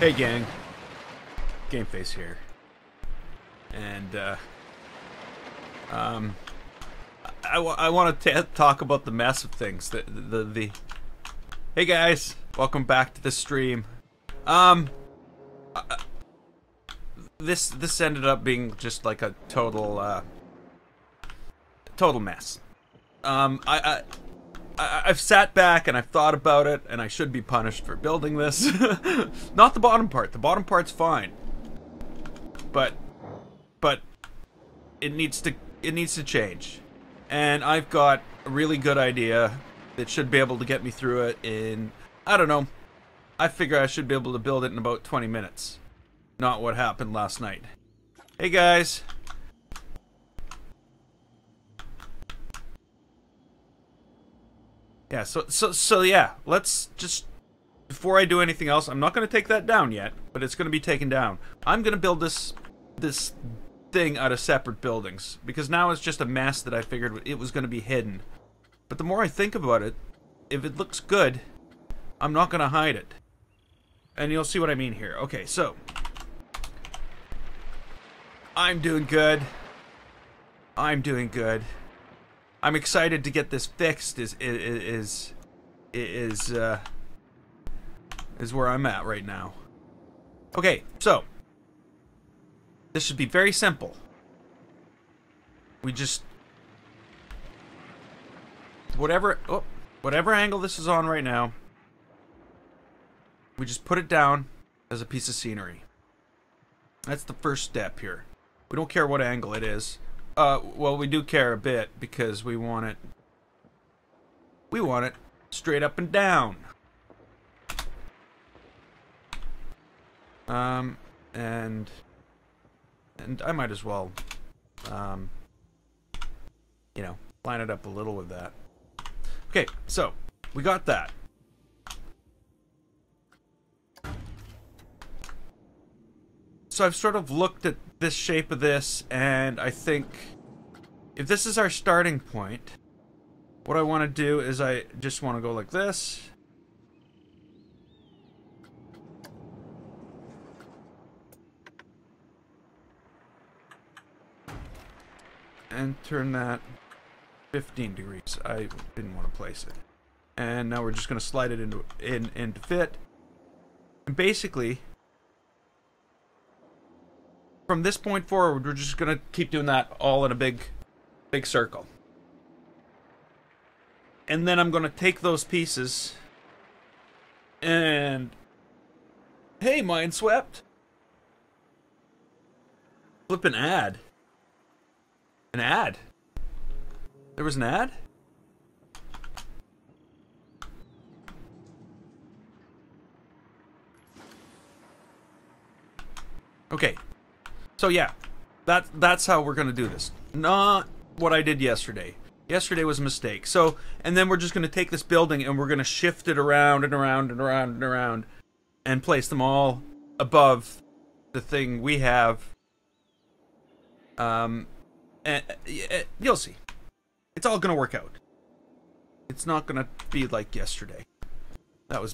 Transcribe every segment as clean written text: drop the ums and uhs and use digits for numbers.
Hey gang, Gameface here, and I want to talk about the mess of things. Hey guys, welcome back to the stream. This ended up being just like a total mess. I've sat back and I've thought about it, and I should be punished for building this. Not the bottom part. The bottom part's fine. But it needs to change. And I've got a really good idea that should be able to get me through it in, I don't know. I figure I should be able to build it in about 20 minutes. Not what happened last night. Hey guys. Yeah, so yeah, let's just, before I do anything else, I'm not going to take that down yet, but it's going to be taken down. I'm going to build this thing out of separate buildings, because now it's just a mess that I figured it was going to be hidden. But the more I think about it, if it looks good, I'm not going to hide it. And you'll see what I mean here. Okay, so I'm doing good. I'm doing good. I'm excited to get this fixed. Is where I'm at right now. Okay, so this should be very simple. We just whatever angle this is on right now, we just put it down as a piece of scenery. That's the first step here. We don't care what angle it is. Well, we do care a bit because we want it straight up and down. And I might as well, you know, line it up a little with that. Okay, so we got that. So I've sort of looked at this shape of this, and I think if this is our starting point, what I want to do is I just want to go like this. And turn that 15 degrees. I didn't want to place it. And now we're just going to slide it into fit. And basically, from this point forward, we're just gonna keep doing that all in a big circle. And then I'm gonna take those pieces and, hey, Mineswept, flip an ad. An ad? There was an ad? Okay. So yeah, that's how we're gonna do this. Not what I did yesterday. Yesterday was a mistake. So, and then we're just gonna take this building and we're gonna shift it around and around and around and around and place them all above the thing we have. And you'll see. It's all gonna work out. It's not gonna be like yesterday. That was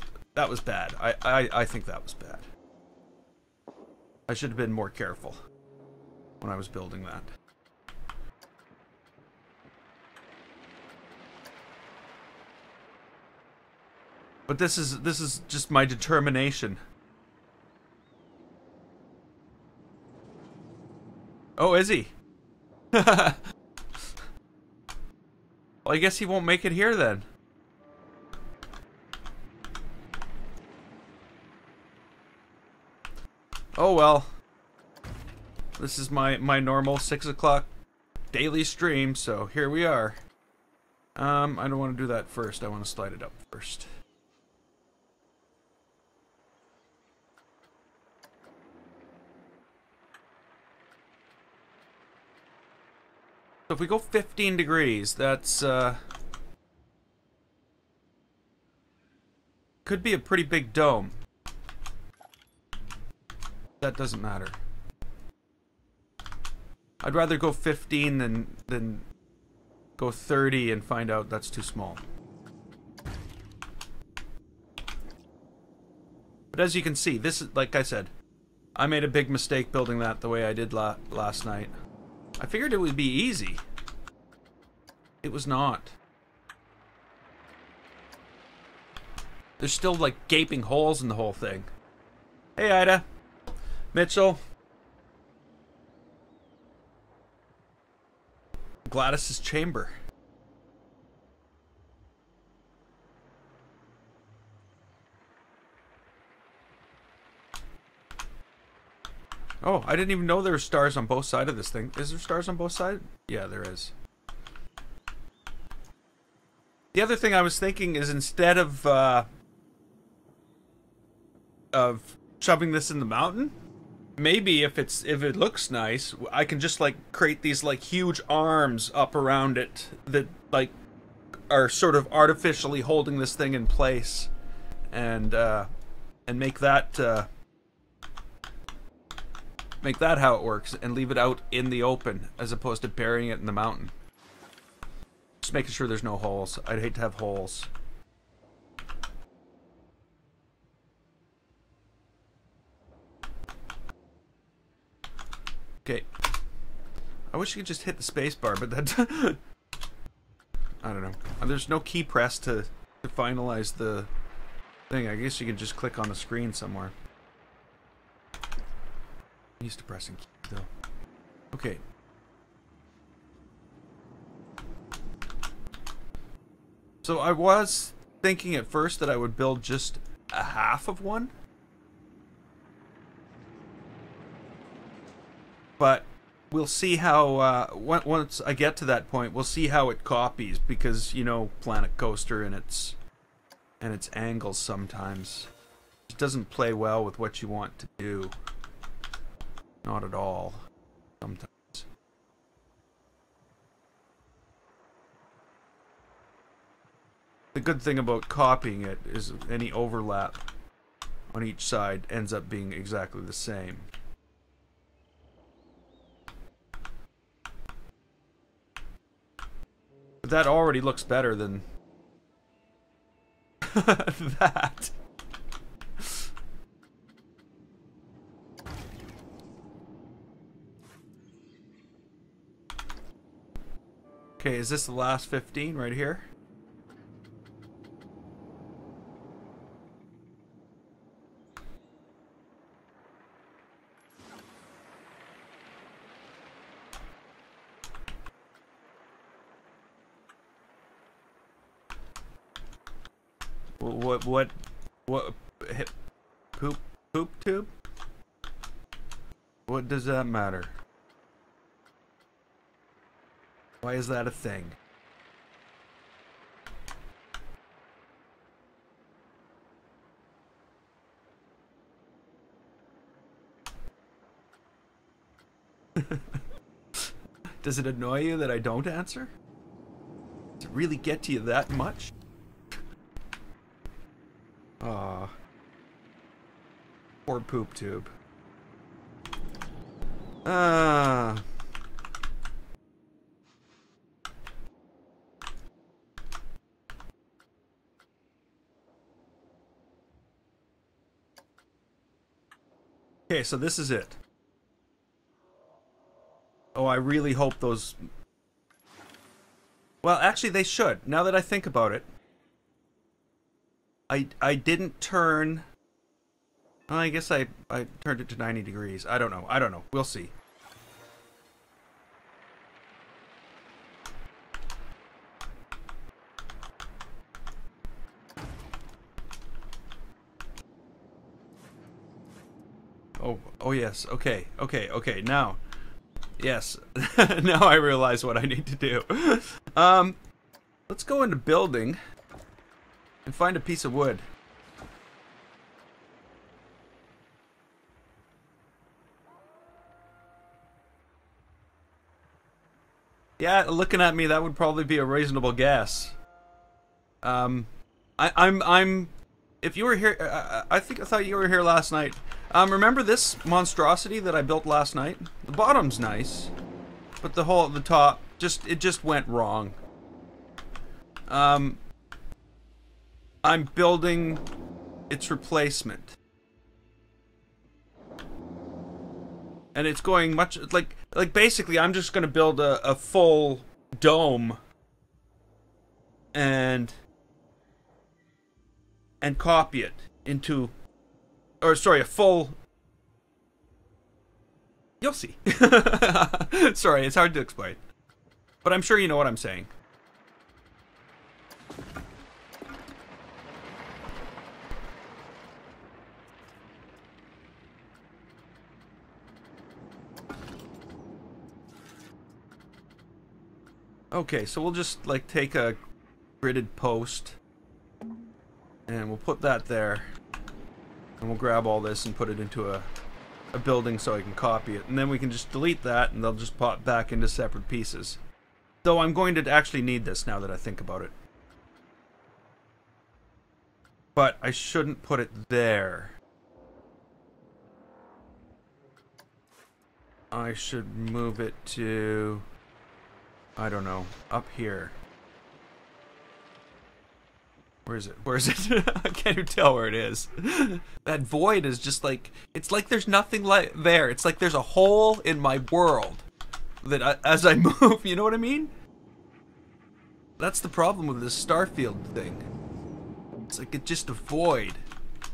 bad. I think that was bad. I should have been more careful when I was building that. But this is just my determination. Oh, is he? Well, I guess he won't make it here then. Oh well. This is my normal 6 o'clock daily stream, so here we are. I don't want to do that first. I want to slide it up first. So if we go 15 degrees, that's could be a pretty big dome. That doesn't matter. I'd rather go 15 than go 30 and find out that's too small. But as you can see, this is, like I said, I made a big mistake building that the way I did last night. I figured it would be easy. It was not. There's still, like, gaping holes in the whole thing. Hey, Ida. Mitchell. Gladys's chamber. Oh, I didn't even know there were stars on both sides of this thing. Is there stars on both sides? Yeah, there is. The other thing I was thinking is instead of shoving this in the mountain, maybe if it looks nice, I can just like create these like huge arms up around it that like are sort of artificially holding this thing in place, and make that how it works, and leave it out in the open as opposed to burying it in the mountain. Just making sure there's no holes. I'd hate to have holes. Okay. I wish you could just hit the space bar, but that... I don't know. There's no key press to finalize the thing. I guess you can just click on the screen somewhere. I'm used to pressing keys, though. Okay. So I was thinking at first that I would build just a half of one. But we'll see how, once I get to that point, we'll see how it copies, because, you know, Planet Coaster and its angles sometimes. It doesn't play well with what you want to do. Not at all. Sometimes. The good thing about copying it is any overlap on each side ends up being exactly the same. But that already looks better than that. Okay, is this the last 15 right here? What poop tube? What does that matter? Why is that a thing? Does it annoy you that I don't answer? Does it really get to you that much? Aw. Poor poop tube. Okay, so this is it. Oh, I really hope those... Well, actually, they should. Now that I think about it. I didn't turn... Well, I guess I turned it to 90 degrees. I don't know. I don't know. We'll see. Oh yes. Okay. Now. Yes. Now I realize what I need to do. Let's go into building and find a piece of wood. Yeah, looking at me, that would probably be a reasonable guess. I'm if you were here, I thought you were here last night. Remember this monstrosity that I built last night? The bottom's nice, but the top, it just went wrong. I'm building its replacement. And it's going much like basically I'm just going to build a full dome and copy it into, or sorry, a full, you'll see. Sorry, it's hard to explain, but I'm sure you know what I'm saying. Okay, so we'll just like take a gridded post and we'll put that there, and we'll grab all this and put it into a building so I can copy it, and then we can just delete that and they'll just pop back into separate pieces. Though I'm going to actually need this now that I think about it. But I shouldn't put it there. I should move it to, I don't know, up here. Where is it? Where is it? I can't even tell where it is. That void is just like, it's like there's nothing like there. It's like there's a hole in my world that as I move, you know what I mean? That's the problem with this Starfield thing. It's like it's just a void. I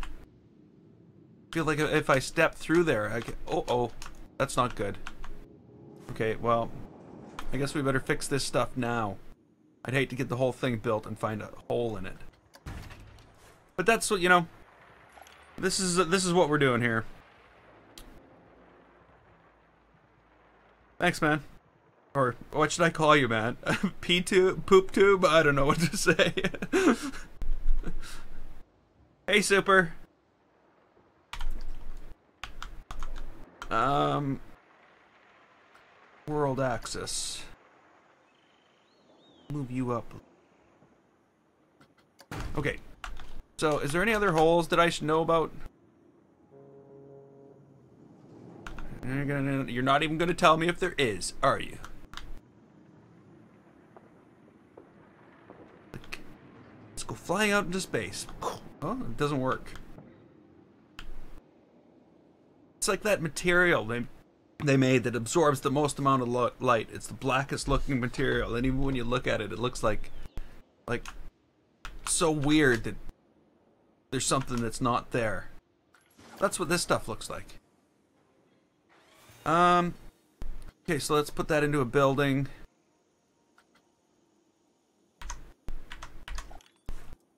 feel like if I step through there, I get, oh, that's not good. Okay, well, I guess we better fix this stuff now. I'd hate to get the whole thing built and find a hole in it. But that's what, you know, this is what we're doing here. Thanks, man. Or what should I call you, man? P-tube? Poop tube? I don't know what to say. Hey, Super. World access. Move you up. Okay. So, is there any other holes that I should know about? You're not even going to tell me if there is, are you? Let's go flying out into space. Oh, it doesn't work. It's like that material they made that absorbs the most amount of light. It's the blackest looking material, and even when you look at it, it looks like so weird that there's something that's not there. That's what this stuff looks like. Okay, so let's put that into a building.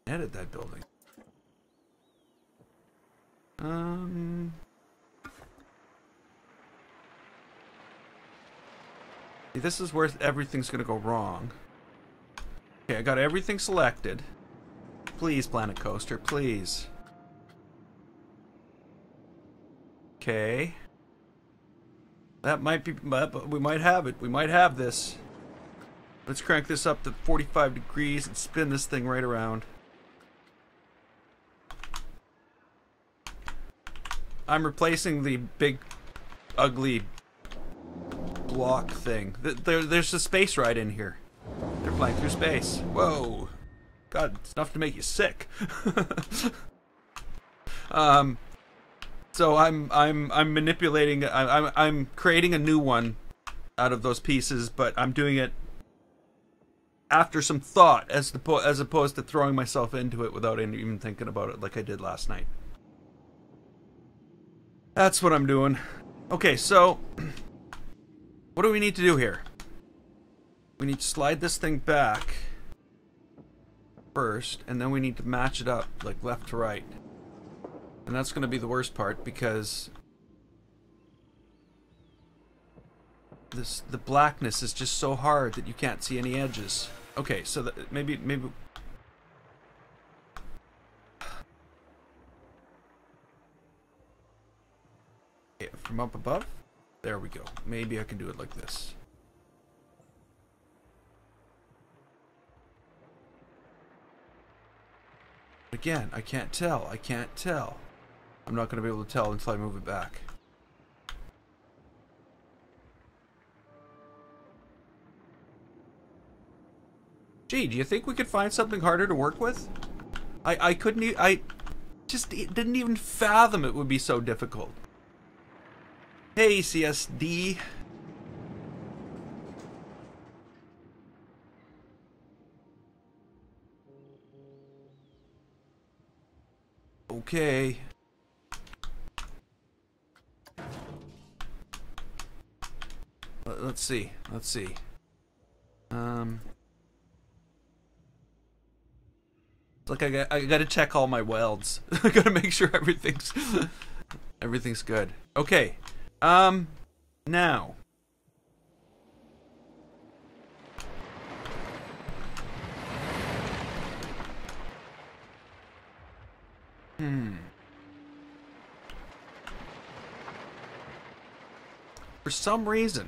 Edit that building. See, this is where everything's gonna go wrong. Okay, I got everything selected. Please, Planet Coaster, please. Okay. That might be, we might have it. We might have this. Let's crank this up to 45 degrees and spin this thing right around. I'm replacing the big, ugly block thing. There's a space ride in here. They're flying through space. Whoa. God, it's enough to make you sick. So I'm manipulating. I'm creating a new one out of those pieces, but I'm doing it after some thought, as opposed to throwing myself into it without even thinking about it, like I did last night. That's what I'm doing. Okay, so what do we need to do here? We need to slide this thing back first, and then we need to match it up like left to right. And that's going to be the worst part, because the blackness is just so hard that you can't see any edges. Okay, so maybe okay, from up above. There we go. Maybe I can do it like this. Again, I can't tell. I can't tell. I'm not going to be able to tell until I move it back. Gee, do you think we could find something harder to work with? I couldn't. I just didn't even fathom it would be so difficult. Hey, CSD. Okay. Let's see. Let's see. Like I gotta check all my welds. I gotta make sure everything's good. Okay. Now. For some reason.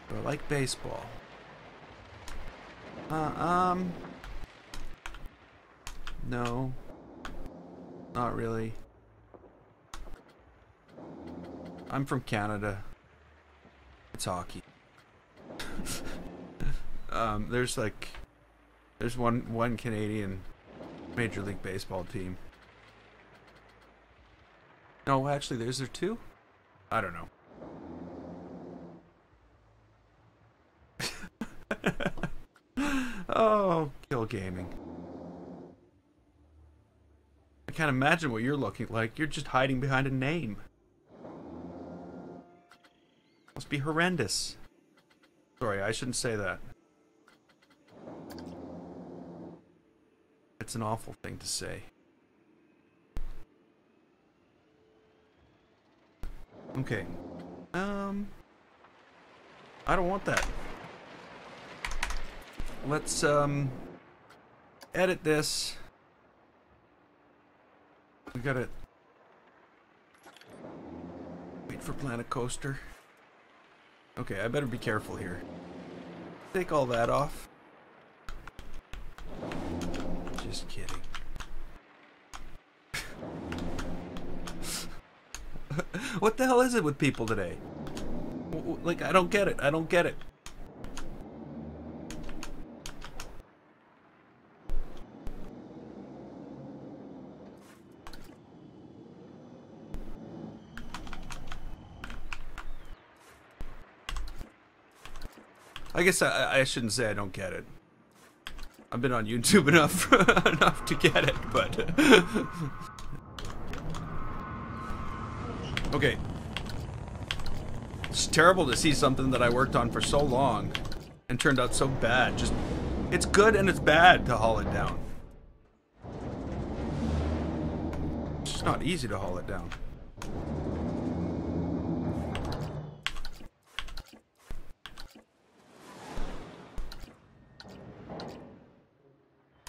I like baseball. No. Not really. I'm from Canada. It's hockey. There's one Canadian Major League Baseball team. No, actually, there's there two? I don't know. Oh, kill gaming. I can't imagine what you're looking like. You're just hiding behind a name. Must be horrendous. Sorry, I shouldn't say that. It's an awful thing to say. Okay. I don't want that. Let's edit this. We gotta wait for Planet Coaster. Okay, I better be careful here. Take all that off. Just kidding. What the hell is it with people today? Like, I don't get it. I don't get it. I guess I shouldn't say I don't get it. I've been on YouTube enough enough to get it, but okay. It's terrible to see something that I worked on for so long and turned out so bad. Just, it's good and it's bad to haul it down. It's just not easy to haul it down.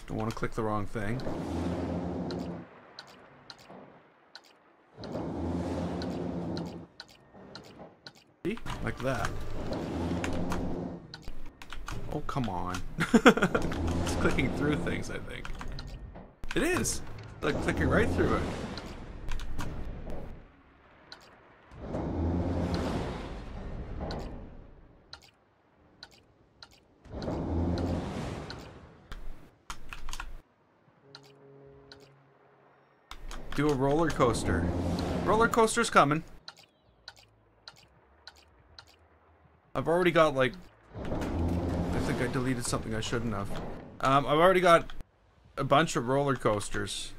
Don't want to click the wrong thing. See? Like that. Oh, come on. It's clicking through things, I think. It is! Like clicking right through it. Do a roller coaster. Roller coaster's coming. I've already got, like, I think I deleted something I shouldn't have. I've already got a bunch of roller coasters.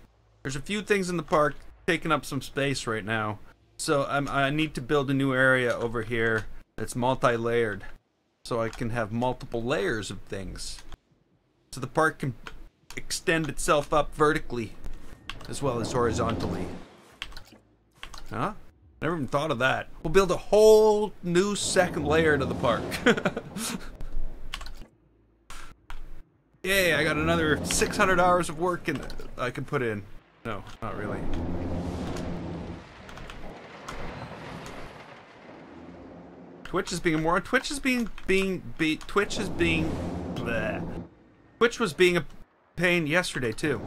There's a few things in the park taking up some space right now. So I need to build a new area over here that's multi-layered. So I can have multiple layers of things. So the park can extend itself up vertically as well as horizontally. Huh? Never even thought of that. We'll build a whole new second layer to the park. Yay, I got another 600 hours of work I can put in. No, not really. Twitch is being more. Twitch is being Twitch is being bleh. Twitch was being a pain yesterday too.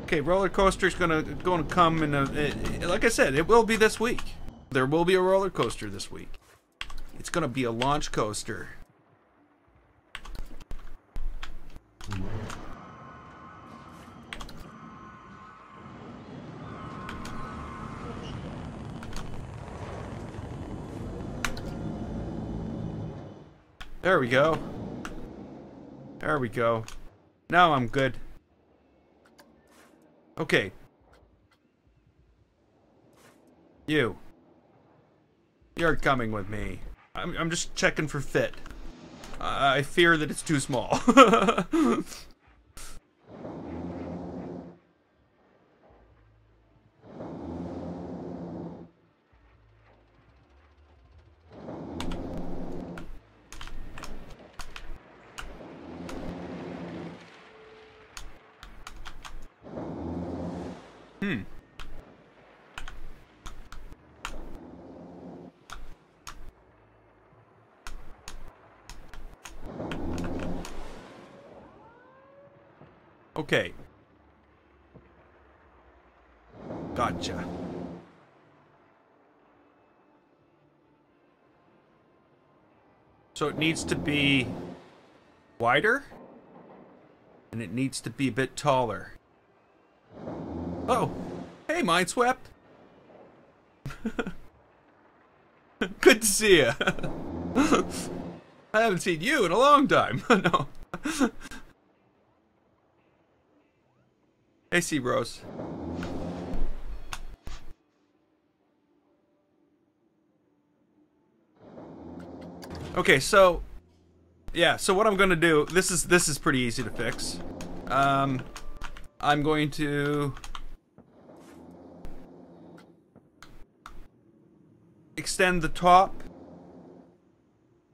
Okay, roller coaster's gonna come in a, like I said, it will be this week. There will be a roller coaster this week. It's gonna be a launch coaster. There we go. There we go. Now I'm good. Okay. You're coming with me. I'm just checking for fit. I fear that it's too small. Okay. Gotcha. So it needs to be wider, and it needs to be a bit taller. Oh, hey, Mineswept. Good to see you. I haven't seen you in a long time. No. Hey, Sea Bros. Okay, so yeah, so what I'm gonna do, this is pretty easy to fix. I'm going to extend the top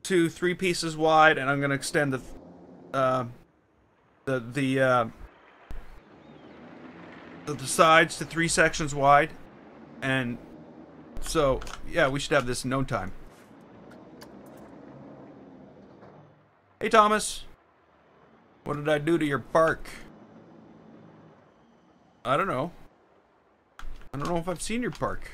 to 3 pieces wide, and I'm gonna extend the sides to 3 sections wide, and so yeah, we should have this in no time. Hey Thomas, what did I do to your park? I don't know. I don't know if I've seen your park.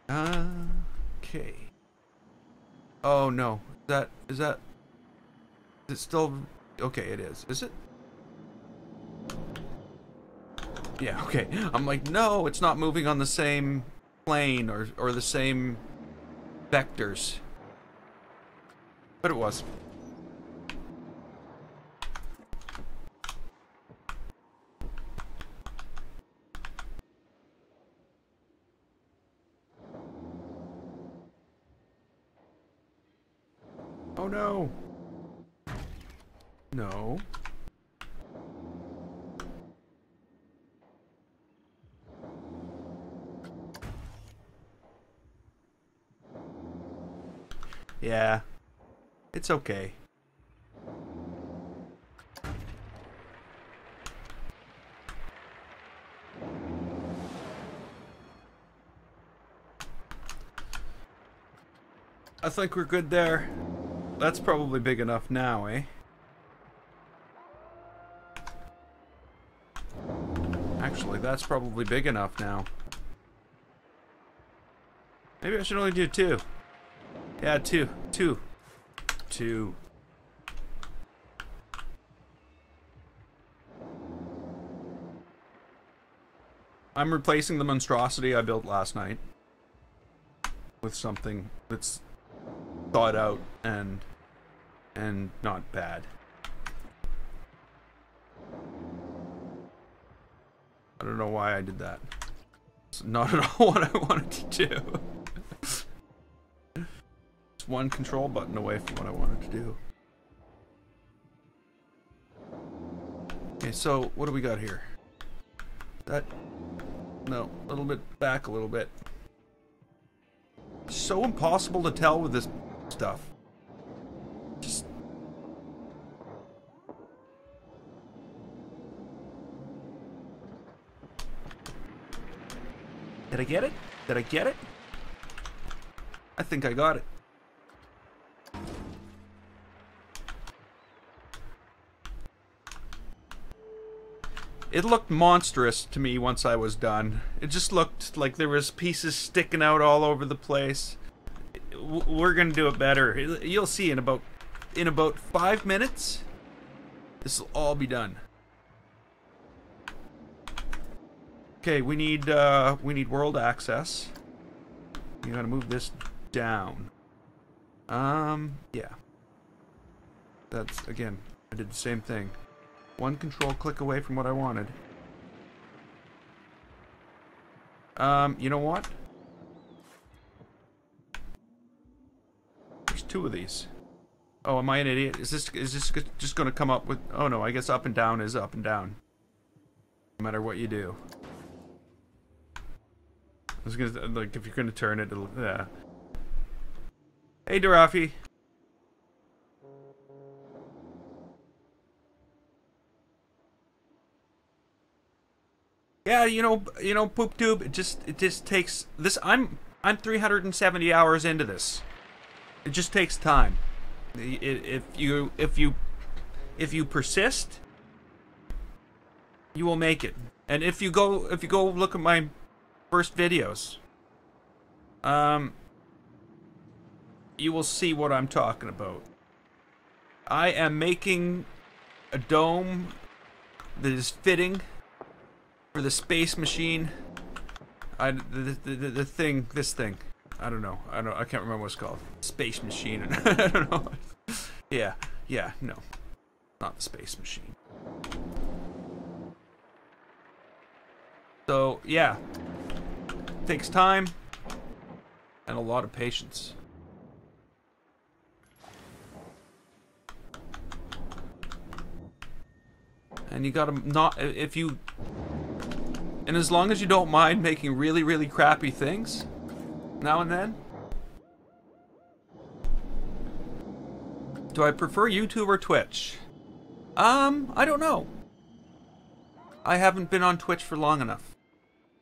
Okay. Oh no, is it still okay? It is. Is it? Yeah. Okay. I'm like, no, it's not moving on the same plane or the same vectors. But it was. Oh no. No. Yeah. It's okay. I think we're good there. That's probably big enough now, eh? Actually, that's probably big enough now. Maybe I should only do 2. Yeah, 2. 2. 2. I'm replacing the monstrosity I built last night with something that's thought out and not bad. I don't know why I did that. It's not at all what I wanted to do. It's one control button away from what I wanted to do. Okay, so what do we got here? That... No, a little bit back a little bit. It's so impossible to tell with this stuff. Just... Did I get it? Did I get it? I think I got it. It looked monstrous to me once I was done. It just looked like there was pieces sticking out all over the place. We're gonna do it better. You'll see in about 5 minutes. This will all be done. Okay, we need world access. You gotta move this down. Yeah. That's, again, I did the same thing. One control click away from what I wanted. You know what? There's 2 of these. Oh, am I an idiot? Is this just gonna come up with... Oh no, I guess up and down is up and down. No matter what you do. I was gonna, like, if you're gonna turn it, it'll... Yeah. Hey, Darafi. Yeah, you know, PoopTube. It just takes this. I'm 370 hours into this. It just takes time. If you persist, you will make it. And if you go look at my first videos, you will see what I'm talking about. I am making a dome that is fitting for the space machine. The thing, this thing. I don't know. I can't remember what it's called. Space machine. I don't know. Yeah, no. Not the space machine. So, yeah. Takes time and a lot of patience. And you gotta not, if you, and as long as you don't mind making really, really crappy things now and then. Do I prefer YouTube or Twitch? I don't know. I haven't been on Twitch for long enough.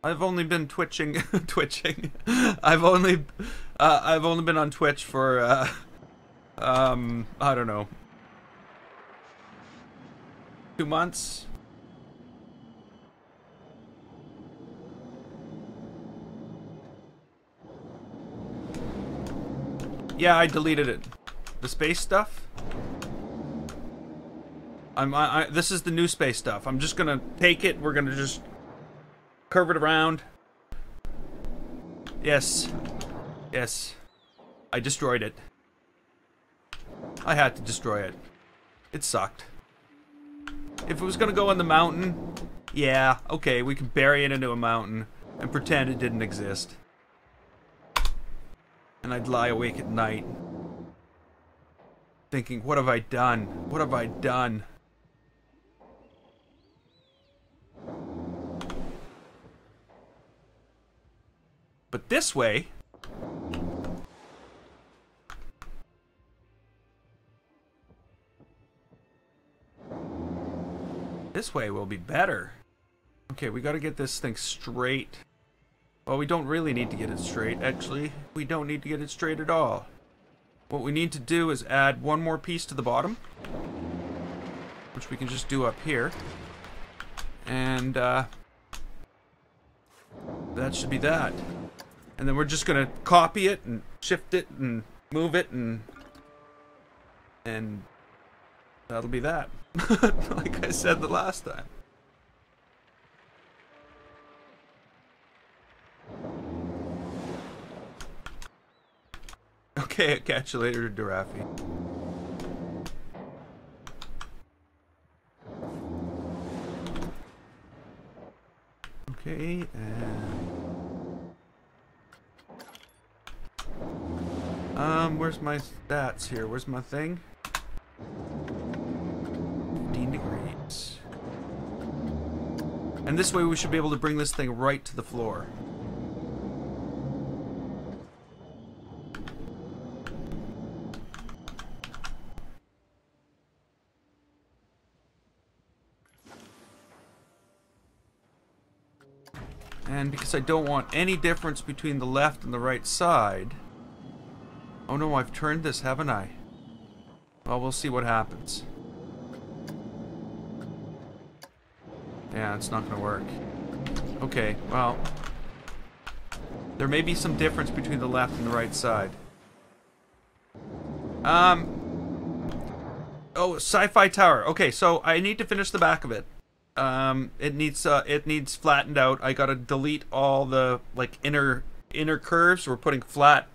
I've only been twitching. I've only been on Twitch for I don't know, 2 months. Yeah, I deleted it. The space stuff. This is the new space stuff. I'm just gonna take it. We're gonna just curve it around. Yes. Yes. I destroyed it. I had to destroy it. It sucked. If it was gonna go in the mountain, yeah, okay, we can bury it into a mountain and pretend it didn't exist. And I'd lie awake at night thinking, what have I done? What have I done? But this way, will be better. Okay, we gotta get this thing straight. Well, we don't really need to get it straight, actually. We don't need to get it straight at all. What we need to do is add one more piece to the bottom, which we can just do up here. And, that should be that. And then we're just gonna copy it and shift it and move it and that'll be that. Like I said the last time. Okay, catch you later, Darafi. Okay, and where's my stats here? Where's my thing? 15 degrees. And this way we should be able to bring this thing right to the floor. And because I don't want any difference between the left and the right side... Oh no, I've turned this, haven't I? Well, we'll see what happens. Yeah, Yeah, it's not gonna work. Okay, well, there may be some difference between the left and the right side. Oh, sci-fi tower. Okay, so I need to finish the back of it. It needs flattened out. I gotta delete all the like inner curves. We're putting flat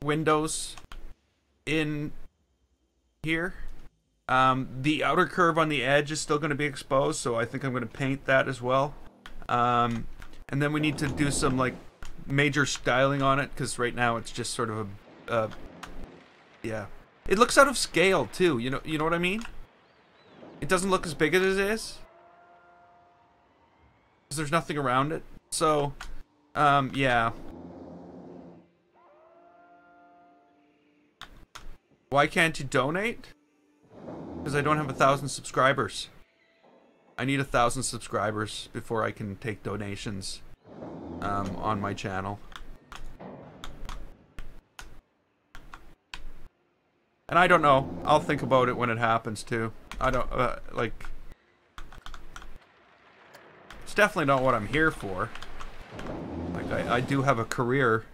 windows in here. The outer curve on the edge is still going to be exposed, so I think I'm going to paint that as well. And then we need to do some like major styling on it, because right now it's just sort of a yeah. It looks out of scale too. You know what I mean? It doesn't look as big as it is, because there's nothing around it. So, yeah. Why can't you donate? Because I don't have 1,000 subscribers. I need 1,000 subscribers before I can take donations on my channel. And I don't know. I'll think about it when it happens too. I don't like. It's definitely not what I'm here for. Like I do have a career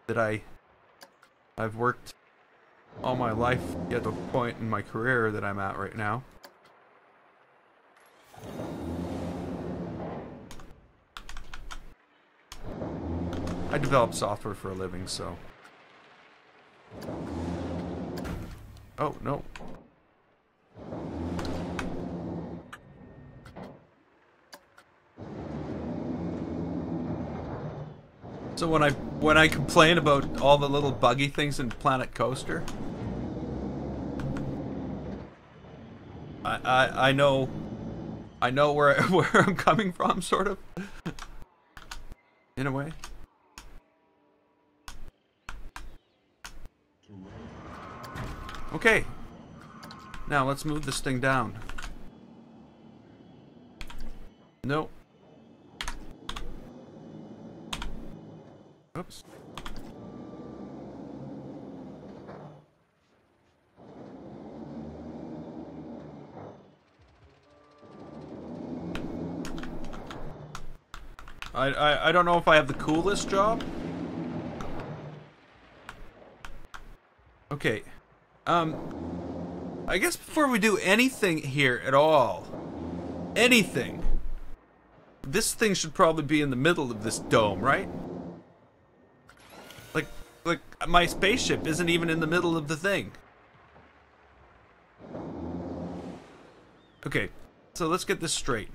that I've worked all my life to get to a point in my career that I'm at right now. I develop software for a living, so. Oh, no. So when I complain about all the little buggy things in Planet Coaster, I know where I'm coming from, sort of, in a way. Okay, now let's move this thing down. Nope. Oops. I don't know if I have the coolest job. Okay. I guess before we do anything here at all, anything, this thing should probably be in the middle of this dome, right? Like my spaceship isn't even in the middle of the thing. Okay, so let's get this straight.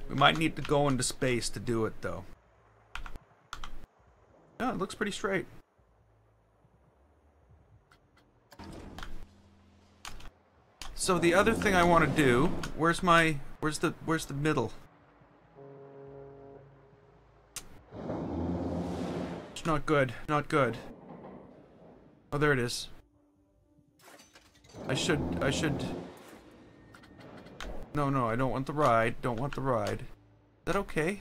We might need to go into space to do it, though. Yeah, it looks pretty straight. So the other thing I want to do, where's the middle? It's not good, not good. Oh, there it is. I should. No, I don't want the ride. Don't want the ride. Is that okay?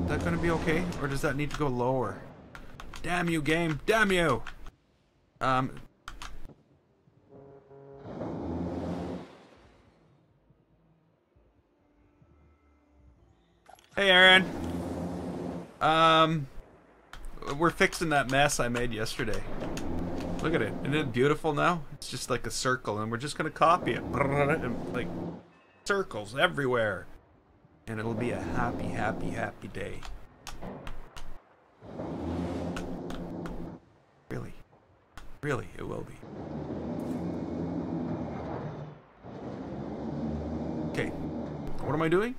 Is that gonna be okay? Or does that need to go lower? Damn you, game. Damn you! Hey, Aaron. We're fixing that mess I made yesterday. Look at it. Isn't it beautiful now? It's just like a circle, and we're just gonna copy it. And, like, circles everywhere. And it'll be a happy, happy, happy day. Really. Really, it will be. Okay. What am I doing?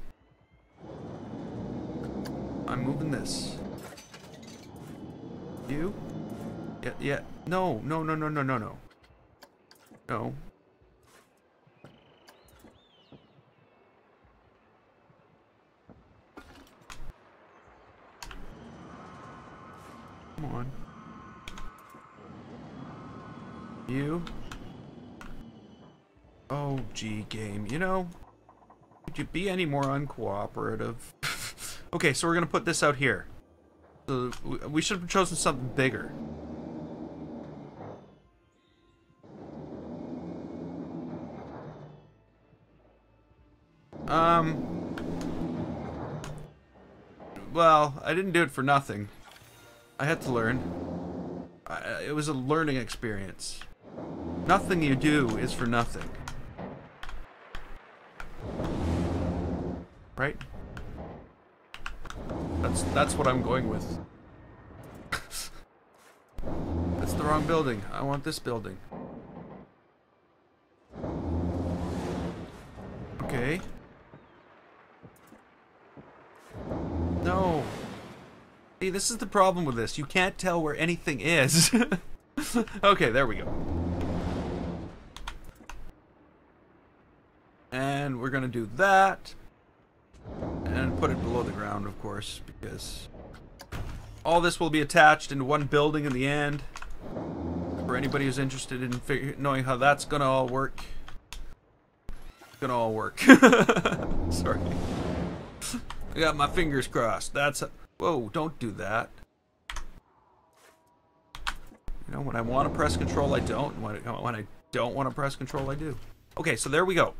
I'm moving this. You? Yeah. No. No. Come on. You? Oh, gee, game. You know, could you be any more uncooperative? Okay, so we're gonna put this out here. So we should have chosen something bigger. Well, I didn't do it for nothing. I had to learn. It was a learning experience. Nothing you do is for nothing. Right? That's what I'm going with. That's the wrong building. I want this building. Okay. No. See, this is the problem with this. You can't tell where anything is. Okay, there we go. And we're gonna do that. And put it below the ground, of course, because all this will be attached into one building in the end. For anybody who's interested in knowing how that's gonna all work. It's gonna all work. Sorry. I got my fingers crossed. That's a... Whoa, don't do that. You know, when I want to press control, I don't. When I don't want to press control, I do. Okay, so there we go.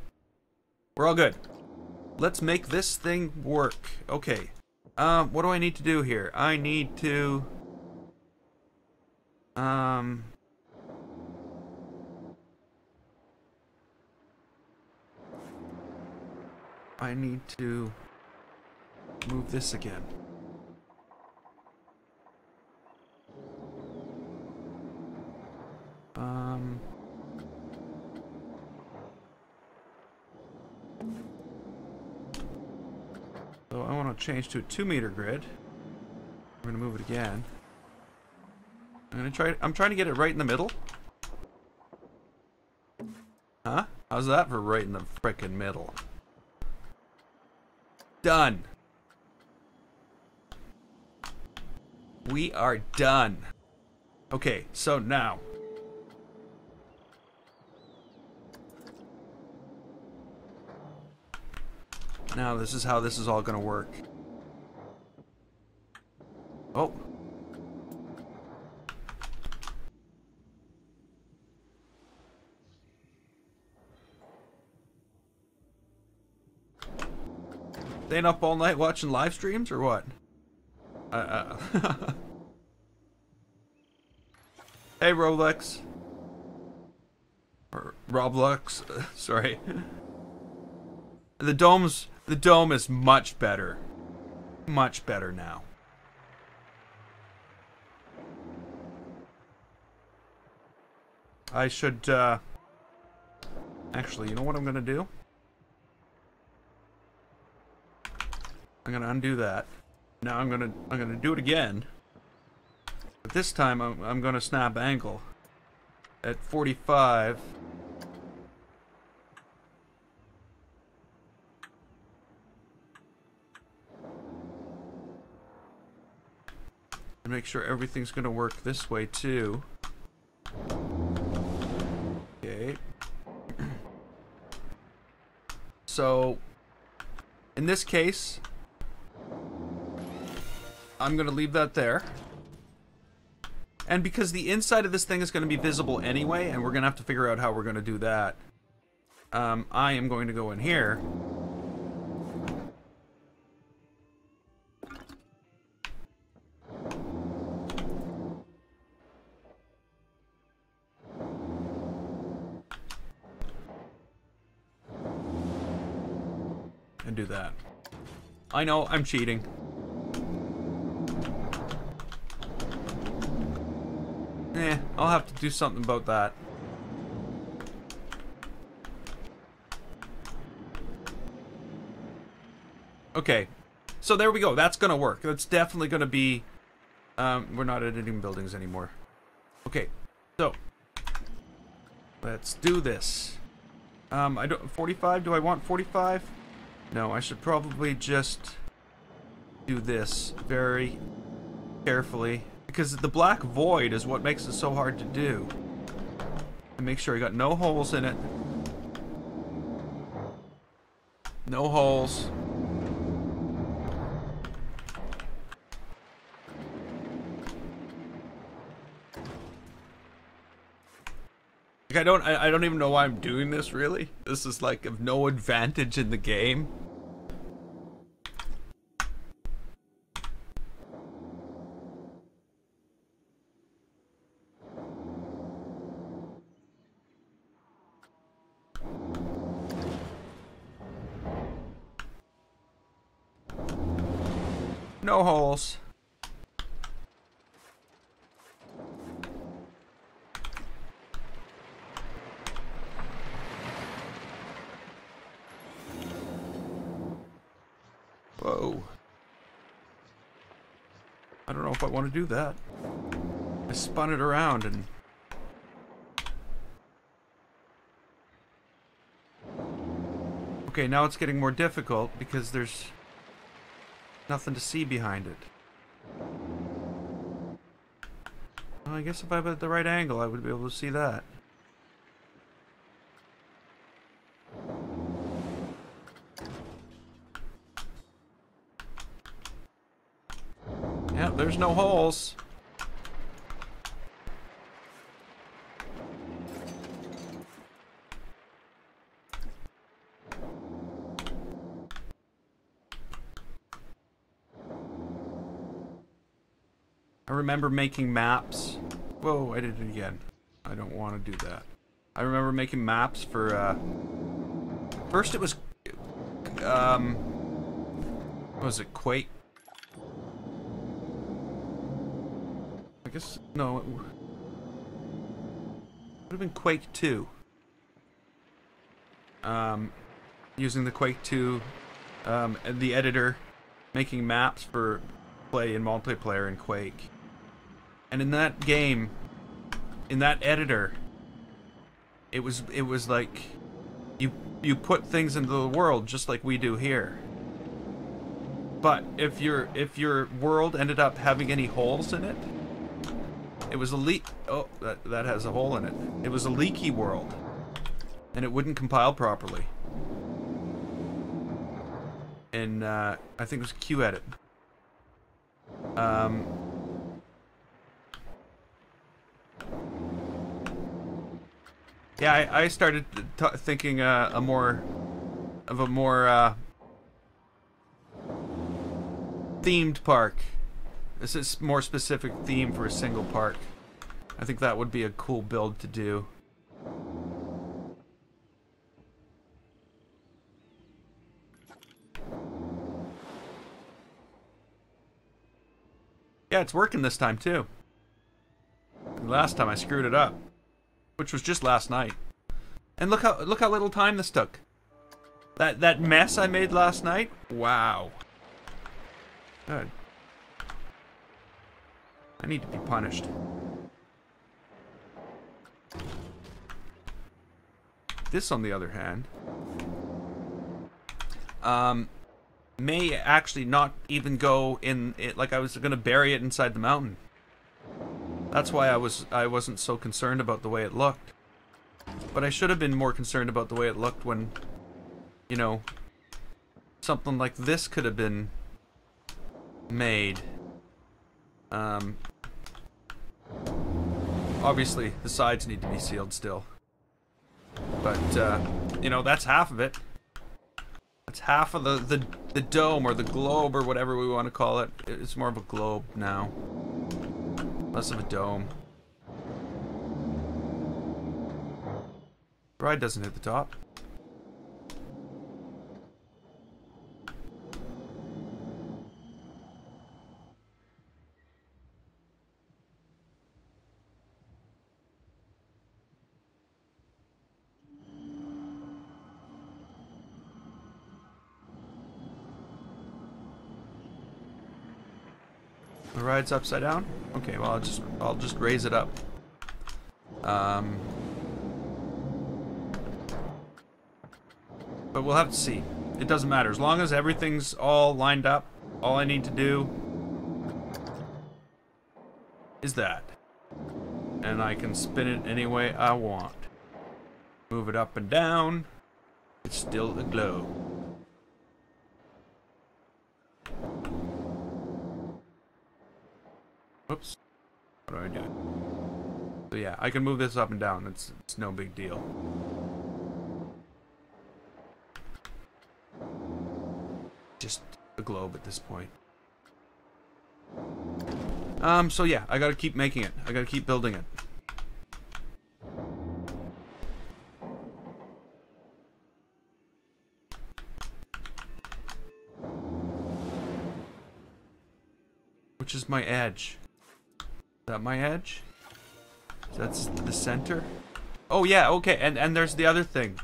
We're all good. Let's make this thing work. Okay. What do I need to do here? I need to... I need to move this again. So I want to change to a 2-meter grid. I'm gonna move it again. I'm trying to get it right in the middle. Huh? How's that for right in the frickin' middle? Done. We are done. Okay, so now. Now this is how this is all gonna work. Oh. Staying up all night watching live streams or what? Hey Roblox. Or Roblox, sorry. The dome is much better. Much better now. I should actually, you know what I'm gonna do? I'm gonna undo that. Now I'm gonna do it again. But this time I'm gonna snap angle at 45. And make sure everything's gonna work this way too. Okay. So in this case, I'm going to leave that there. And because the inside of this thing is going to be visible anyway, and we're going to have to figure out how we're going to do that, I am going to go in here. And do that. I know, I'm cheating. I'll have to do something about that. Okay, so there we go. That's gonna work. That's definitely gonna be... we're not editing buildings anymore. Okay, so... let's do this. I don't... 45? Do I want 45? No, I should probably just... do this very carefully. Because the black void is what makes it so hard to do. And make sure you got no holes in it. No holes. I don't even know why I'm doing this, really. This is like of no advantage in the game. No holes. Whoa. I don't know if I want to do that. I spun it around and... Okay, now it's getting more difficult because there's nothing to see behind it. Well, I guess if I was at the right angle, I would be able to see that. Yeah, there's no holes. I remember making maps. Whoa, I did it again. I don't want to do that. I remember making maps for, first it was, what was it, Quake? I guess, no, it would have been Quake 2. Using the Quake 2, and the editor, making maps for play in multiplayer in Quake. And in that game, in that editor, it was like you put things into the world just like we do here. But if your world ended up having any holes in it, it was a leak. Oh, that has a hole in it. It was a leaky world, and it wouldn't compile properly. And I think it was QEdit. Yeah, I started thinking a more themed park. This is more specific theme for a single park. I think that would be a cool build to do. Yeah, it's working this time too. Last time I screwed it up, which was just last night. And look how little time this took. That mess I made last night. Wow. Good. I need to be punished. This, on the other hand, may actually not even go in it. Like I was gonna bury it inside the mountain. That's why I wasn't so concerned about the way it looked. But I should have been more concerned about the way it looked when, you know, something like this could have been made. Obviously, the sides need to be sealed still. But, you know, that's half of it. That's half of the dome, or the globe, or whatever we want to call it. It's more of a globe now. Less of a dome. Ride doesn't hit the top. The ride's upside down? Okay, well I'll just raise it up. But we'll have to see. It doesn't matter. As long as everything's all lined up, all I need to do is that. And I can spin it any way I want. Move it up and down. It's still a globe. Whoops. What do I do? So yeah, I can move this up and down. It's no big deal. Just a globe at this point. So yeah, I gotta keep making it. I gotta keep building it. Which is my edge? Is that my edge? That's the center? Oh yeah, okay, and there's the other thing.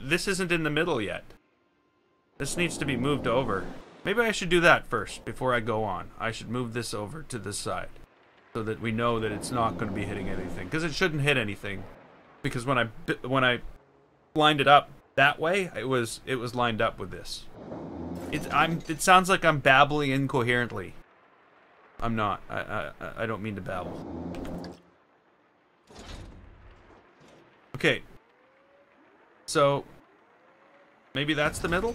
This isn't in the middle yet. This needs to be moved over. Maybe I should do that first, before I go on. I should move this over to this side. So that we know that it's not going to be hitting anything. Because it shouldn't hit anything. Because when I lined it up that way, it was lined up with this. It sounds like I'm babbling incoherently. I'm not. I don't mean to babble. Okay. So, maybe that's the middle?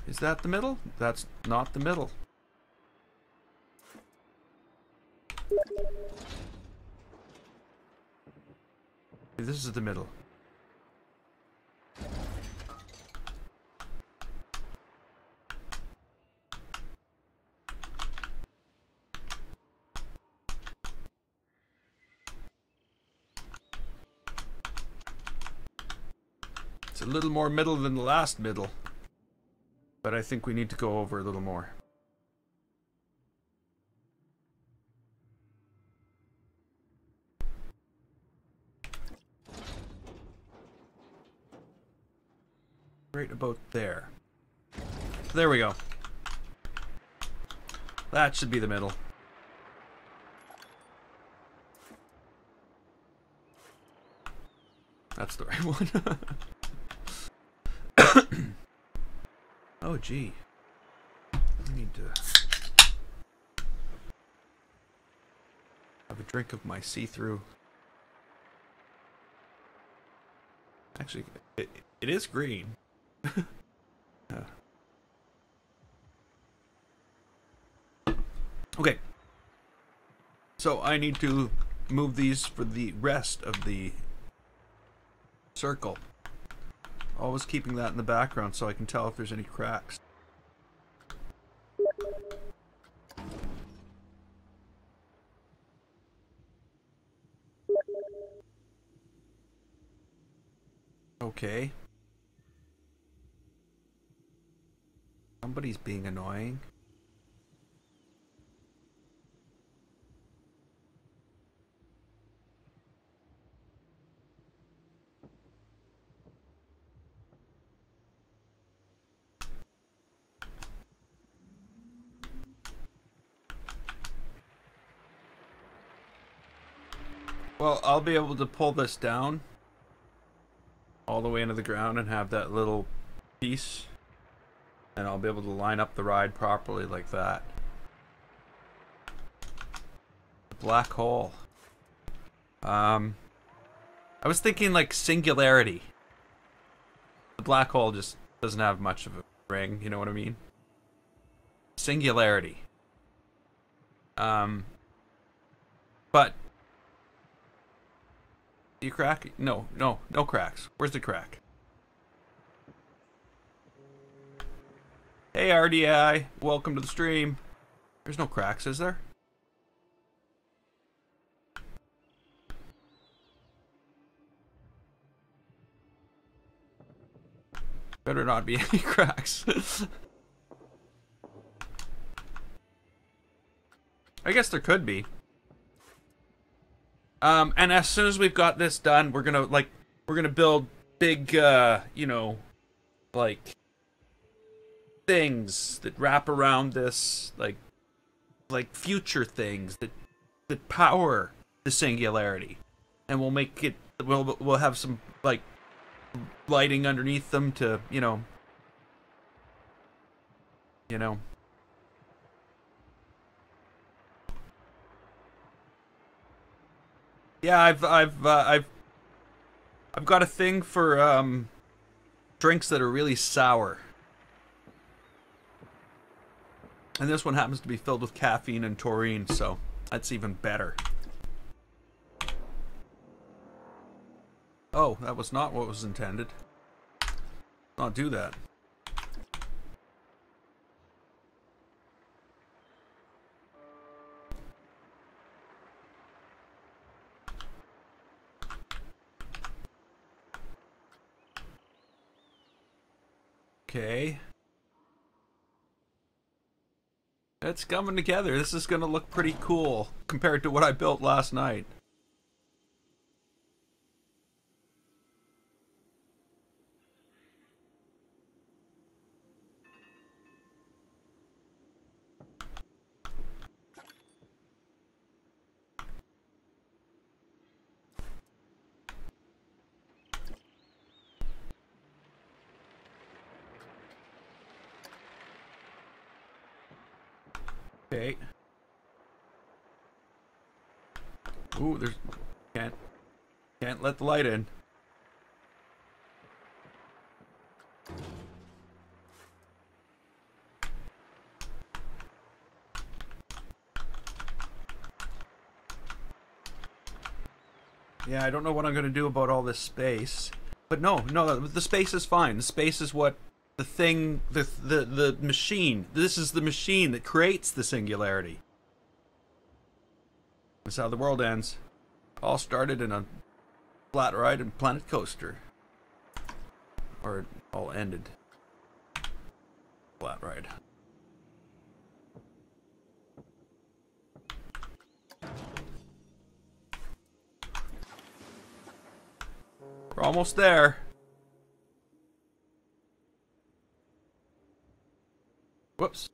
Is that the middle? That's not the middle. This is the middle. It's a little more middle than the last middle. But I think we need to go over a little more. Right about there. There we go. That should be the middle. That's the right one. Oh, gee. I need to have a drink of my see-through. Actually, it is green. Okay. So I need to move these for the rest of the circle. Always keeping that in the background so I can tell if there's any cracks. Okay. Somebody's being annoying. Well, I'll be able to pull this down all the way into the ground and have that little piece, and I'll be able to line up the ride properly like that. Black hole. I was thinking like singularity. The black hole just doesn't have much of a ring, you know what I mean? Singularity. But do you crack? No cracks. Where's the crack? Hey RDI, welcome to the stream. There's no cracks, is there? Better not be any cracks. I guess there could be. And as soon as we've got this done, we're gonna build big, you know, like things that wrap around this, like future things that power the singularity, and we'll make it. We'll have some like lighting underneath them to, you know. Yeah, I've got a thing for drinks that are really sour. And this one happens to be filled with caffeine and taurine, so that's even better. Oh, that was not what was intended. Not do that. Okay. It's coming together. This is going to look pretty cool compared to what I built last night. Okay. Ooh, there's can't let the light in. Yeah, I don't know what I'm gonna do about all this space. But no, the space is fine. The space is what the thing, the machine. This is the machine that creates the singularity. That's how the world ends. All started in a flat ride and Planet Coaster. Or it all ended. Flat ride. We're almost there. Whoops.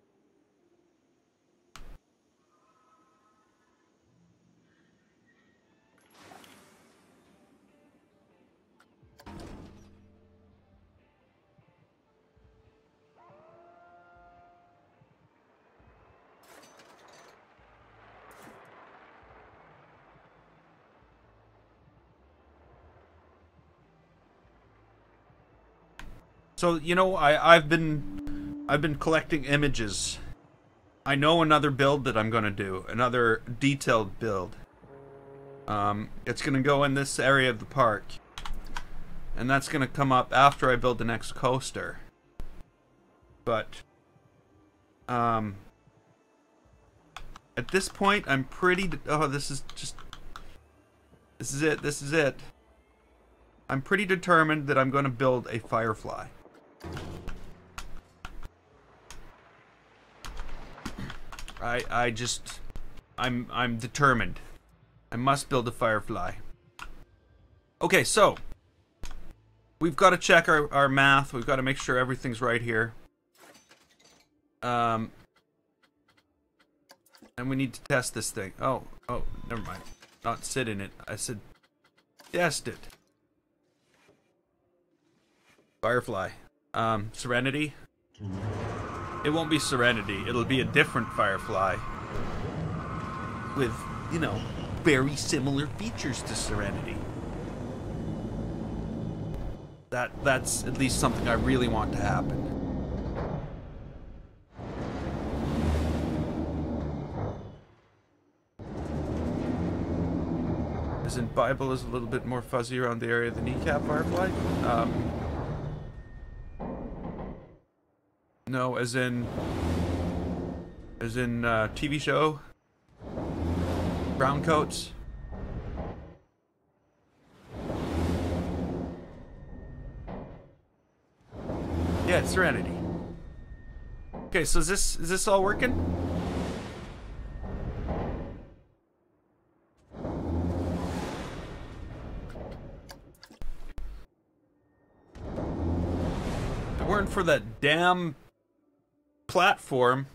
So, you know, I've been collecting images. I know another build that I'm gonna do, another detailed build. It's gonna go in this area of the park, and that's gonna come up after I build the next coaster. But at this point, I'm pretty. Oh, this is it. This is it. I'm pretty determined that I'm gonna build a Firefly. I'm determined. I must build a Firefly. Okay, so we've got to check our math. We've got to make sure everything's right here. And we need to test this thing. Oh, never mind. Not sit in it. I said test it. Firefly. Serenity. It won't be Serenity. It'll be a different Firefly. With, you know, very similar features to Serenity. That's at least something I really want to happen. As in, Bible is a little bit more fuzzy around the area of the kneecap Firefly. No, as in TV show. Brown coats. Yeah, it's Serenity. Okay, so is this all working? If it weren't for that damn platform.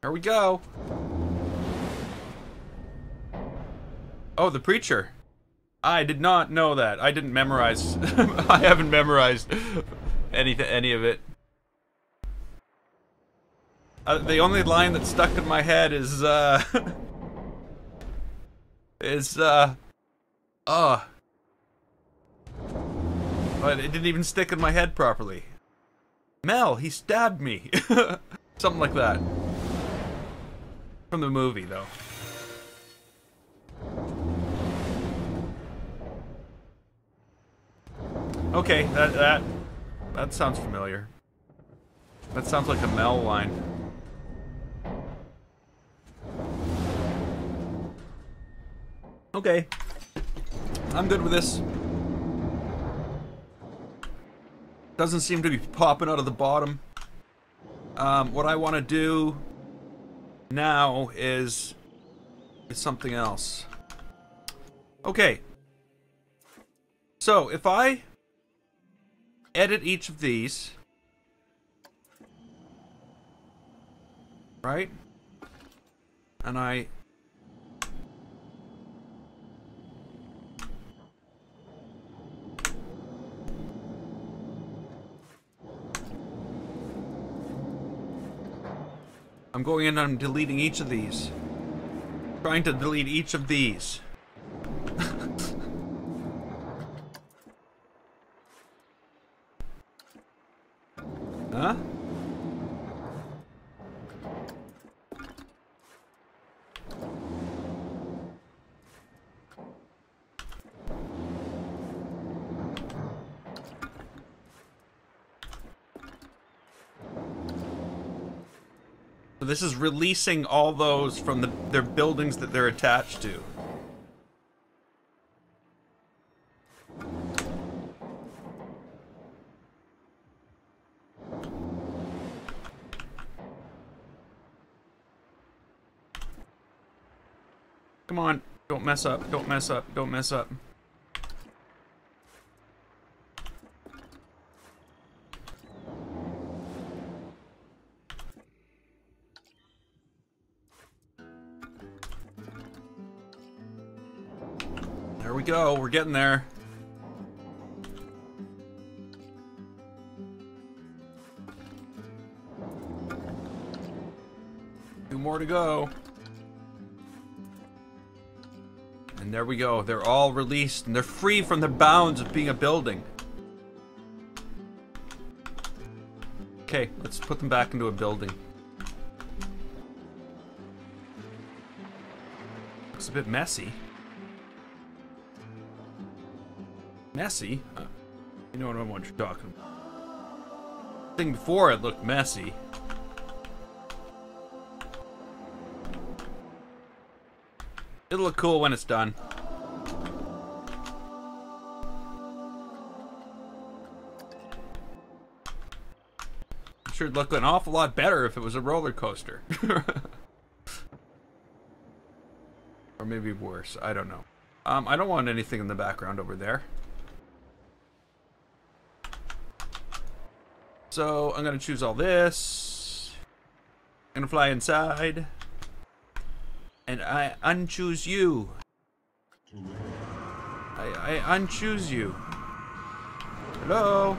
Here we go. Oh, the preacher. I did not know that. I didn't memorize. I haven't memorized any of it. The only line that's stuck in my head is But it didn't even stick in my head properly. Mel, he stabbed me. Something like that. From the movie, though. Okay, that sounds familiar. That sounds like a Mel line. Okay. I'm good with this. Doesn't seem to be popping out of the bottom. What I want to do now is something else. Okay. So, if I edit each of these, right? And I'm going in and I'm deleting each of these. Trying to delete each of these. Huh? So this is releasing all those from their buildings that they're attached to. Come on, don't mess up, don't mess up, don't mess up. There we go, we're getting there. Two more to go. And there we go, they're all released and they're free from the bounds of being a building. Okay, let's put them back into a building. Looks a bit messy. Messy? You know what you're talking about. The thing before it looked messy. It'll look cool when it's done. I'm sure it'd look an awful lot better if it was a roller coaster. Or maybe worse, I don't know. I don't want anything in the background over there. So, I'm gonna choose all this. I'm gonna fly inside. And I unchoose you. I unchoose you. Hello?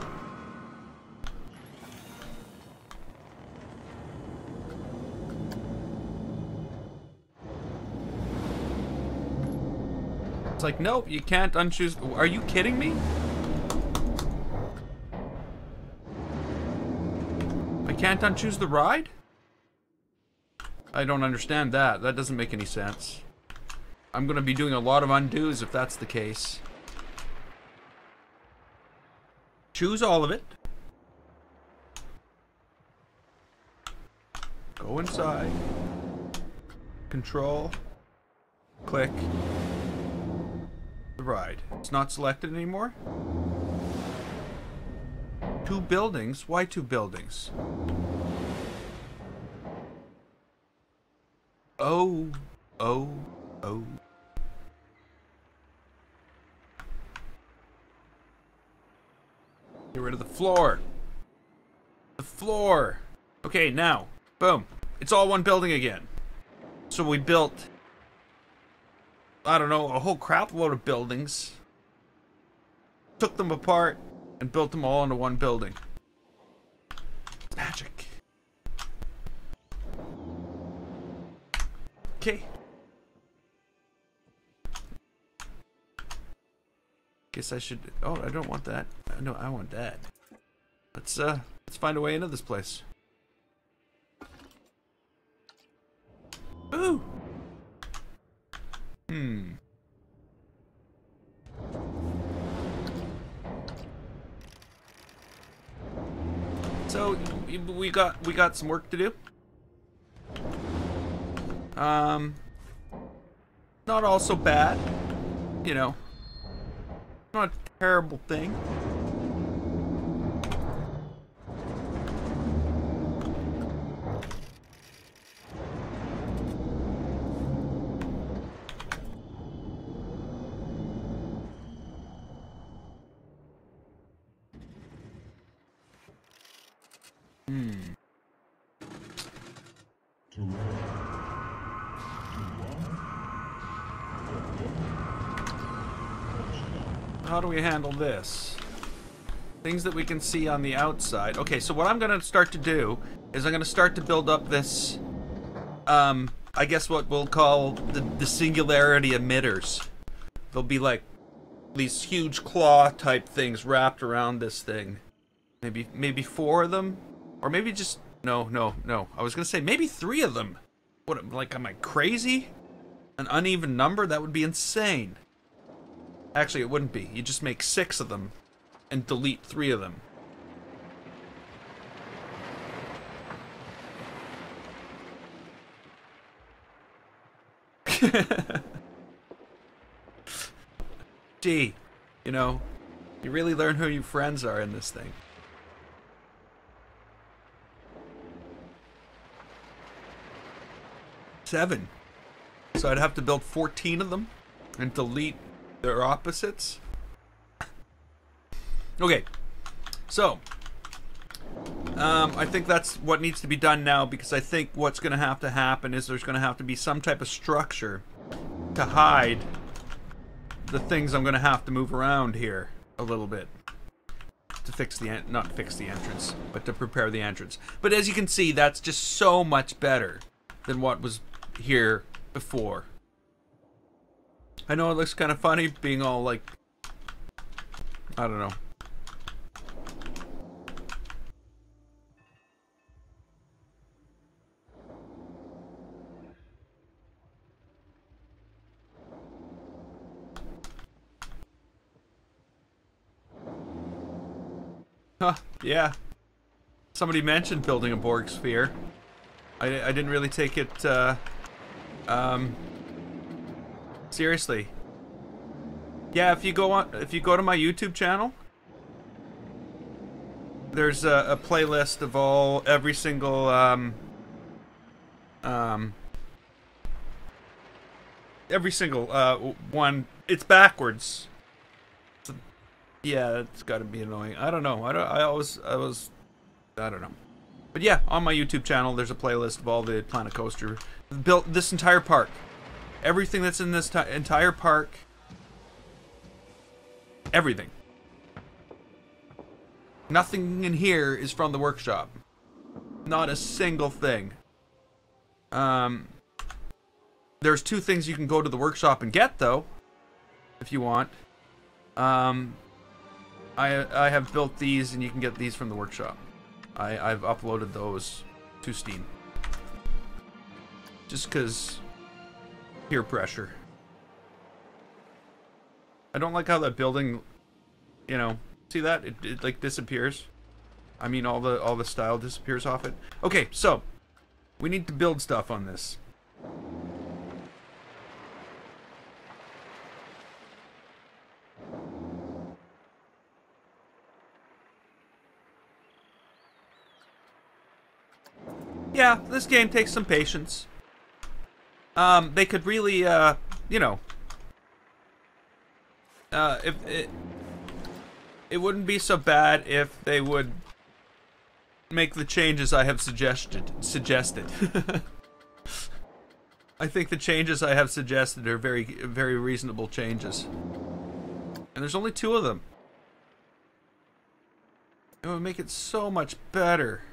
It's like, nope, you can't unchoose. Are you kidding me? I can't unchoose the ride? I don't understand that. That doesn't make any sense. I'm gonna be doing a lot of undos if that's the case. Choose all of it. Go inside. Control. Click. The ride. It's not selected anymore? 2 buildings? Why 2 buildings? Oh. Get rid of the floor. The floor. Okay, now. Boom. It's all one building again. So we built, I don't know, a whole crap load of buildings. Took them apart and built them all into one building. Magic. Okay. guess I should... Oh, I don't want that. No, I want that. Let's find a way into this place. Ooh! So, we got some work to do. Not all so bad. You know. Not a terrible thing. How do we handle this? Things that we can see on the outside. Okay, so what I'm going to start to do is I'm going to start to build up this, I guess what we'll call the singularity emitters. They'll be like these huge claw type things wrapped around this thing. Maybe 4 of them? Or maybe just... No. I was going to say maybe 3 of them. What, like, am I crazy? An uneven number? That would be insane. Actually, it wouldn't be. You just make 6 of them and delete 3 of them. Gee, you know, you really learn who your friends are in this thing. Seven. So I'd have to build 14 of them and delete their opposites. Okay, so I think that's what needs to be done now, because I think what's going to happen is there's going to have to be some type of structure to hide the things I'm going to have to move around here a little bit to fix the not fix the entrance, but to prepare the entrance. But as you can see, that's just so much better than what was here before. I know it looks kind of funny being all like, I don't know. Huh, yeah. Somebody mentioned building a Borg sphere. I didn't really take it, seriously. Yeah, if you go to my YouTube channel, there's a playlist of every single one. It's backwards. So, yeah, it's got to be annoying. I don't know. I don't know. But yeah, on my YouTube channel, there's a playlist of all the Planet Coaster built this entire park. Everything that's in this entire park. Everything. Nothing in here is from the workshop. Not a single thing. There's 2 things you can go to the workshop and get, though, if you want. I have built these, and you can get these from the workshop. I've uploaded those to Steam. Just because peer pressure. I don't like how that building, you know, see that? It like disappears. I mean, all the style disappears off it. Okay, so we need to build stuff on this. Yeah, this game takes some patience. They could really, you know, if it wouldn't be so bad if they would make the changes I have suggested. I think the changes I have suggested are very, very reasonable changes. And there's only 2 of them. It would make it so much better.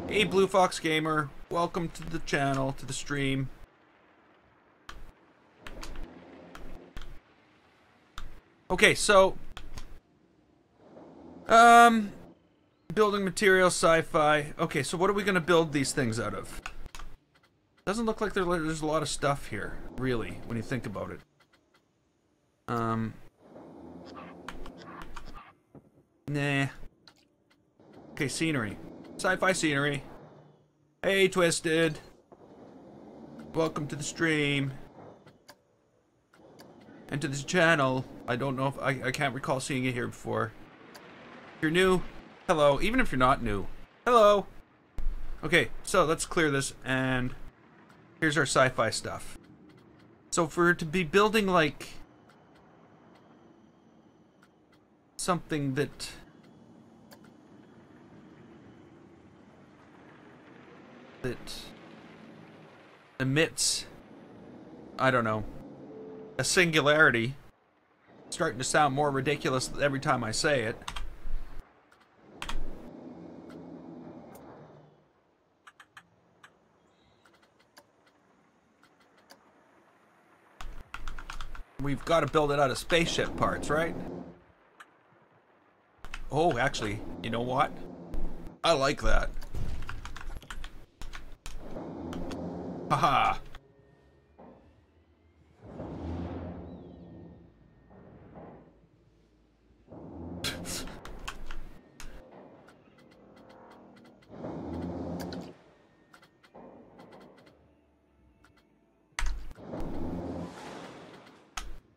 Hey, Blue Fox Gamer, welcome to the channel, to the stream. Okay, so building material, sci-fi. Okay, so what are we gonna build these things out of? Doesn't look like there's a lot of stuff here, really, when you think about it. Nah. Okay, scenery. Sci-fi scenery. Hey, Twisted. Welcome to the stream. And to this channel. I don't know if I can't recall seeing you here before. If you're new, hello. Even if you're not new, hello. Okay, so let's clear this, and here's our sci-fi stuff. So for it to be building like something that emits, I don't know, a singularity. It's starting to sound more ridiculous every time I say it. We've got to build it out of spaceship parts, right? Oh, actually, you know what? I like that. Haha.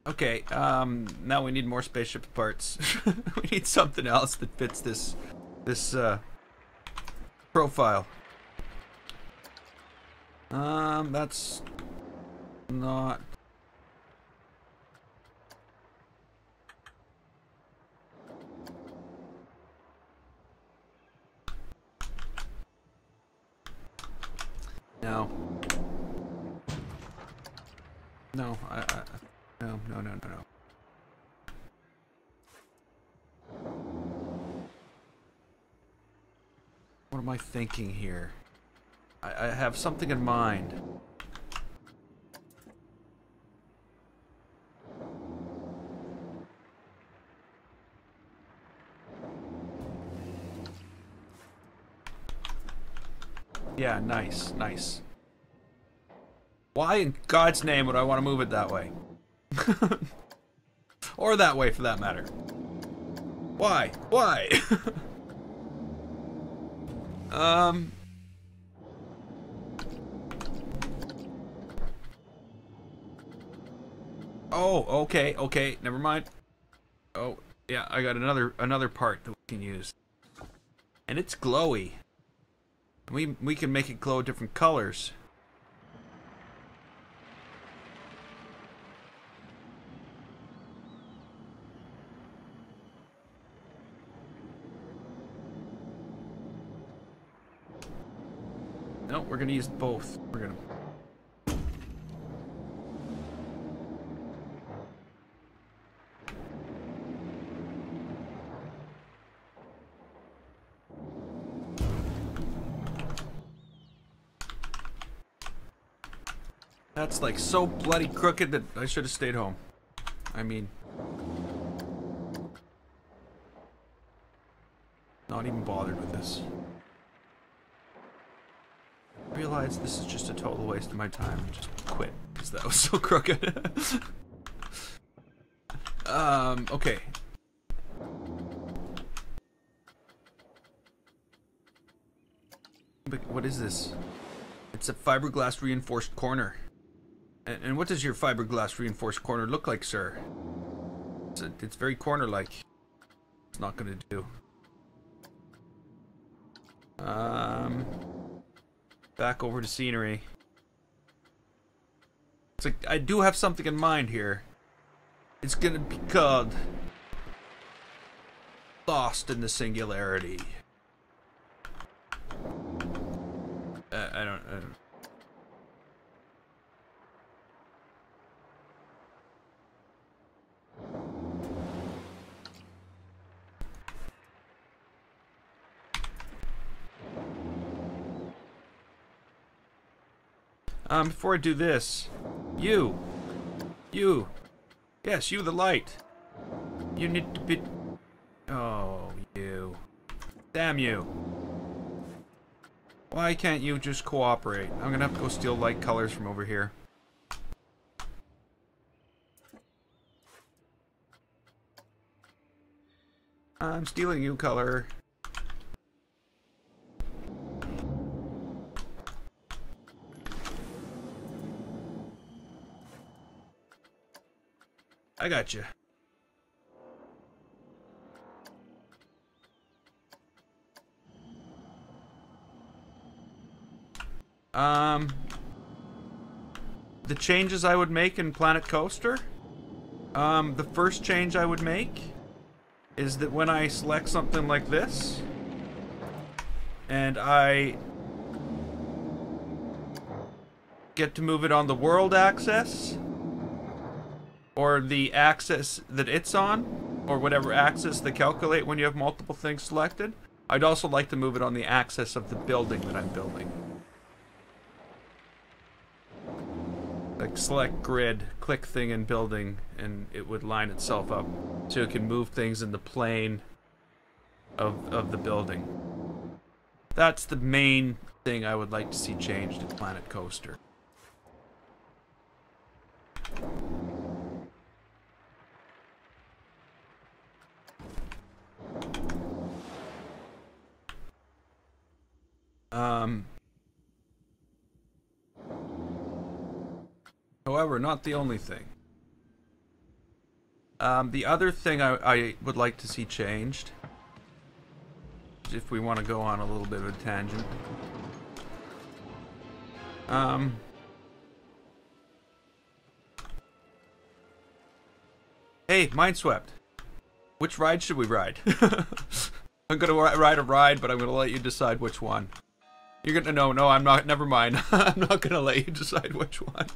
Okay, now we need more spaceship parts. We need something else that fits this profile. That's not... No. No, no. What am I thinking here? I have something in mind. Yeah, nice, nice. Why in God's name would I want to move it that way? Or that way, for that matter. Why? Why? Oh, okay, never mind. Oh, yeah, I got another part that we can use. And it's glowy. We can make it glow different colors. No, we're gonna use both. We're gonna... That's like so bloody crooked that I should have stayed home. I mean... Not even bothered with this. Realize this is just a total waste of my time and just quit because that was so crooked. Okay. What is this? It's a fiberglass reinforced corner. And what does your fiberglass reinforced corner look like, sir? It's very corner-like. It's not gonna do. Back over to scenery. It's like, I do have something in mind here. It's gonna be called Lost in the Singularity. I don't before I do this, you, yes, you the light. You need to be... Oh, you. Damn you. Why can't you just cooperate? I'm gonna have to go steal light colors from over here. I'm stealing you, color. I got you. The changes I would make in Planet Coaster. The first change I would make is that when I select something like this, and I get to move it on the world axis, or the axis that it's on, or whatever axis they calculate when you have multiple things selected, I'd also like to move it on the axis of the building that I'm building. Like select grid, click thing in building, and it would line itself up so it can move things in the plane of the building. That's the main thing I would like to see changed in Planet Coaster. However, not the only thing. The other thing I would like to see changed, if we want to go on a little bit of a tangent, hey, Mindswept, which ride should we ride? I'm gonna ride a ride, but I'm gonna let you decide which one. You're gonna no, I'm not. Never mind. I'm not gonna let you decide which one.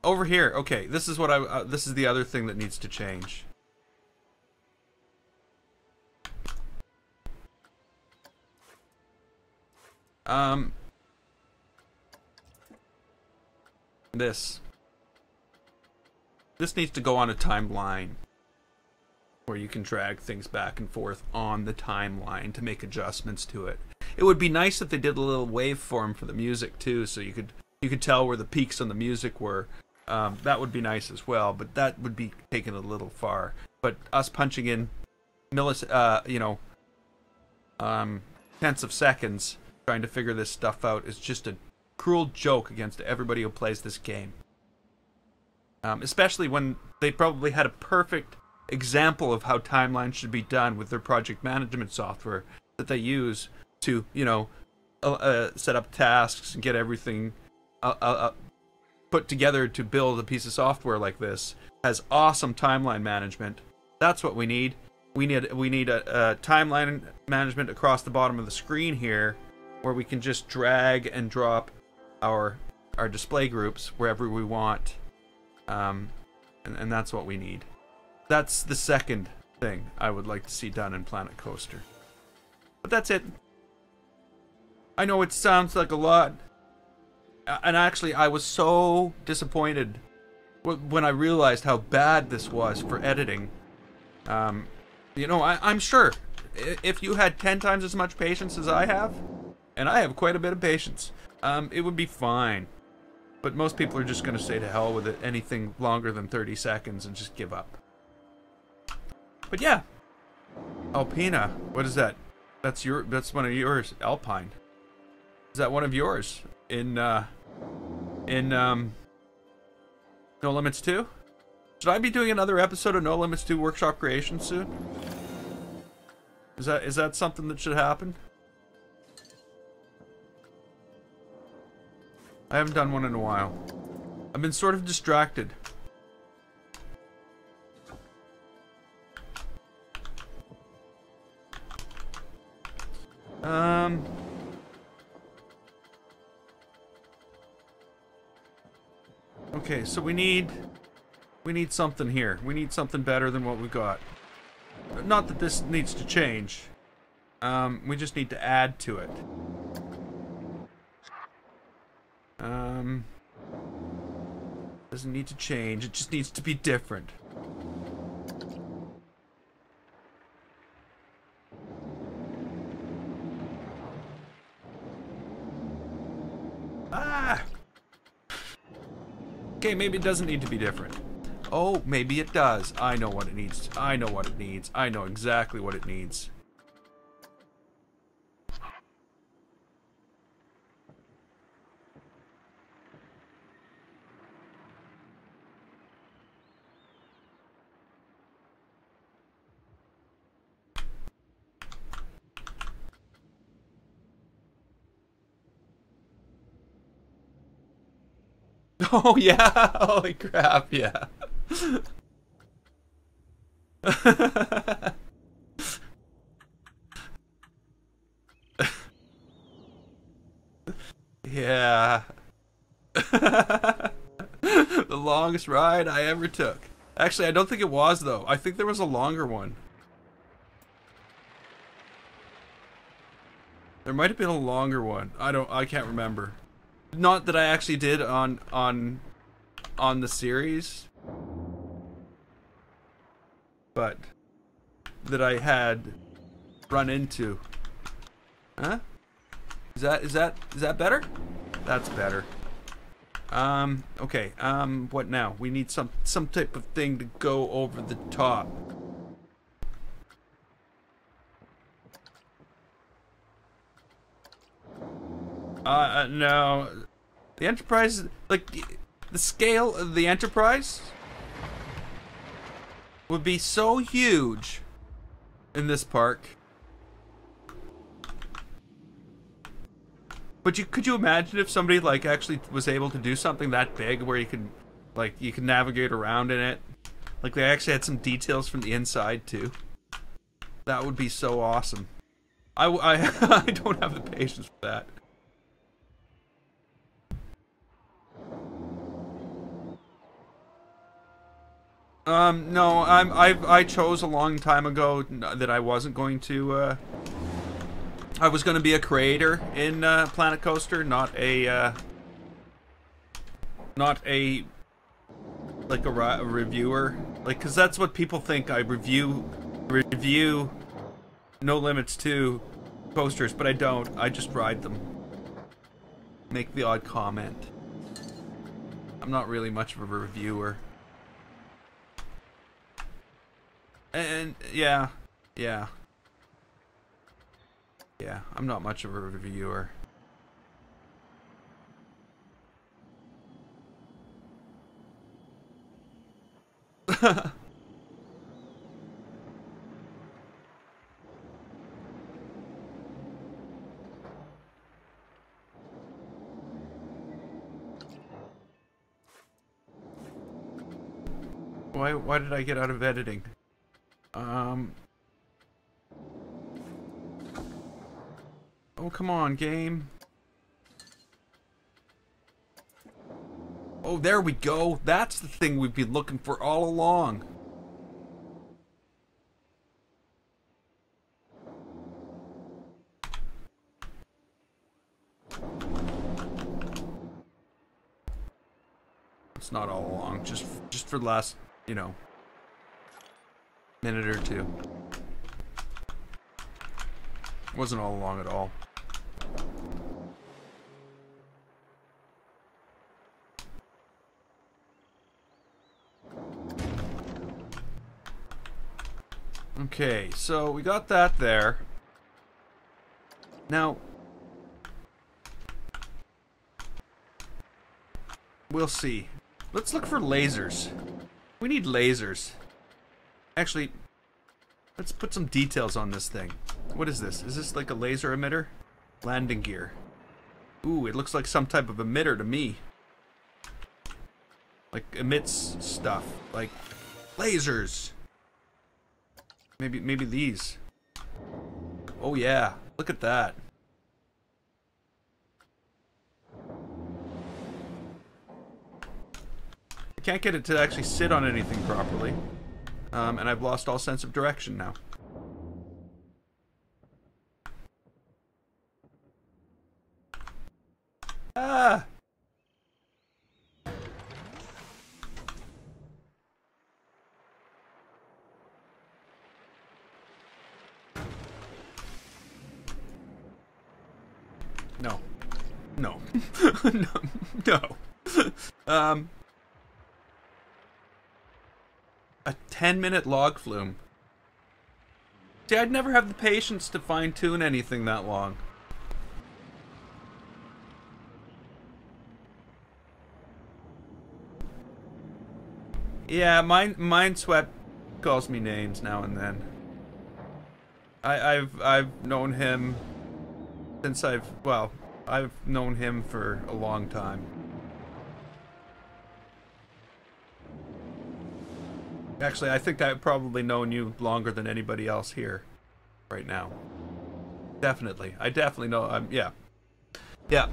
Over here. Okay, this is what this is the other thing that needs to change. This needs to go on a timeline where you can drag things back and forth on the timeline to make adjustments to it. It would be nice if they did a little waveform for the music too, so you could tell where the peaks on the music were. That would be nice as well, but that would be taken a little far. But us punching in tenths of seconds trying to figure this stuff out is just a cruel joke against everybody who plays this game. Especially when they probably had a perfect example of how timelines should be done with their project management software that they use to, set up tasks and get everything put together to build a piece of software like this. Has awesome timeline management. That's what we need. We need a timeline management across the bottom of the screen here, where we can just drag and drop our display groups wherever we want, and that's what we need. That's the second thing I would like to see done in Planet Coaster. But that's it. I know it sounds like a lot. And actually, I was so disappointed when I realized how bad this was for editing. I'm sure if you had 10 times as much patience as I have, and I have quite a bit of patience, it would be fine. But most people are just going to say to hell with it, anything longer than 30 seconds, and just give up. But yeah. Alpina, what is that? That's one of yours. Alpine. Is that one of yours? In No Limits 2? Should I be doing another episode of No Limits 2 Workshop Creation soon? Is that something that should happen? I haven't done one in a while. I've been sort of distracted. Okay, so we need something here. We need something better than what we've got. Not that this needs to change. We just need to add to it. Doesn't need to change. It just needs to be different. Okay, maybe it doesn't need to be different. Oh, maybe it does. I know what it needs. I know what it needs. I know exactly what it needs. Oh, yeah. Holy crap, yeah. Yeah. The longest ride I ever took. Actually, I don't think it was, though. I think there was a longer one. There might have been a longer one. I can't remember. Not that I actually did on the series, but that I had run into. Huh? Is that better? That's better. Okay. What now? We need some type of thing to go over the top. No. The Enterprise, like, the scale of the Enterprise would be so huge in this park. But could you imagine if somebody, like, actually was able to do something that big where you could navigate around in it? Like, they actually had some details from the inside, too. That would be so awesome. I I don't have the patience for that. No, I chose a long time ago that I wasn't going to, I was going to be a creator in, Planet Coaster, not a, like a reviewer. Like, cause that's what people think. I review No Limits 2 coasters, but I don't. I just ride them. Make the odd comment. I'm not really much of a reviewer. And yeah, I'm not much of a reviewer. Why did I get out of editing? Oh, come on, game. Oh, there we go. That's the thing we've been looking for all along. It's not all along, just for the last, you know, minute or two. Wasn't all along at all. Okay, so we got that there. Now, we'll see. Let's look for lasers. We need lasers. Actually, let's put some details on this thing. What is this? Is this like a laser emitter? Landing gear. Ooh, it looks like some type of emitter to me. Like, emits stuff. Like, lasers. Maybe these. Oh yeah, look at that. I can't get it to actually sit on anything properly. And I've lost all sense of direction now. Ah! No. No. No. No. A 10-minute log flume. See, I'd never have the patience to fine-tune anything that long. Yeah, Mineswept calls me names now and then. I've known him since I've known him for a long time. Actually, I think I've probably known you longer than anybody else here right now. Definitely. I definitely know. Yeah. Yeah.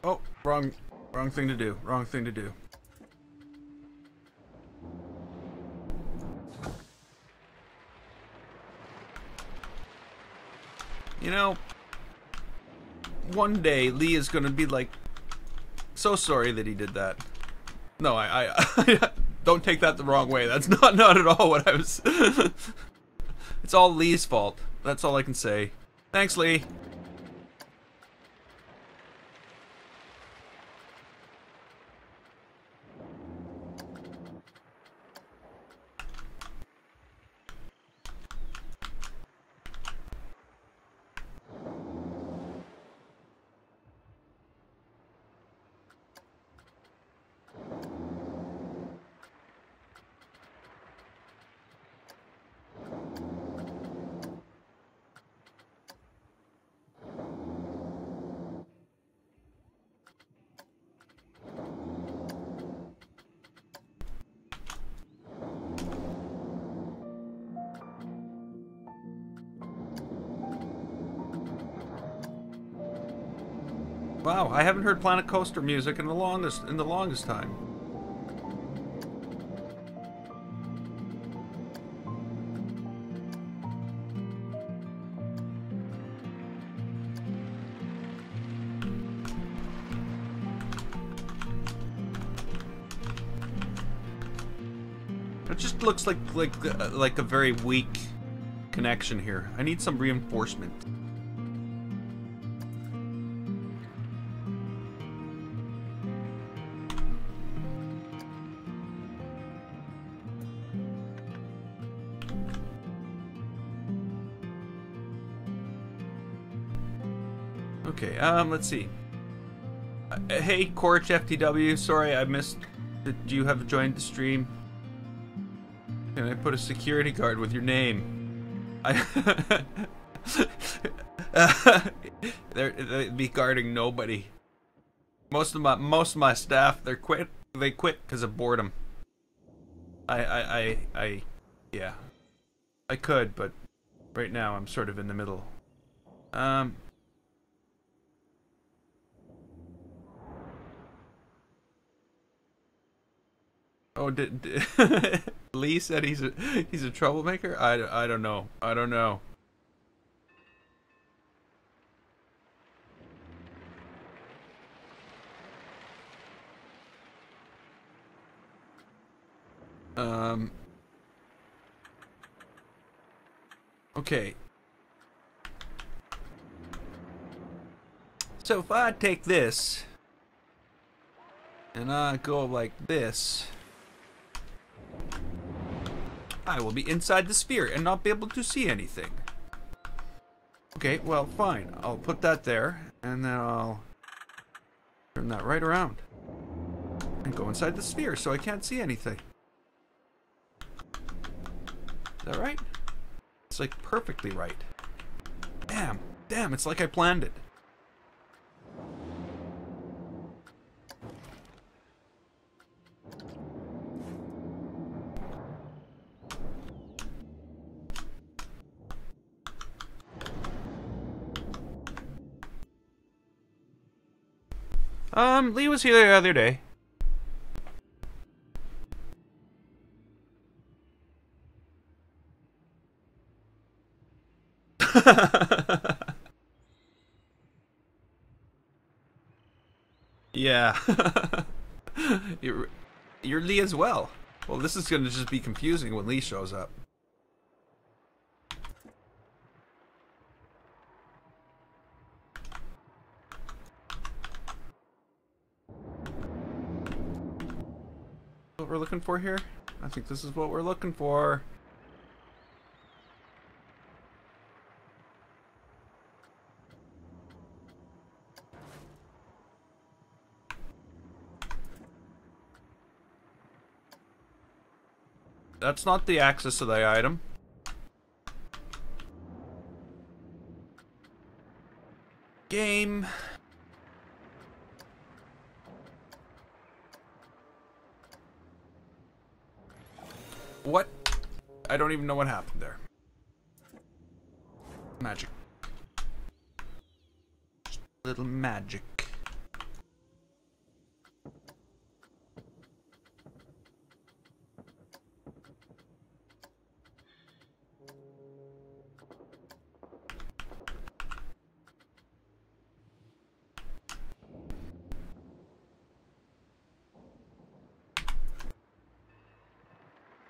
Oh, wrong thing to do. Wrong thing to do. You know, one day Lee is gonna be like, so sorry that he did that. No, I don't take that the wrong way. That's not at all what I was. It's all Lee's fault. That's all I can say. Thanks, Lee. Wow, I haven't heard Planet Coaster music in the longest time. It just looks like a very weak connection here. I need some reinforcement. Okay, let's see. Hey, Corch FTW, sorry I missed that you have joined the stream. Can I put a security guard with your name? They'd be guarding nobody. Most of my staff, they quit because of boredom. Yeah. I could, but right now I'm sort of in the middle. Oh, did Lee said he's a troublemaker? I don't know. I don't know. Okay. So if I take this and I go like this, I will be inside the sphere and not be able to see anything. Okay, well, fine. I'll put that there, and then I'll turn that right around and go inside the sphere so I can't see anything. Is that right? It's like perfectly right. Damn, it's like I planned it. Lee was here the other day. Yeah. You're Lee as well. Well, this is gonna just be confusing when Lee shows up. What we're looking for here? I think this is what we're looking for. That's not the axis of the item. Game. What? I don't even know what happened there. Magic. Just a little magic.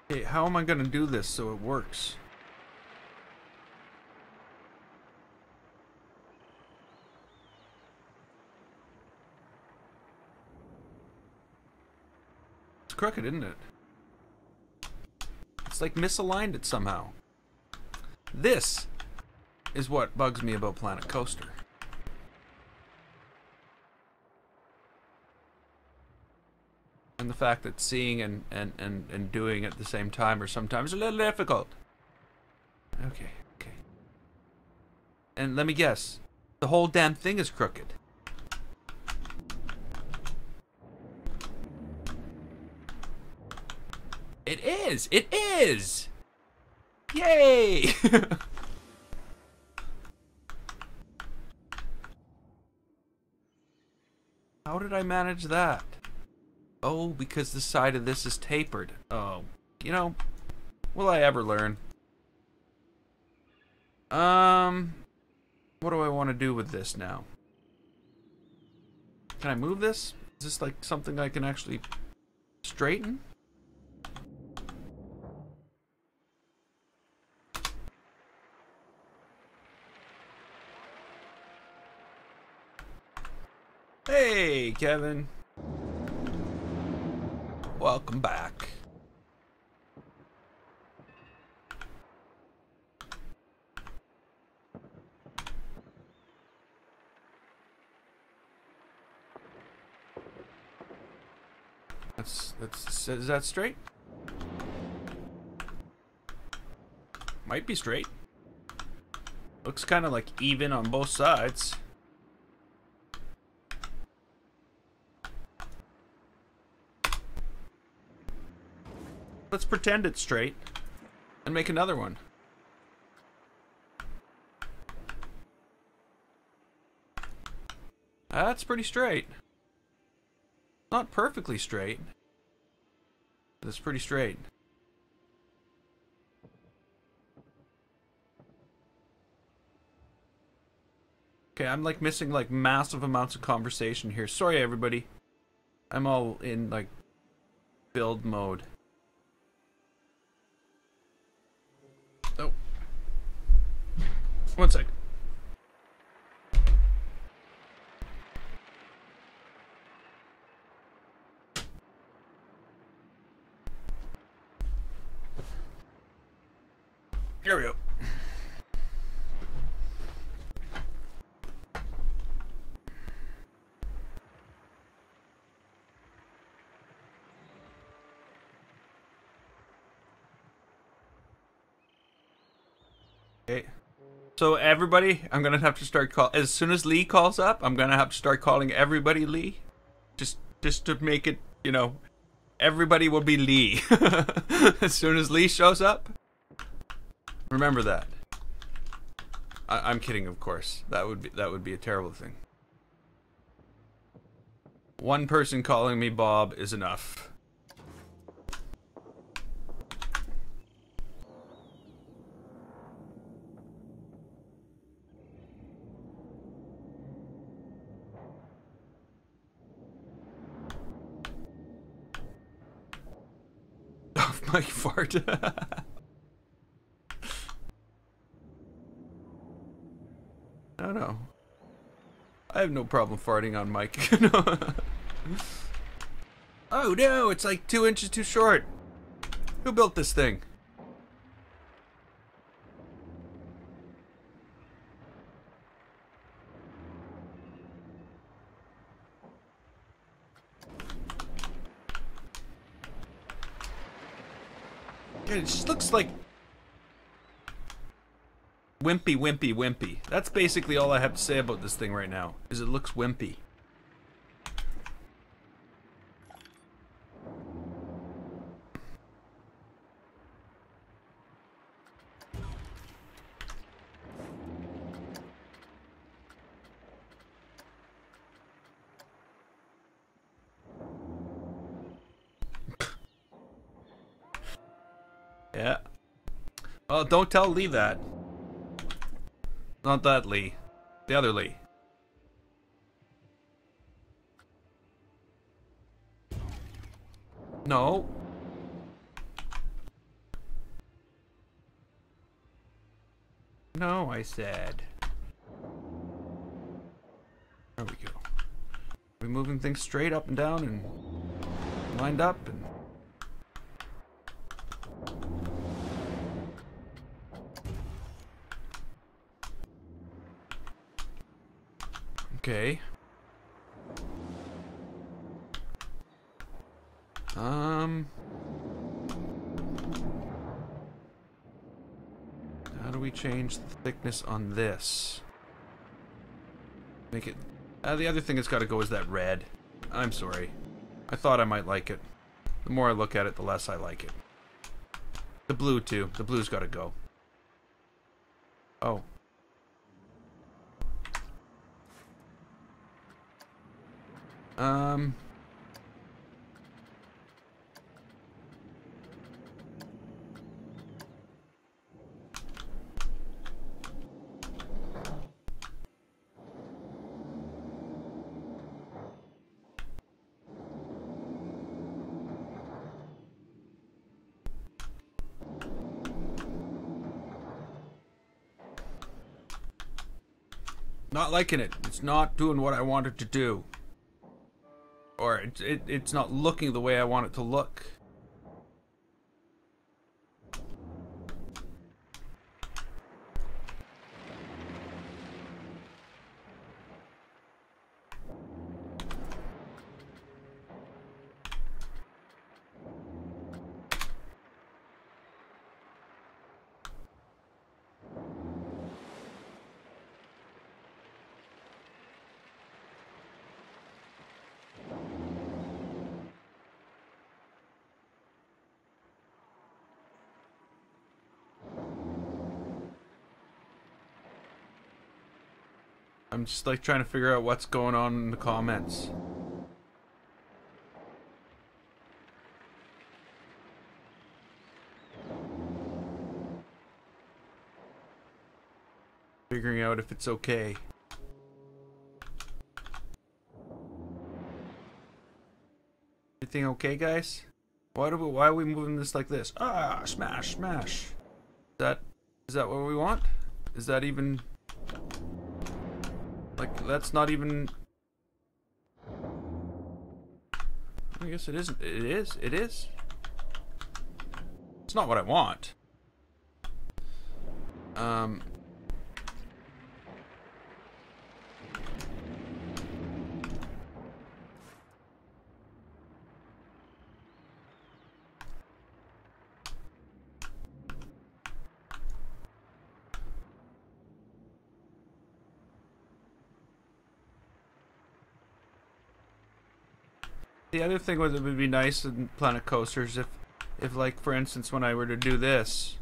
Okay, how am I gonna do this so it works? It's crooked, isn't it? It's like misaligned it somehow. This is what bugs me about Planet Coaster. And the fact that seeing and doing at the same time are sometimes a little difficult. Okay, okay. And let me guess. The whole damn thing is crooked. It is! It is! Yay! How did I manage that? Oh, because the side of this is tapered. Oh, you know, will I ever learn? What do I want to do with this now? Can I move this? Is this like something I can actually straighten? Hey, Kevin. Welcome back. Is that straight? Might be straight. Looks kind of like even on both sides. Let's pretend it's straight and make another one. That's pretty straight. Not perfectly straight, but it's pretty straight. Okay, I'm like missing like massive amounts of conversation here. Sorry, everybody. I'm all in like build mode. Oh. One sec. Here we go. Okay. So everybody, I'm gonna have to start as soon as Lee calls up, I'm gonna have to start calling everybody Lee. Just to make it, you know, everybody will be Lee. As soon as Lee shows up. Remember that. I'm kidding, of course. That would be a terrible thing. One person calling me Bob is enough. Mike fart. I don't know. I have no problem farting on mic. Oh no, it's like 2 inches too short. Who built this thing? It just looks like wimpy, wimpy, wimpy. That's basically all I have to say about this thing right now, is it looks wimpy. Yeah. Well, don't tell Lee that. Not that Lee. The other Lee. No. No, I said. There we go. We're moving things straight up and down and lined up and... Okay. How do we change the thickness on this? Make it... the other thing that's got to go is that red. I'm sorry. I thought I might like it. The more I look at it, the less I like it. The blue, too. The blue's got to go. Oh. Not liking it. It's not doing what I want it to do. Or it's not looking the way I want it to look. I'm just like trying to figure out what's going on in the comments. Figuring out if it's okay. Everything okay, guys? Why are we moving this like this? Ah, smash, smash. Is that what we want? Is that even... Like, that's not even... I guess it isn't. It is. It is. It's not what I want. The other thing was, it would be nice in Planet Coasters if like, for instance, when I were to do this,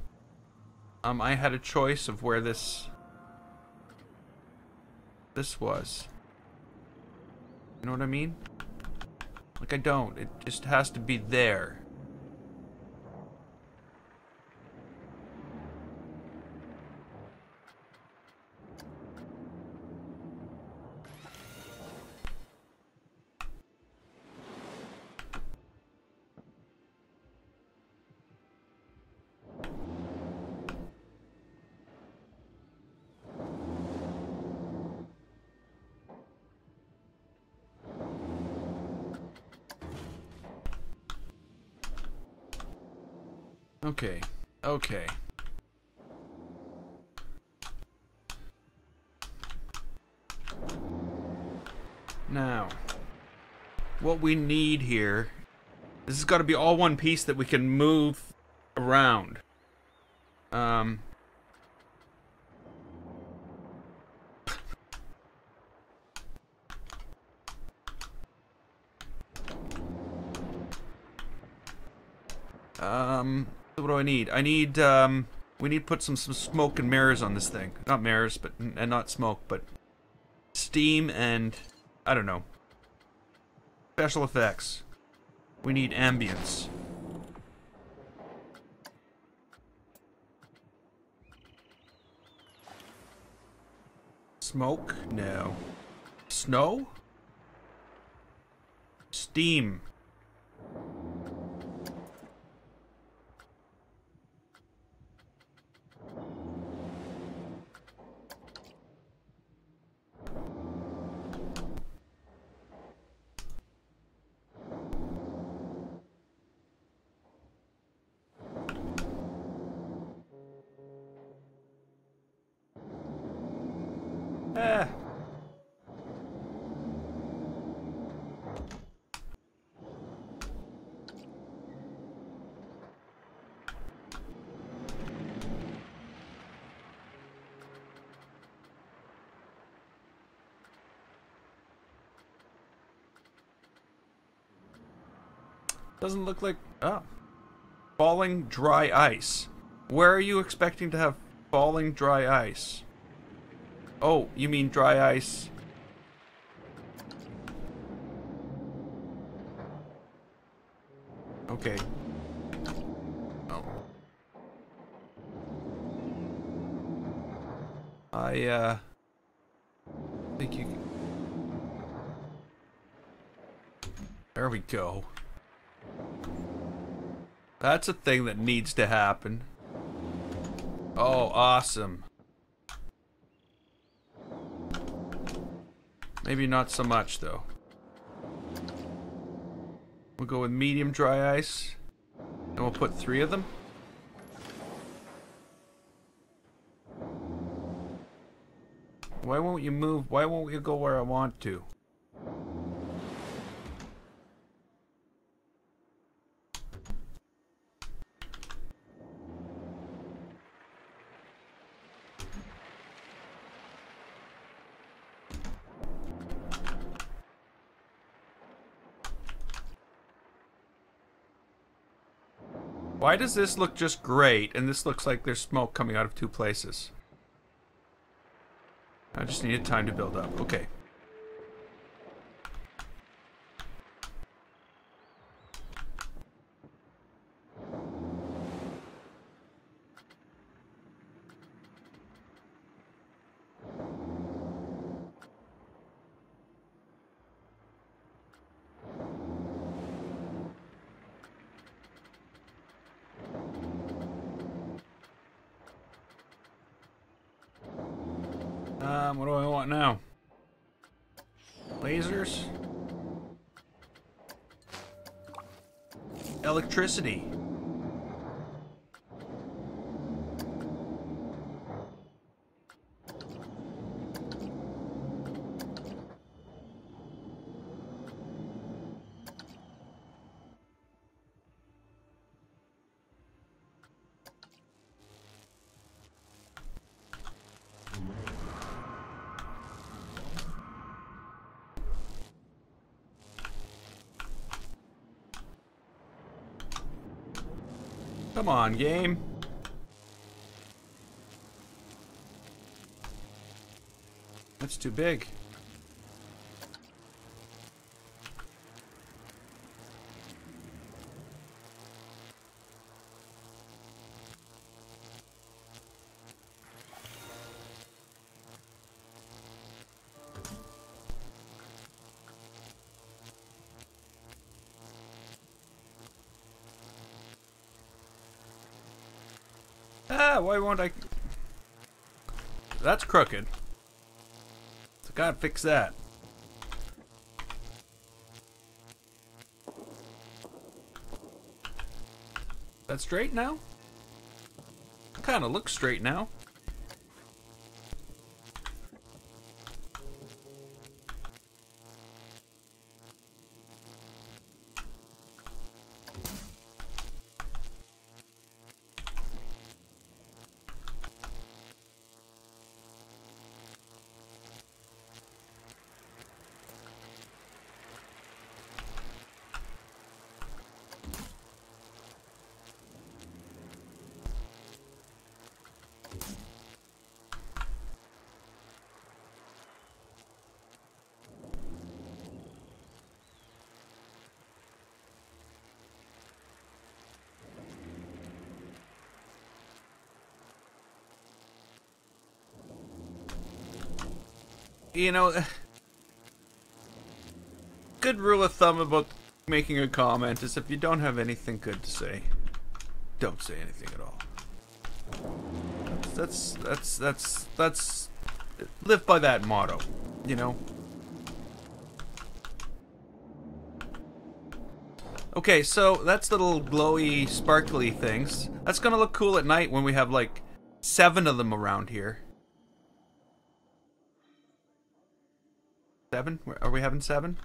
I had a choice of where this was. You know what I mean? Like, I don't. It just has to be there. Okay. Okay. Now, what we need here, this has got to be all one piece that we can move around. What do I need? I need, we need to put some smoke and mirrors on this thing. Not mirrors, but, and not smoke, but steam and, I don't know. Special effects. We need ambience. Smoke? No. Snow? Steam. Eh. Doesn't look like... Oh. Falling dry ice. Where are you expecting to have falling dry ice? Oh, you mean dry ice. Okay. Oh. I think you can... There we go. That's a thing that needs to happen. Oh, awesome. Maybe not so much, though. We'll go with medium dry ice. And we'll put 3 of them. Why won't you move? Why won't you go where I want to? Why does this look just great, and this looks like there's smoke coming out of 2 places? I just needed time to build up. Okay. What do I want now? Lasers? Electricity. Come on, game. That's too big. Ah, why won't I? That's crooked. So gotta fix that. That's straight now? Kind of looks straight now. You know, good rule of thumb about making a comment is if you don't have anything good to say, don't say anything at all. That's live by that motto, you know. Okay, so that's little glowy, sparkly things. That's gonna look cool at night when we have like 7 of them around here. 7? Are we having 7?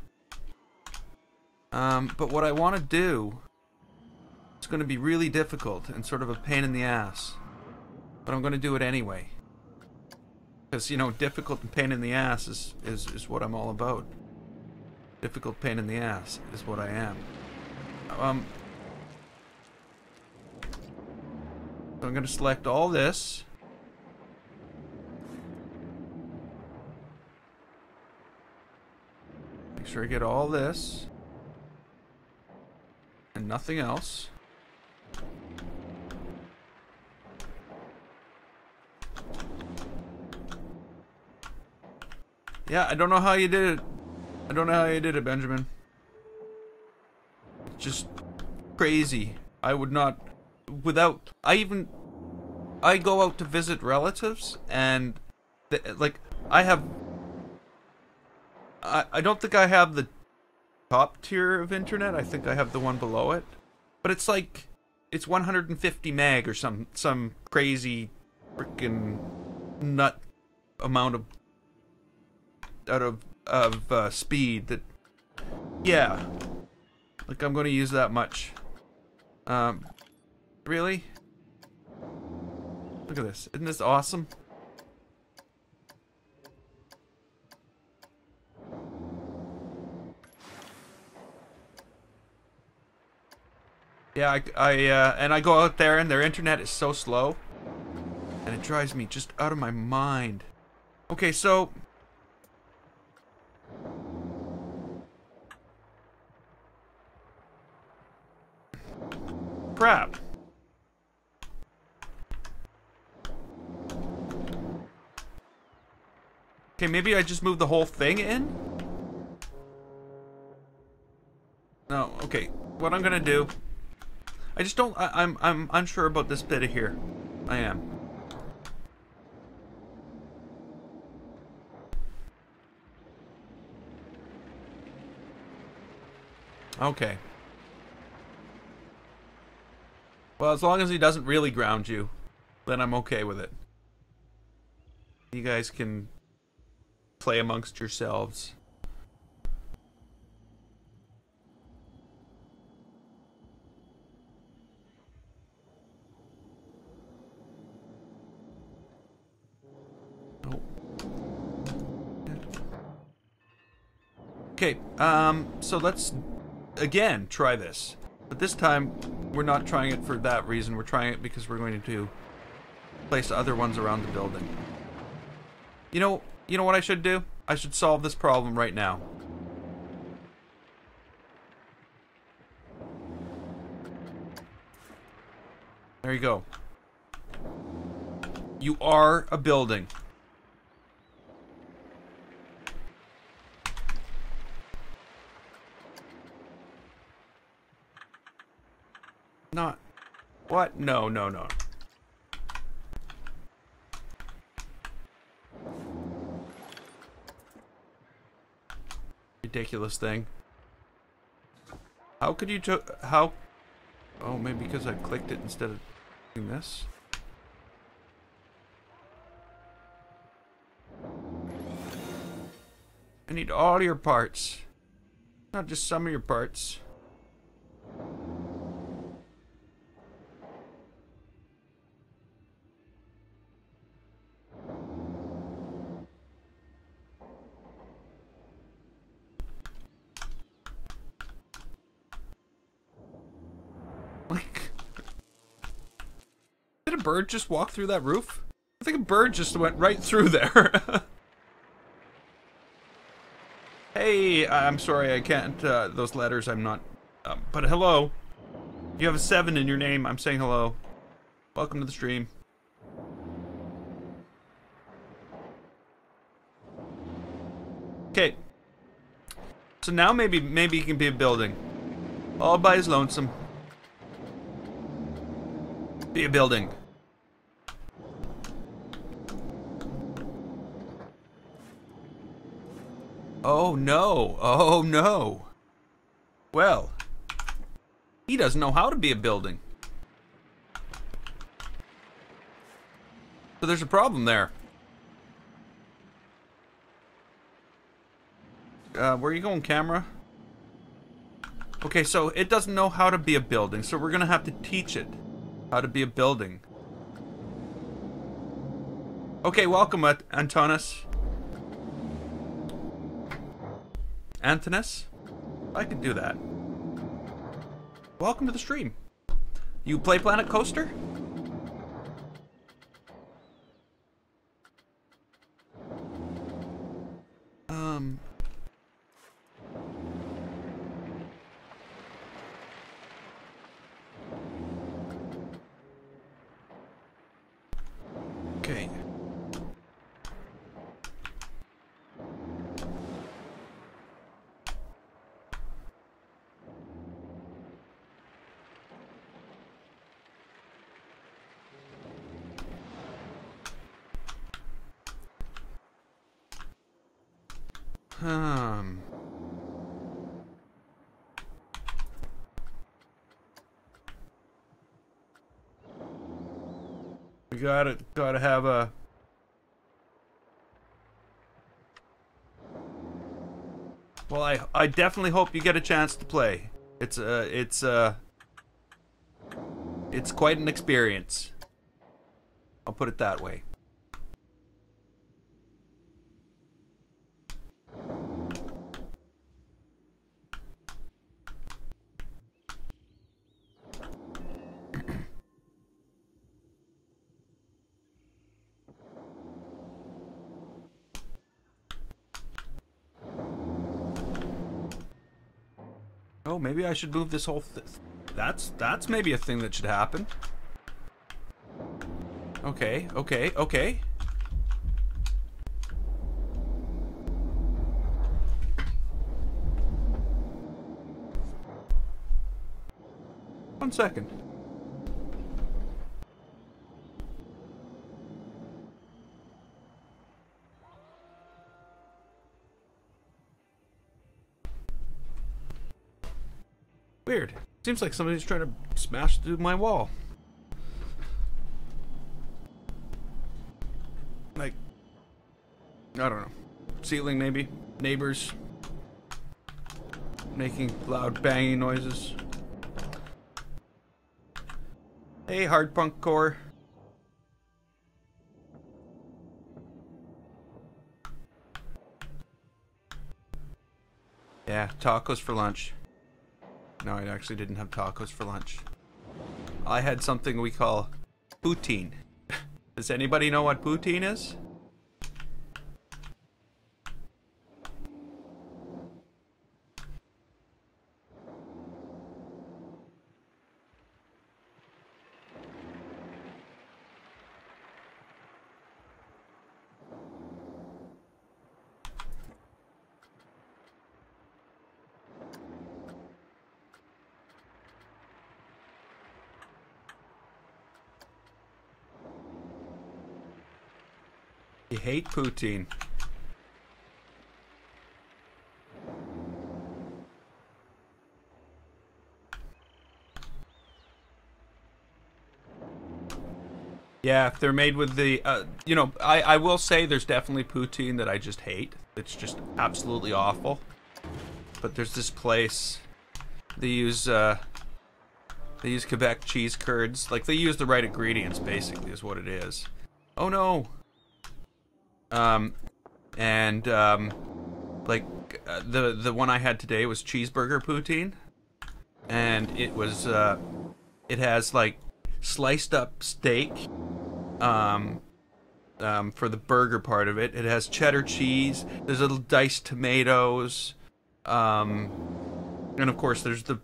But what I want to do, it's going to be really difficult and sort of a pain in the ass. But I'm going to do it anyway. Because, you know, difficult and pain in the ass is what I'm all about. Difficult pain in the ass is what I am. So I'm going to select all this. Make sure I get all this. And nothing else. Yeah, I don't know how you did it. I don't know how you did it, Benjamin. It's just crazy. I would not... Without... I go out to visit relatives, and... like, I have... I don't think I have the top tier of internet. I think I have the one below it. But it's like... It's 150 meg or some crazy freaking nut amount of... of speed that... Yeah. Like, I'm going to use that much. Really? Look at this. Isn't this awesome? Yeah, and I go out there and their internet is so slow. And it drives me just out of my mind. Okay, so... Crap. Okay, maybe I just move the whole thing in? No, okay. What I'm gonna do... I just don't... I'm unsure about this bit of here. I am. Okay. Well, as long as he doesn't really ground you, then I'm okay with it. You guys can play amongst yourselves. Oh. Okay, so let's again try this. But this time, we're not trying it for that reason. We're trying it because we're going to place other ones around the building. You know what I should do? I should solve this problem right now. There you go. You are a building. Not... What? No, no, no. Ridiculous thing. How could you how... Oh, maybe because I clicked it instead of doing this? I need all your parts. Not just some of your parts. Like, did a bird just walk through that roof? I think a bird just went right through there. Hey, I'm sorry, I can't, those letters, I'm not, but hello. You have a 7 in your name, I'm saying hello. Welcome to the stream. Okay. So now maybe he can be a building. All by his lonesome. Be a building. Oh no, oh no. Well, he doesn't know how to be a building. So there's a problem there. Where are you going, camera? Okay, so it doesn't know how to be a building, so we're gonna have to teach it how to be a building. Okay, welcome, Antonis. Antonis? I could do that. Welcome to the stream. You play Planet Coaster? Okay. We gotta have a... Well, I definitely hope you get a chance to play. It's quite an experience. I'll put it that way. Oh, maybe I should move this whole that's maybe a thing that should happen. Okay, okay, okay. One second. Weird. Seems like somebody's trying to smash through my wall. Like, I don't know. Ceiling, maybe. Neighbors. Making loud banging noises. Hey, hard punk core. Yeah, tacos for lunch. No, I actually didn't have tacos for lunch. I had something we call poutine. Does anybody know what poutine is? You hate poutine. Yeah, if they're made with the, you know, I will say there's definitely poutine that I just hate. it's just absolutely awful. But there's this place. They use Quebec cheese curds. Like, they use the right ingredients, basically, is what it is. Oh no. The one I had today was cheeseburger poutine, and it was it has like sliced up steak for the burger part of it. It has cheddar cheese. There's little diced tomatoes, and of course there's the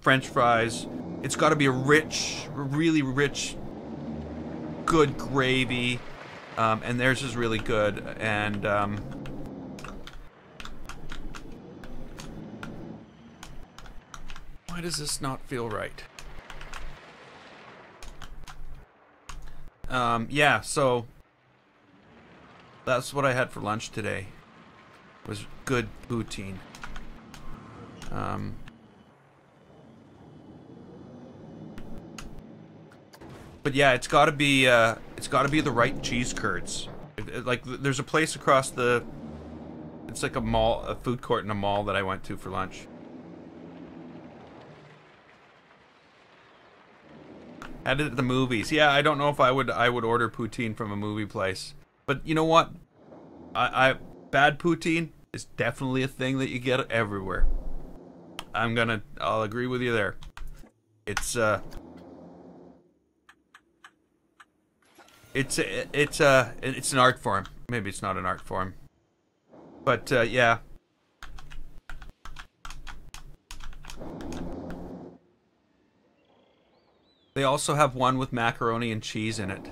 French fries. It's got to be a rich, really rich, good gravy, and theirs is really good. And why does this not feel right? Yeah, so that's what I had for lunch today. Was good poutine. But yeah, it's got to be the right cheese curds. Like, there's a place across the, it's like a mall, a food court in a mall that I went to for lunch. Had it at the movies. Yeah, I don't know if I would order poutine from a movie place. But you know what? Bad poutine is definitely a thing that you get everywhere. I'll agree with you there. It's an art form. Maybe it's not an art form. But yeah. They also have one with macaroni and cheese in it.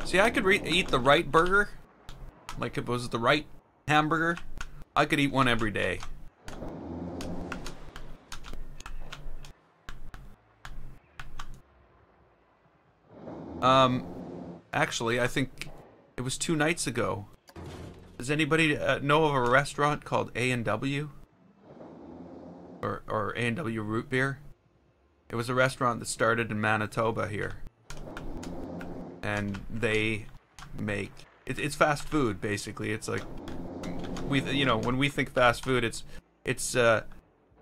See, I could eat the right burger. Like, if it was the right hamburger, I could eat one every day. Actually, I think it was 2 nights ago. Does anybody know of a restaurant called A&W? Or A&W Root Beer? It was a restaurant that started in Manitoba here. And they make... It's fast food, basically. It's like... when we think fast food, it's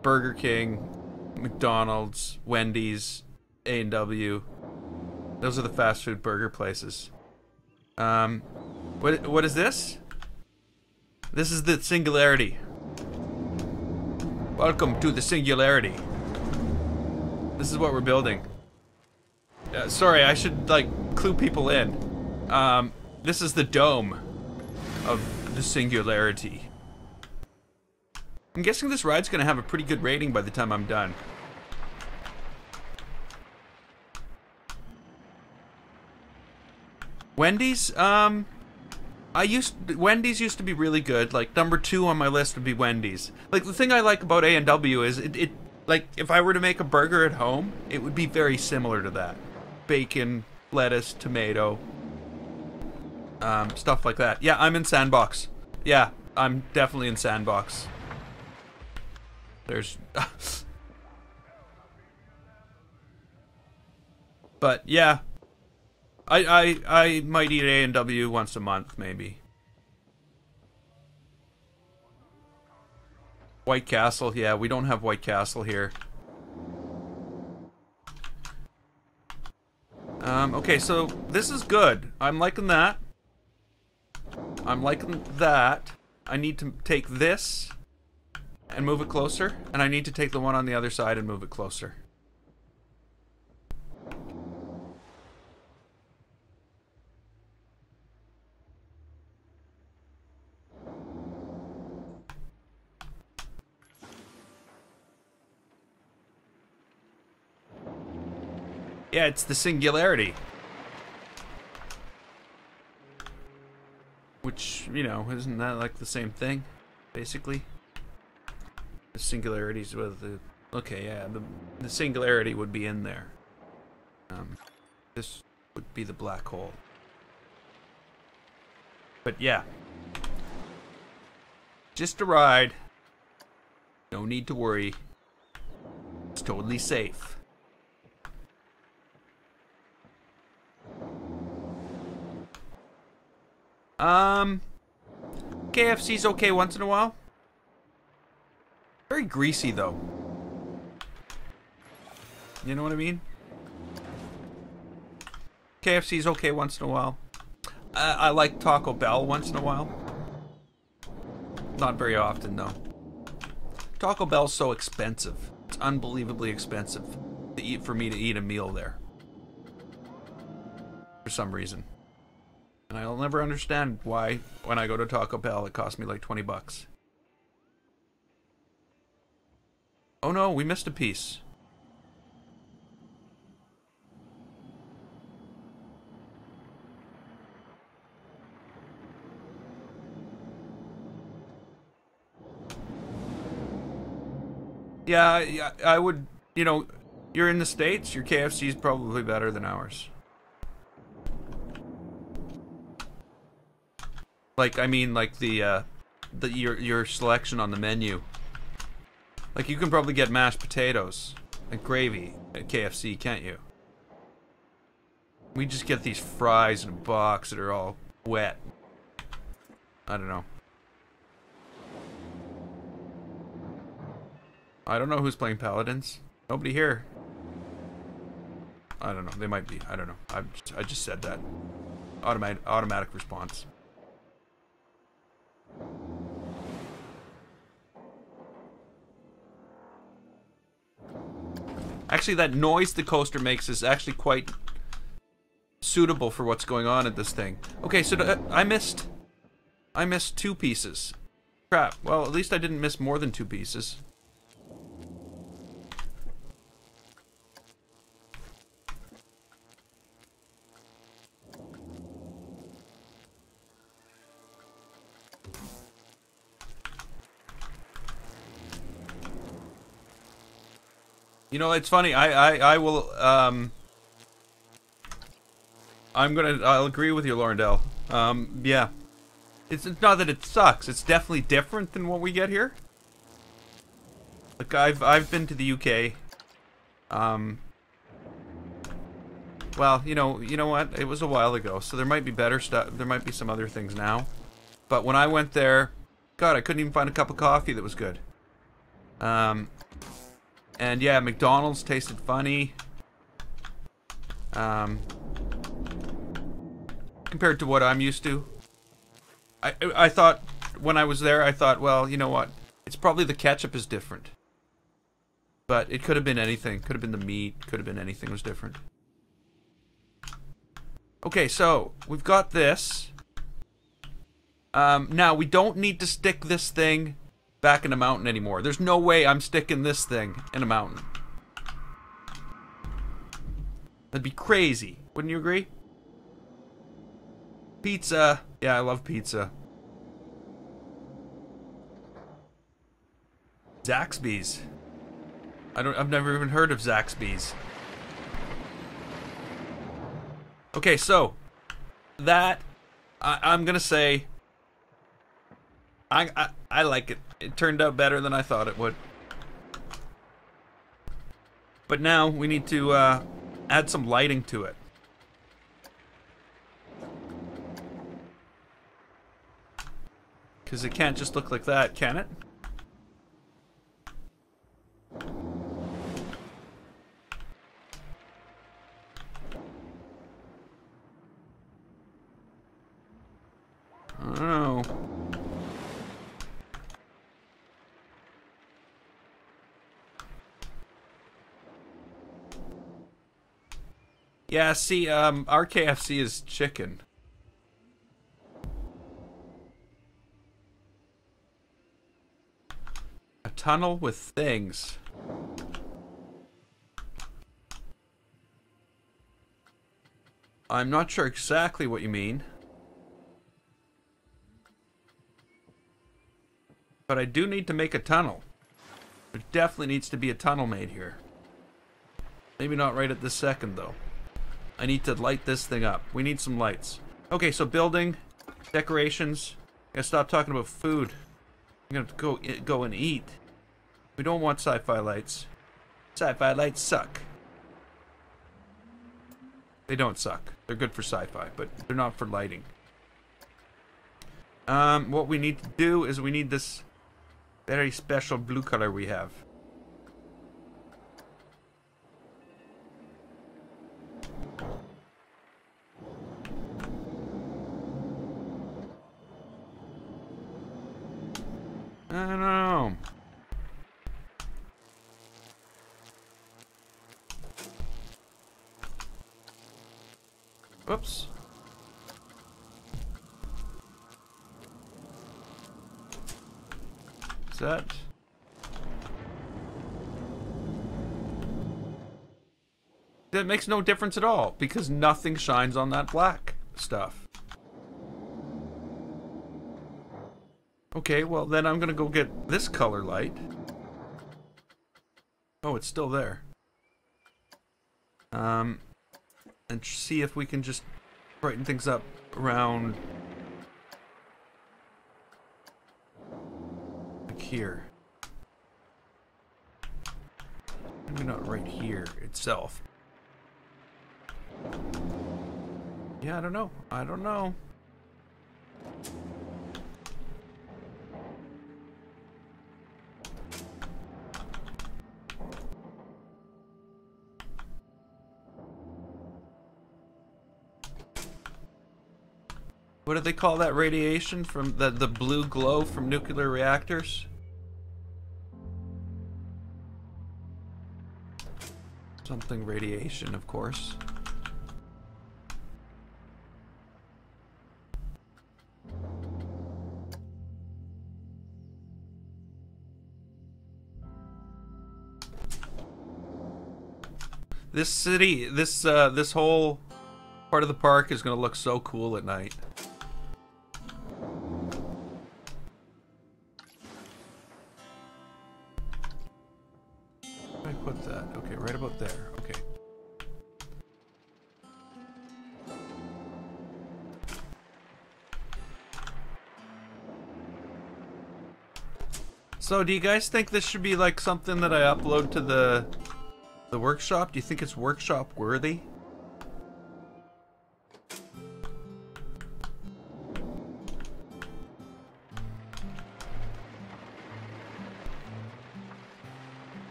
Burger King, McDonald's, Wendy's, A&W... Those are the fast food burger places. What is this? This is the singularity. Welcome to the singularity. This is what we're building. Sorry, I should, like, clue people in. This is the dome of the singularity. I'm guessing this ride's gonna have a pretty good rating by the time I'm done. Wendy's, Wendy's used to be really good. Like, number 2 on my list would be Wendy's. Like, the thing I like about A&W is like, if I were to make a burger at home, it would be very similar to that. Bacon, lettuce, tomato, stuff like that. Yeah, I'm in Sandbox. Yeah, I'm definitely in Sandbox. There's... But, yeah. I might eat A&W once a month, maybe. White Castle, yeah, we don't have White Castle here. Okay, so this is good. I'm liking that. I'm liking that. I need to take this and move it closer, and I need to take the one on the other side and move it closer. Yeah, it's the singularity. Which, isn't that like the same thing, basically? The singularities with the... Okay, yeah, the singularity would be in there. This would be the black hole. But yeah. Just a ride. No need to worry. It's totally safe. KFC's okay once in a while. Very greasy though. You know what I mean? KFC's okay once in a while. I like Taco Bell once in a while. Not very often though. Taco Bell's so expensive. It's unbelievably expensive to eat, for me to eat a meal there. For some reason. And I'll never understand why when I go to Taco Bell it costs me like 20 bucks. Oh no, we missed a piece. Yeah, I would, you know, you're in the States, your KFC is probably better than ours. Like, I mean, like your selection on the menu. Like, you can probably get mashed potatoes and gravy at KFC, can't you? We just get these fries in a box that are all wet. I don't know. I don't know who's playing Paladins. Nobody here. I don't know. They might be. I don't know. I just said that. Automatic response. Actually, that noise the coaster makes is actually quite suitable for what's going on at this thing. Okay, so I missed 2 pieces. Crap. Well, at least I didn't miss more than 2 pieces. You know, it's funny. I will. I'll agree with you, Laurendale. Yeah. It's not that it sucks. It's definitely different than what we get here. Like I've been to the UK. Well, you know what? It was a while ago, so there might be better stuff. There might be some other things now. But when I went there, God, I couldn't even find a cup of coffee that was good. And yeah, McDonald's tasted funny. Compared to what I'm used to. I thought, when I was there, I thought, well, you know what? It's probably the ketchup is different. But it could have been anything. Could have been the meat. Could have been anything was different. Okay, so, we've got this. Now, we don't need to stick this thing back in a mountain anymore. There's no way I'm sticking this thing in a mountain. That'd be crazy. Wouldn't you agree? Pizza. Yeah, I love pizza. Zaxby's. I've never even heard of Zaxby's. Okay, so that I'm gonna say I like it. It turned out better than I thought it would. But now we need to add some lighting to it. Because it can't just look like that, can it? I don't know. Yeah, see, our KFC is chicken. A tunnel with things. I'm not sure exactly what you mean. But I do need to make a tunnel. There definitely needs to be a tunnel made here. Maybe not right at this second, though. I need to light this thing up. We need some lights. Okay, so building, decorations. Gotta stop talking about food. I'm gonna go and eat. We don't want sci-fi lights. Sci-fi lights suck. They don't suck. They're good for sci-fi, but they're not for lighting. What we need to do is we need this very special blue color we have. I don't know. Whoops. Is that? That makes no difference at all because nothing shines on that black stuff. Okay, well then I'm gonna go get this color light. Oh, it's still there. And see if we can just brighten things up around like here. Maybe not right here itself. Yeah, I don't know. I don't know. What do they call that radiation from the blue glow from nuclear reactors? Something radiation, of course. This city, this whole part of the park is gonna look so cool at night. Where do I put that? Okay, right about there. Okay. So, do you guys think this should be like something that I upload to the workshop? Do you think it's workshop worthy?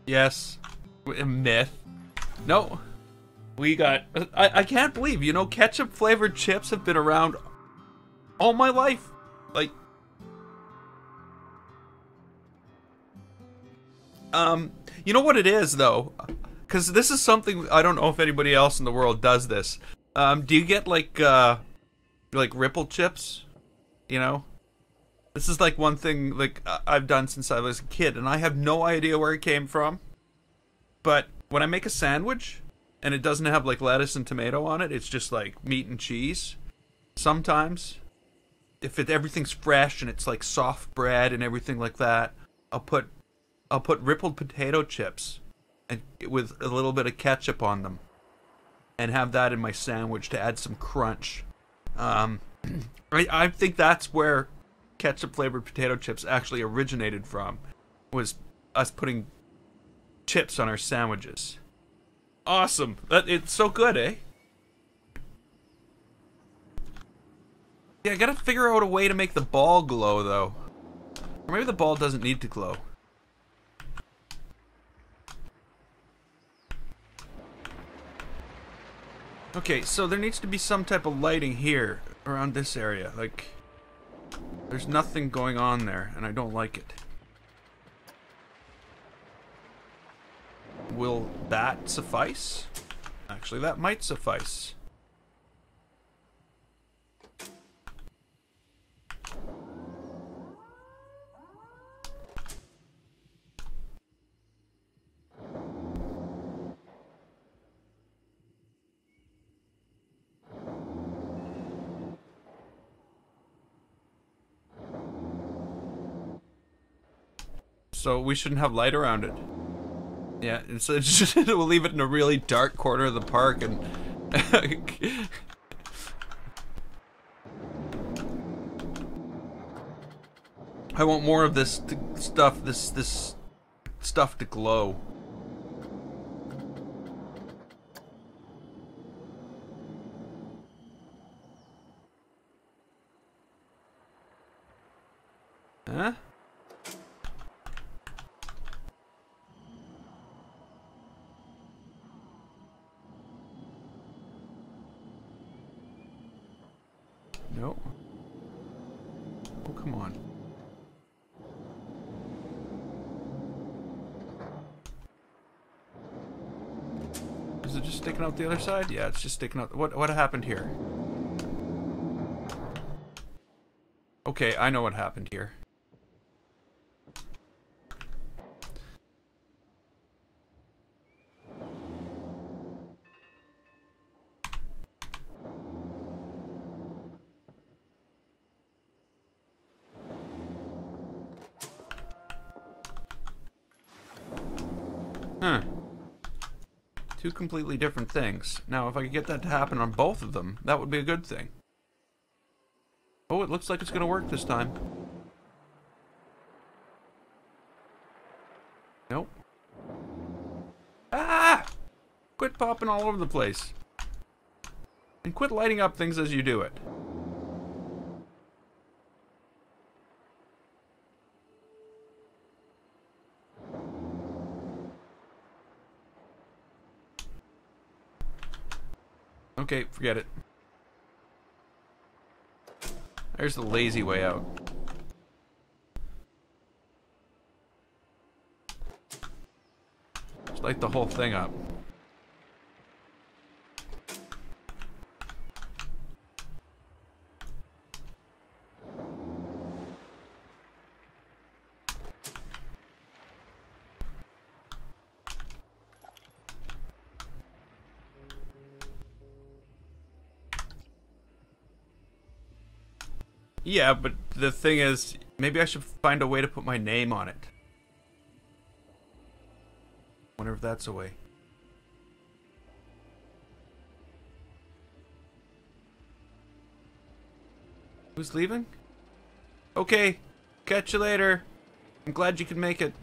Yes. A myth. No. We got... I can't believe, you know, ketchup flavored chips have been around all my life. Like... You know what it is, though? Because this is something... I don't know if anybody else in the world does this. Do you get, like Ripple chips? You know? This is like one thing like I've done since I was a kid, and I have no idea where it came from. But when I make a sandwich, and it doesn't have like lettuce and tomato on it, it's just like meat and cheese. Sometimes, if everything's fresh and it's like soft bread and everything like that, I'll put rippled potato chips, and with a little bit of ketchup on them, and have that in my sandwich to add some crunch. I think that's where ketchup flavored potato chips actually originated from, was us putting chips on our sandwiches. Awesome. It's so good, eh? Yeah, I gotta figure out a way to make the ball glow, though. Or maybe the ball doesn't need to glow. Okay, so there needs to be some type of lighting here, around this area. Like, there's nothing going on there, and I don't like it. Will that suffice? Actually, that might suffice. So we shouldn't have light around it. Yeah, and so we'll leave it in a really dark corner of the park and... I want more of this stuff, this stuff to glow. Huh? No. Oh, come on. Is it just sticking out the other side? Yeah, it's just sticking out. What happened here? Okay, I know what happened here. Huh. Two completely different things. Now, if I could get that to happen on both of them, that would be a good thing. Oh, it looks like it's gonna work this time. Nope. Ah! Quit popping all over the place. And quit lighting up things as you do it. Okay, forget it. There's the lazy way out. Just light the whole thing up. Yeah, but the thing is, maybe I should find a way to put my name on it. Wonder if that's a way. Who's leaving? Okay, catch you later. I'm glad you could make it.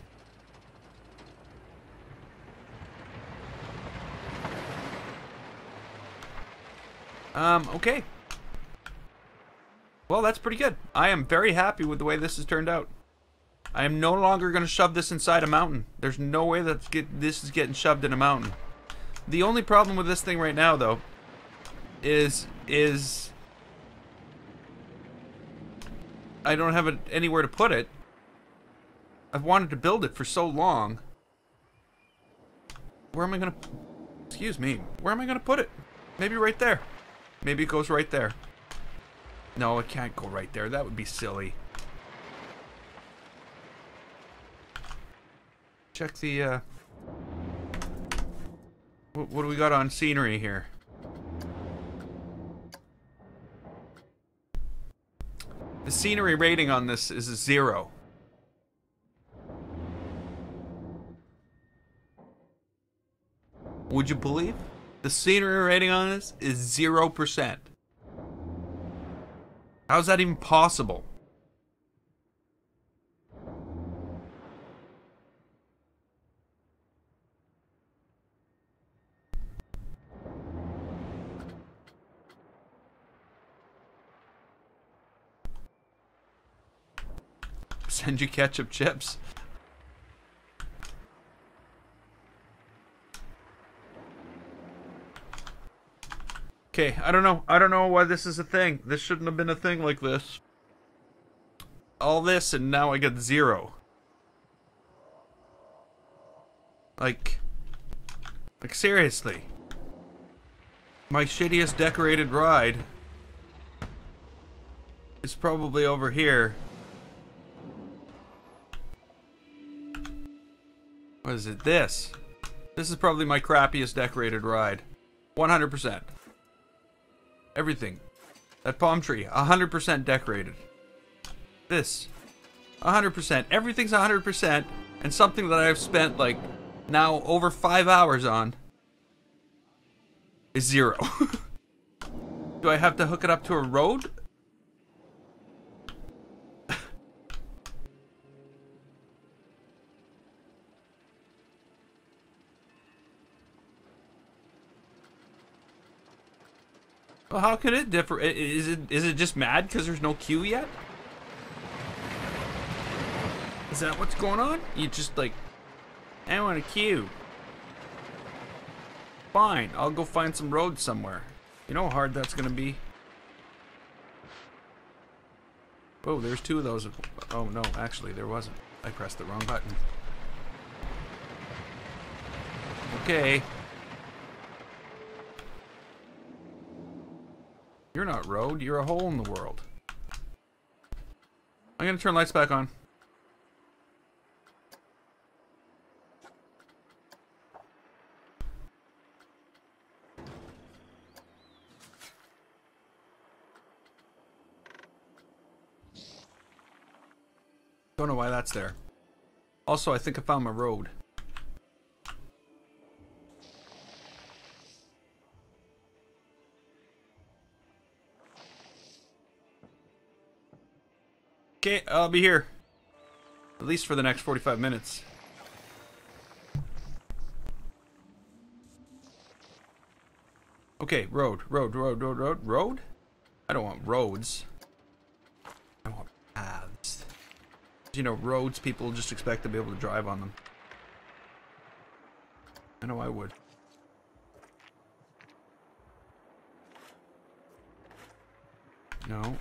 Okay. Well, that's pretty good. I am very happy with the way this has turned out. I am no longer going to shove this inside a mountain. There's no way that this is getting shoved in a mountain. The only problem with this thing right now, though, is I don't have anywhere to put it. I've wanted to build it for so long. Where am I going to... Excuse me. Where am I going to put it? Maybe right there. Maybe it goes right there. No, it can't go right there. That would be silly. Check the, what do we got on scenery here? The scenery rating on this is a 0. Would you believe? The scenery rating on this is 0%. How's that even possible? Send you ketchup chips. Okay, I don't know. I don't know why this is a thing. This shouldn't have been a thing like this. All this and now I get 0. Like seriously. My shittiest decorated ride is probably over here. What is it? This. This is probably my crappiest decorated ride. 100%. Everything. That palm tree, 100% decorated. This, 100%. Everything's 100%, and something that I've spent like now over 5 hours on, is 0. Do I have to hook it up to a road? Well, how could it differ? Is it just mad because there's no queue yet? Is that what's going on? You just like, I want a queue. Fine, I'll go find some roads somewhere. You know how hard that's gonna be? Oh, there's 2 of those. Oh no, actually there wasn't. I pressed the wrong button. Okay. You're not road, you're a hole in the world. I'm gonna turn lights back on. Don't know why that's there. Also, I think I found my road. Okay, I'll be here. At least for the next 45 minutes. Okay, road. I don't want roads. I want paths. You know, roads, people just expect to be able to drive on them. I know I would. No.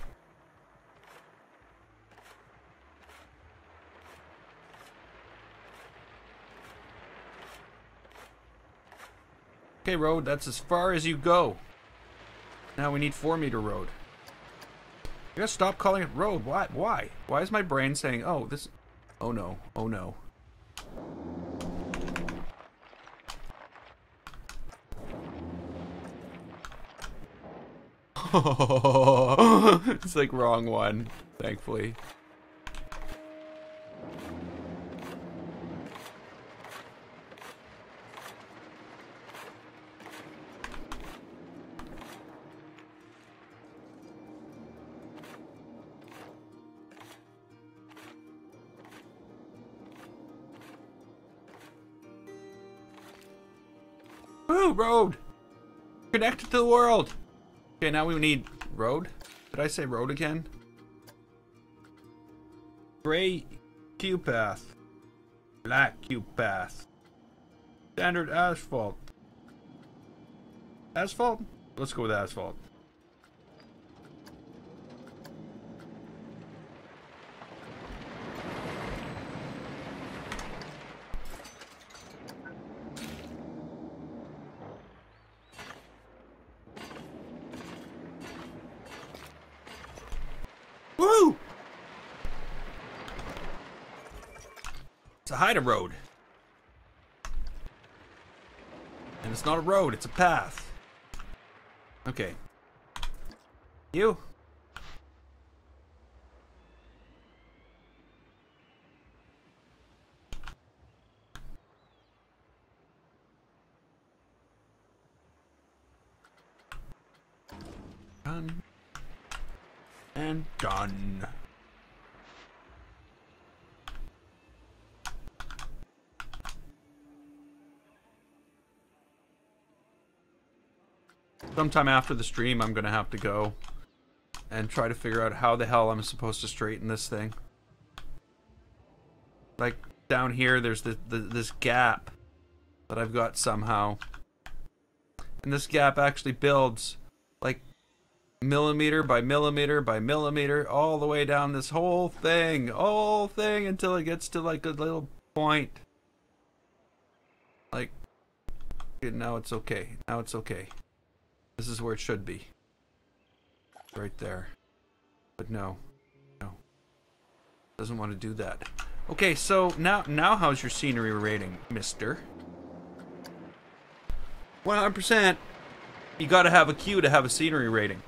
Okay, road, that's as far as you go. Now we need 4-meter road. You gotta stop calling it road. What? Why? Why is my brain saying, oh, this... Oh no. Oh no. It's like wrong one, thankfully. Woo, road! Connected to the world! Okay, now we need road? Did I say road again? Gray queue path. Black queue path. Standard asphalt. Asphalt? Let's go with asphalt. Woo! It's a Haida road. And it's not a road, it's a path. Okay. You? Done. And done. Sometime after the stream, I'm gonna have to go and try to figure out how the hell I'm supposed to straighten this thing. Like, down here, there's this gap that I've got somehow. And this gap actually builds, like, millimeter by millimeter by millimeter all the way down this whole thing until it gets to like a little point. Like, now it's okay. Now it's okay. This is where it should be. Right there. But no. No. Doesn't want to do that. Okay, so now how's your scenery rating, mister? 100%. You gotta have a queue to have a scenery rating.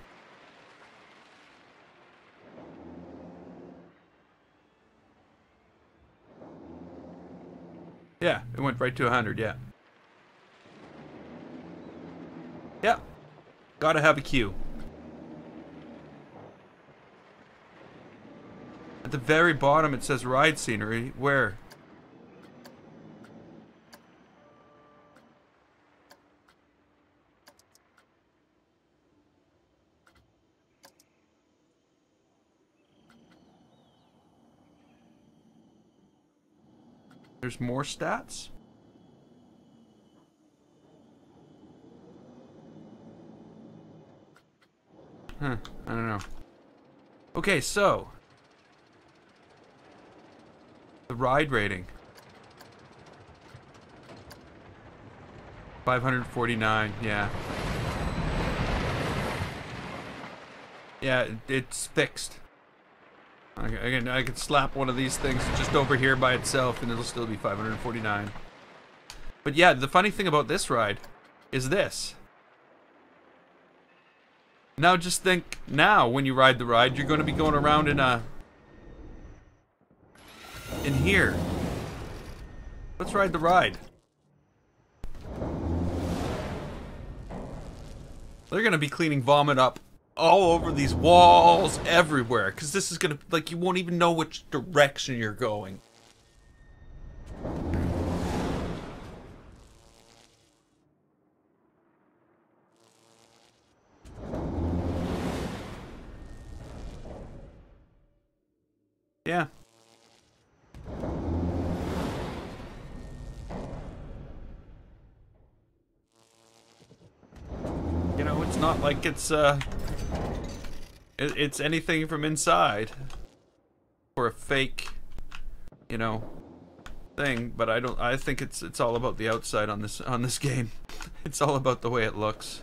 Yeah, it went right to 100, yeah. Yeah. Gotta have a queue. At the very bottom it says ride scenery. Where? There's more stats? Huh, I don't know. Okay, so the ride rating. 549, yeah. Yeah, it's fixed. I could slap one of these things just over here by itself and it'll still be 549. But yeah, the funny thing about this ride is this. Now just think, now when you ride the ride, you're going to be going around in here. Let's ride the ride. They're going to be cleaning vomit up all over these walls everywhere, because this is going to, like, you won't even know which direction you're going. Yeah. You know, it's not like it's anything from inside for a fake, you know, thing, but I think it's all about the outside on this game. It's all about the way it looks.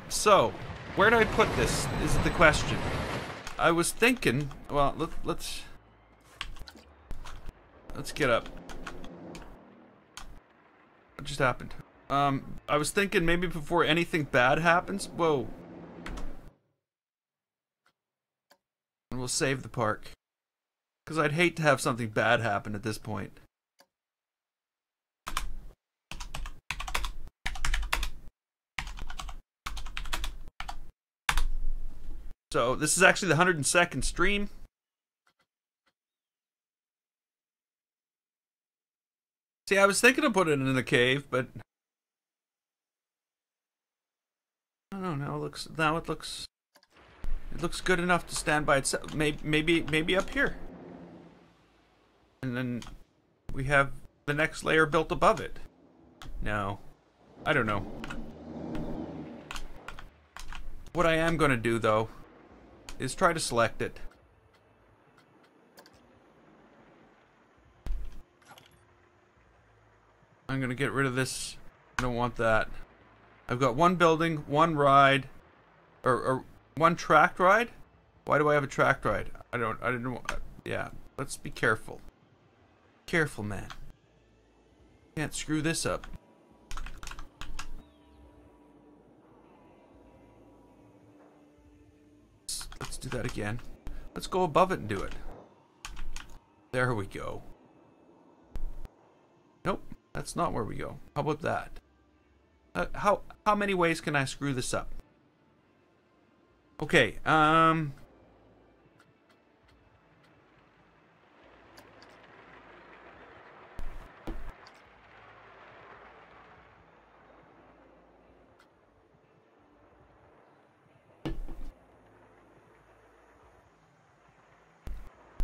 So where do I put this is the question. I was thinking, well, let's get up. What just happened? I was thinking maybe before anything bad happens. Whoa. And we'll save the park. Because I'd hate to have something bad happen at this point. So, this is actually the 102nd stream. See, I was thinking of putting it in the cave, but I don't know. Now it looks good enough to stand by itself. Maybe up here, and then we have the next layer built above it. No, I don't know. What I am gonna do though is try to select it. I'm gonna get rid of this. I don't want that. I've got one building, one ride, or one tracked ride. Why do I have a tracked ride? I didn't want. Yeah, let's be careful. Careful, man. Can't screw this up. Let's do that again. Let's go above it and do it. There we go. Nope. That's not where we go. How about that? How many ways can I screw this up? Okay,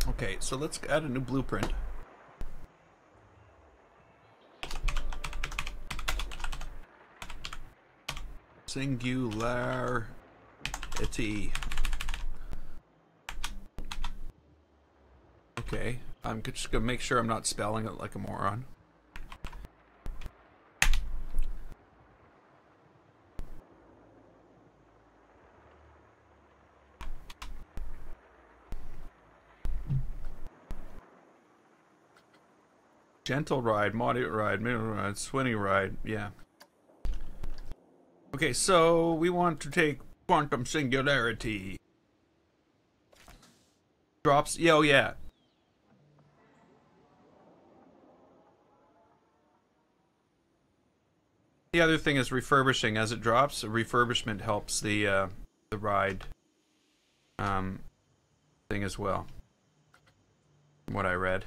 okay, so let's add a new blueprint. Singularity. Okay, I'm just gonna make sure I'm not spelling it like a moron. Gentle ride, moderate ride, middle ride, swingy ride, yeah. Okay, so we want to take quantum singularity. Drops, yeah, oh yeah. The other thing is refurbishing. As it drops, refurbishment helps the ride thing as well. From what I read.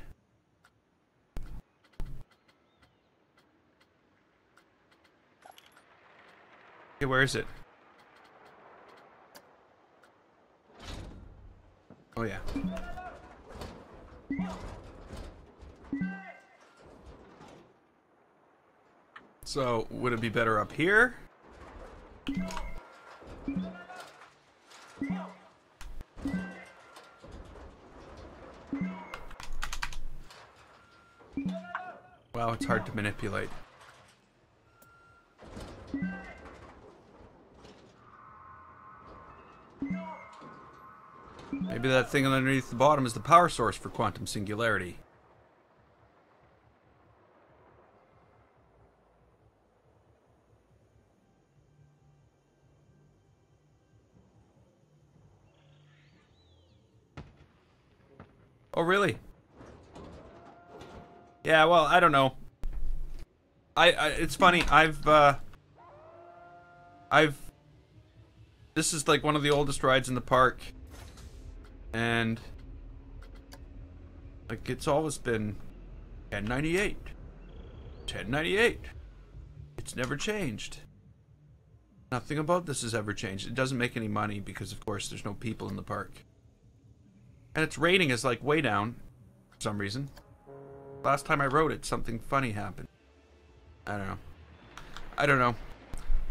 Okay, where is it? Oh yeah. So, would it be better up here? Wow, it's hard to manipulate. Maybe that thing underneath the bottom is the power source for quantum singularity. Oh, really? Yeah, well, I don't know. It's funny, this is like one of the oldest rides in the park. And like it's always been 1098. 1098. It's never changed. Nothing about this has ever changed. It doesn't make any money because of course there's no people in the park. And its rating is like way down for some reason. Last time I rode it, something funny happened. I don't know. I don't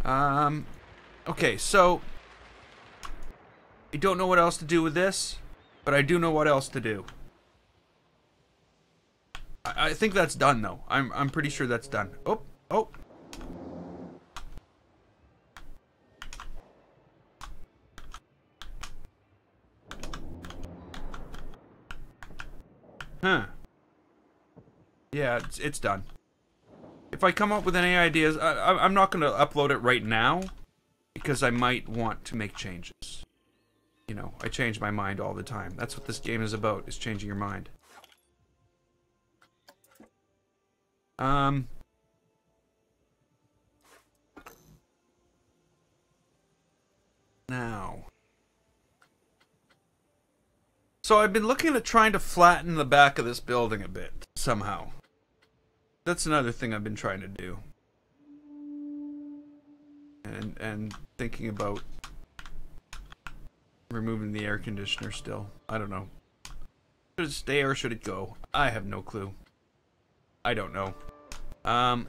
know. Okay, so I don't know what else to do with this, but I do know what else to do. I think that's done though. I'm pretty sure that's done. Oh, oh. Huh. Yeah, it's done. If I come up with any ideas, I'm not going to upload it right now because I might want to make changes. You know, I change my mind all the time. That's what this game is about, is changing your mind. Now. So I've been looking at trying to flatten the back of this building a bit, somehow. That's another thing I've been trying to do. And thinking about removing the air conditioner still. I don't know. Should it stay or should it go? I have no clue. I don't know. But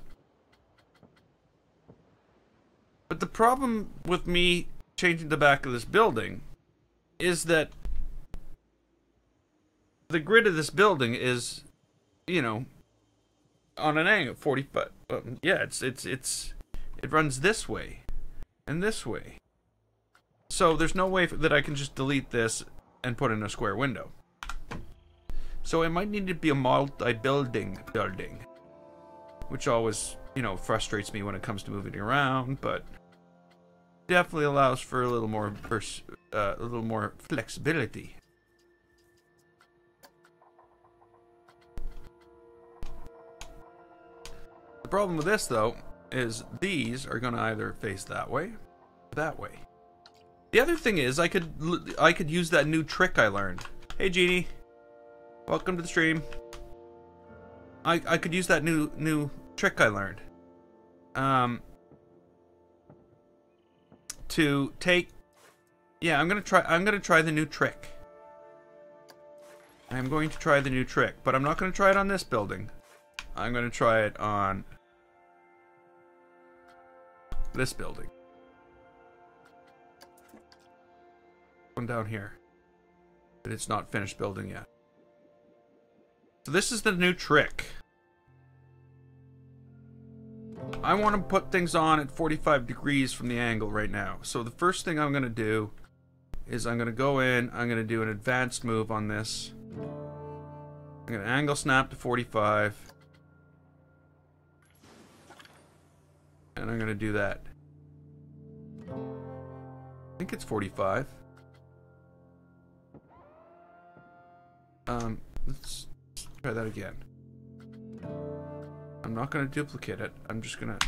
the problem with me changing the back of this building is that the grid of this building is, you know, on an angle 45. Yeah, it runs this way and this way. So there's no way that I can just delete this and put in a square window. So it might need to be a multi-building building, which always, you know, frustrates me when it comes to moving around, but definitely allows for a little more flexibility. The problem with this, though, is these are going to either face that way or that way. The other thing is, I could use that new trick I learned. Hey, Jeannie. Welcome to the stream. I could use that new trick I learned. To take... Yeah, I'm gonna try the new trick. I'm going to try the new trick, but I'm not going to try it on this building. I'm going to try it on this building. One down here. But it's not finished building yet. So this is the new trick. I want to put things on at 45 degrees from the angle right now. So the first thing I'm going to do is I'm going to go in, I'm going to do an advanced move on this. I'm going to angle snap to 45. And I'm going to do that. I think it's 45. Let's try that again. I'm not going to duplicate it. I'm just going to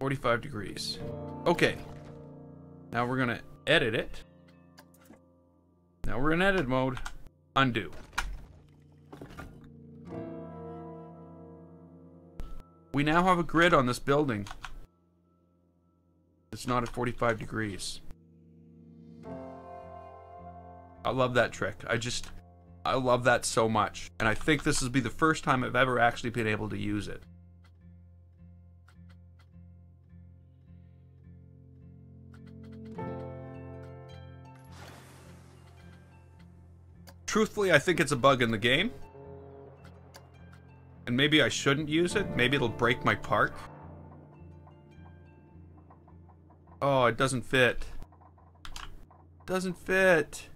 45 degrees. Okay. Now we're gonna edit it. Now we're in edit mode. Undo. We now have a grid on this building. It's not at 45 degrees. I love that trick. I love that so much. And I think this will be the first time I've ever actually been able to use it. Truthfully, I think it's a bug in the game. And maybe I shouldn't use it. Maybe it'll break my park. Oh, it doesn't fit. Doesn't fit.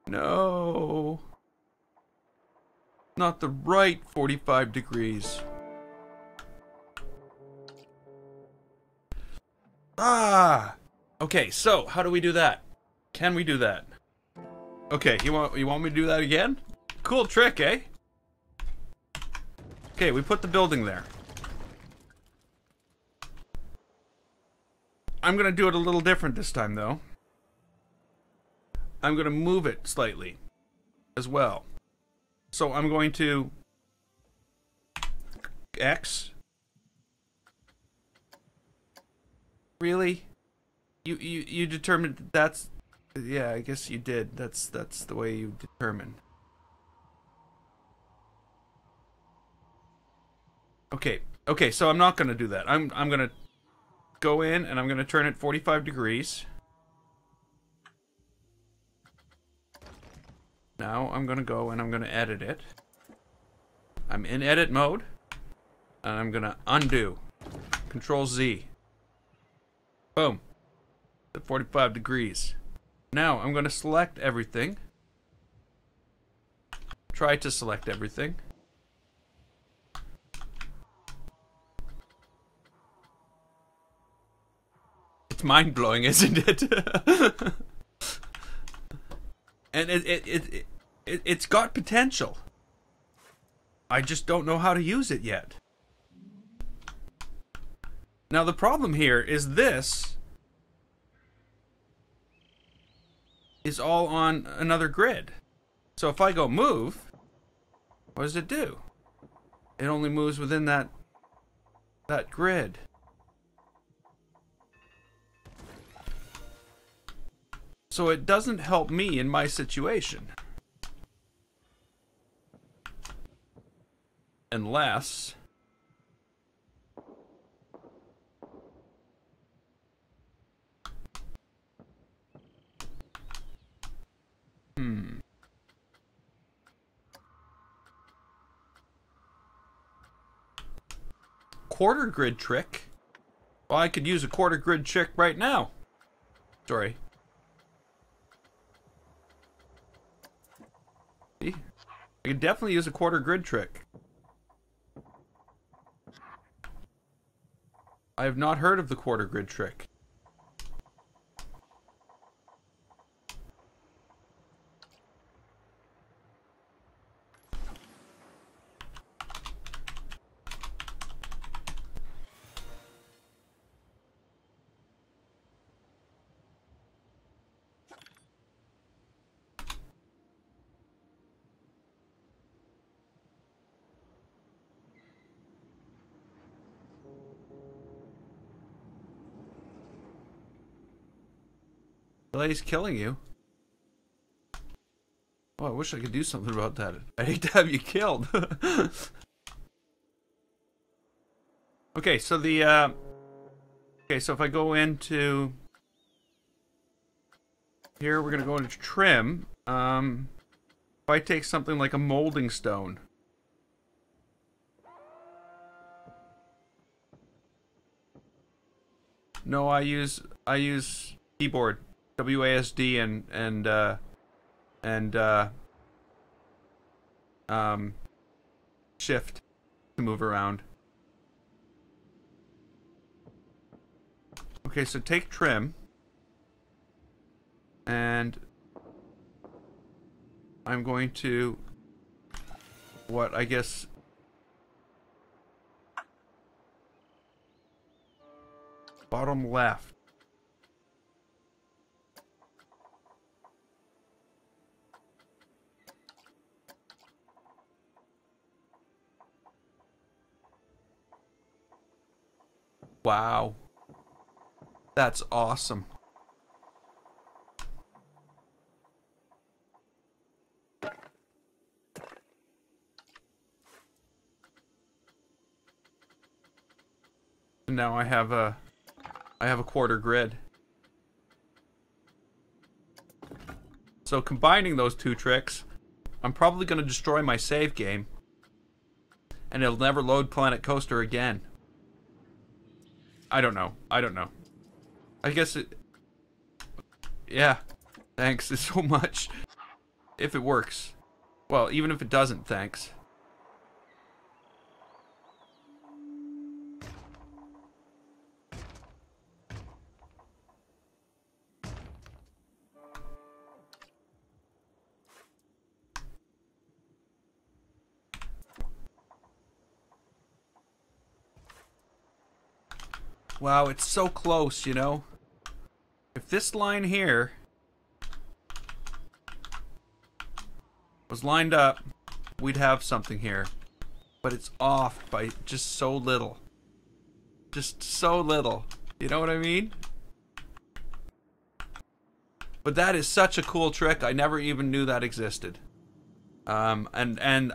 No. Not the right 45 degrees. Ah! Okay, so how do we do that? Can we do that? Okay, you want me to do that again? Cool trick, eh? Okay, we put the building there. I'm gonna do it a little different this time, though. I'm gonna move it slightly as well. So I'm going to X. Really? You determined that's, yeah, I guess you did. That's the way you determine. Okay, so I'm not gonna do that. I'm gonna go in and I'm gonna turn it 45 degrees. Now I'm gonna go and I'm gonna edit it. I'm in edit mode. And I'm gonna undo. Control Z. Boom. At 45 degrees. Now I'm gonna select everything. Try to select everything. It's mind-blowing, isn't it? And it's got potential. I just don't know how to use it yet. Now the problem here is this is all on another grid. So if I go move, what does it do? It only moves within that grid. So it doesn't help me in my situation. Unless quarter grid trick. Well, I could use a quarter grid trick right now. Sorry. See? I could definitely use a quarter grid trick. I have not heard of the quarter grid trick. Delay's killing you. Oh, I wish I could do something about that. I hate to have you killed. Okay, so so if I go into here, we're gonna go into trim. If I take something like a molding stone. No, I use keyboard. WASD and shift to move around. Okay, so take trim and I'm going to what I guess Bottom left. Wow. That's awesome. Now I have a quarter grid. So combining those two tricks, I'm probably going to destroy my save game, and it'll never load Planet Coaster again. I don't know. I don't know. I guess it... Yeah. Thanks so much. If it works. Well, even if it doesn't, thanks. Wow, it's so close, you know? If this line here was lined up, we'd have something here. But it's off by just so little. Just so little. You know what I mean? But that is such a cool trick. I never even knew that existed. And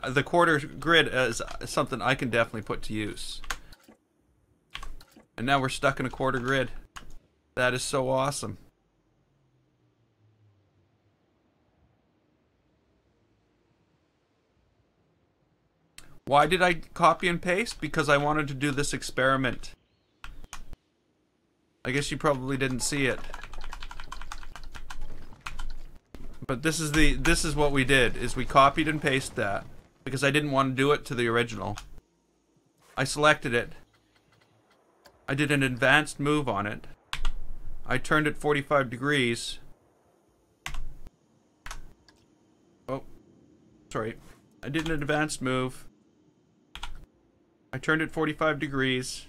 the quarter grid is something I can definitely put to use. And now we're stuck in a quarter grid. That is so awesome. Why did I copy and paste? Because I wanted to do this experiment. I guess you probably didn't see it. But this is what we did, is we copied and pasted that. Because I didn't want to do it to the original. I selected it. I did an advanced move on it. I turned it 45 degrees. Oh, sorry. I did an advanced move. I turned it 45 degrees.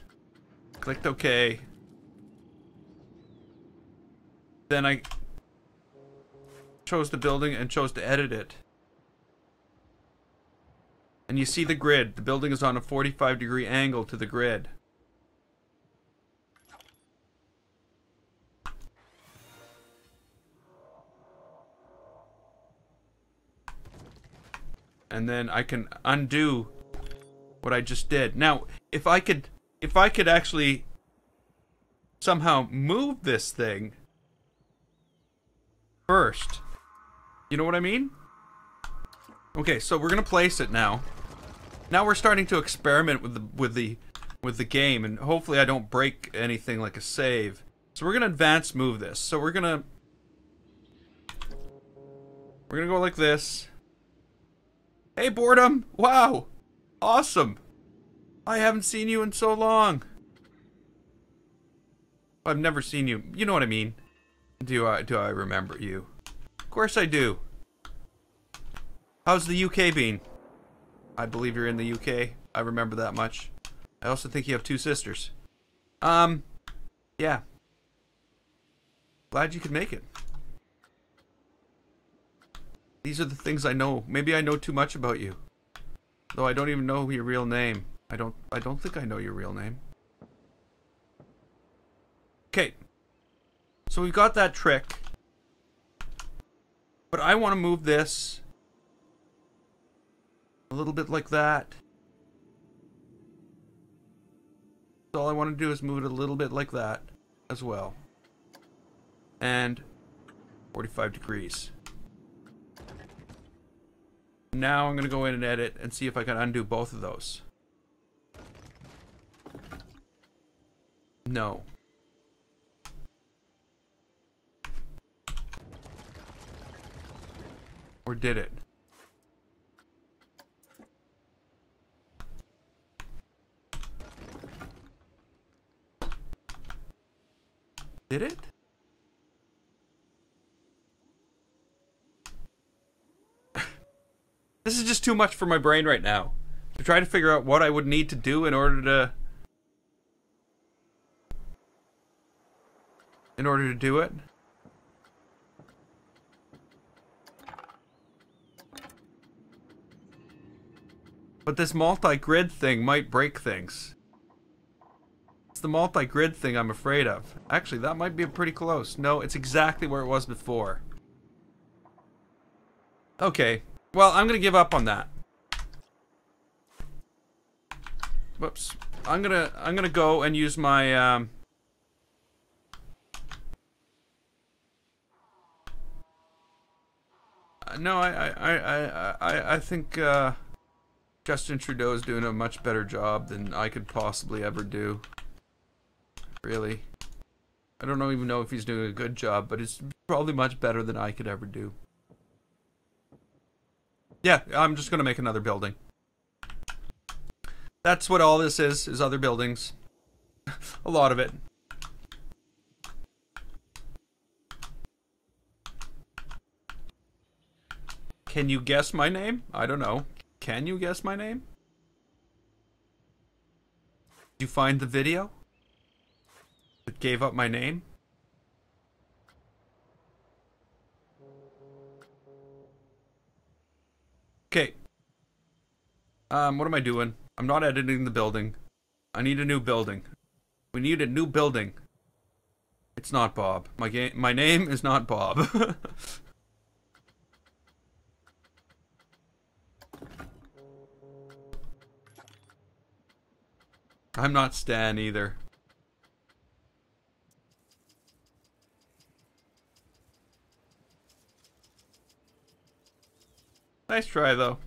Clicked OK. Then I chose the building and chose to edit it. And you see the grid. The building is on a 45-degree angle to the grid. And then I can undo what I just did. Now, if I could actually somehow move this thing first, you know what I mean? Okay, so we're gonna place it now. Now we're starting to experiment with the game, and hopefully I don't break anything like a save. So we're gonna advance move this. So we're gonna go like this. Hey, boredom! Wow! Awesome! I haven't seen you in so long. I've never seen you. You know what I mean? Do I remember you? Of course I do. How's the UK been? I believe you're in the UK. I remember that much. I also think you have 2 sisters. Yeah. Glad you could make it. These are the things I know. Maybe I know too much about you. Though I don't even know your real name. I don't think I know your real name. Okay. So we've got that trick. But I want to move this a little bit like that. So all I want to do is move it a little bit like that as well. And 45 degrees. Now I'm going to go in and edit and see if I can undo both of those. No. Or did it? Did it? This is just too much for my brain right now. To try to figure out what I would need to do in order to in order to do it. But this multi-grid thing might break things. It's the multi-grid thing I'm afraid of. Actually, that might be pretty close. No, it's exactly where it was before. Okay. Well, I'm gonna give up on that. Whoops. I'm gonna go and use my no, I think Justin Trudeau is doing a much better job than I could possibly ever do. Really. I don't even know if he's doing a good job, but it's probably much better than I could ever do. Yeah, I'm just gonna make another building. That's what all this is other buildings. A lot of it. Can you guess my name? I don't know. Can you guess my name? Did you find the video that gave up my name? Okay. What am I doing? I'm not editing the building. I need a new building. We need a new building. It's not Bob. My name is not Bob. I'm not Stan either. Nice try though.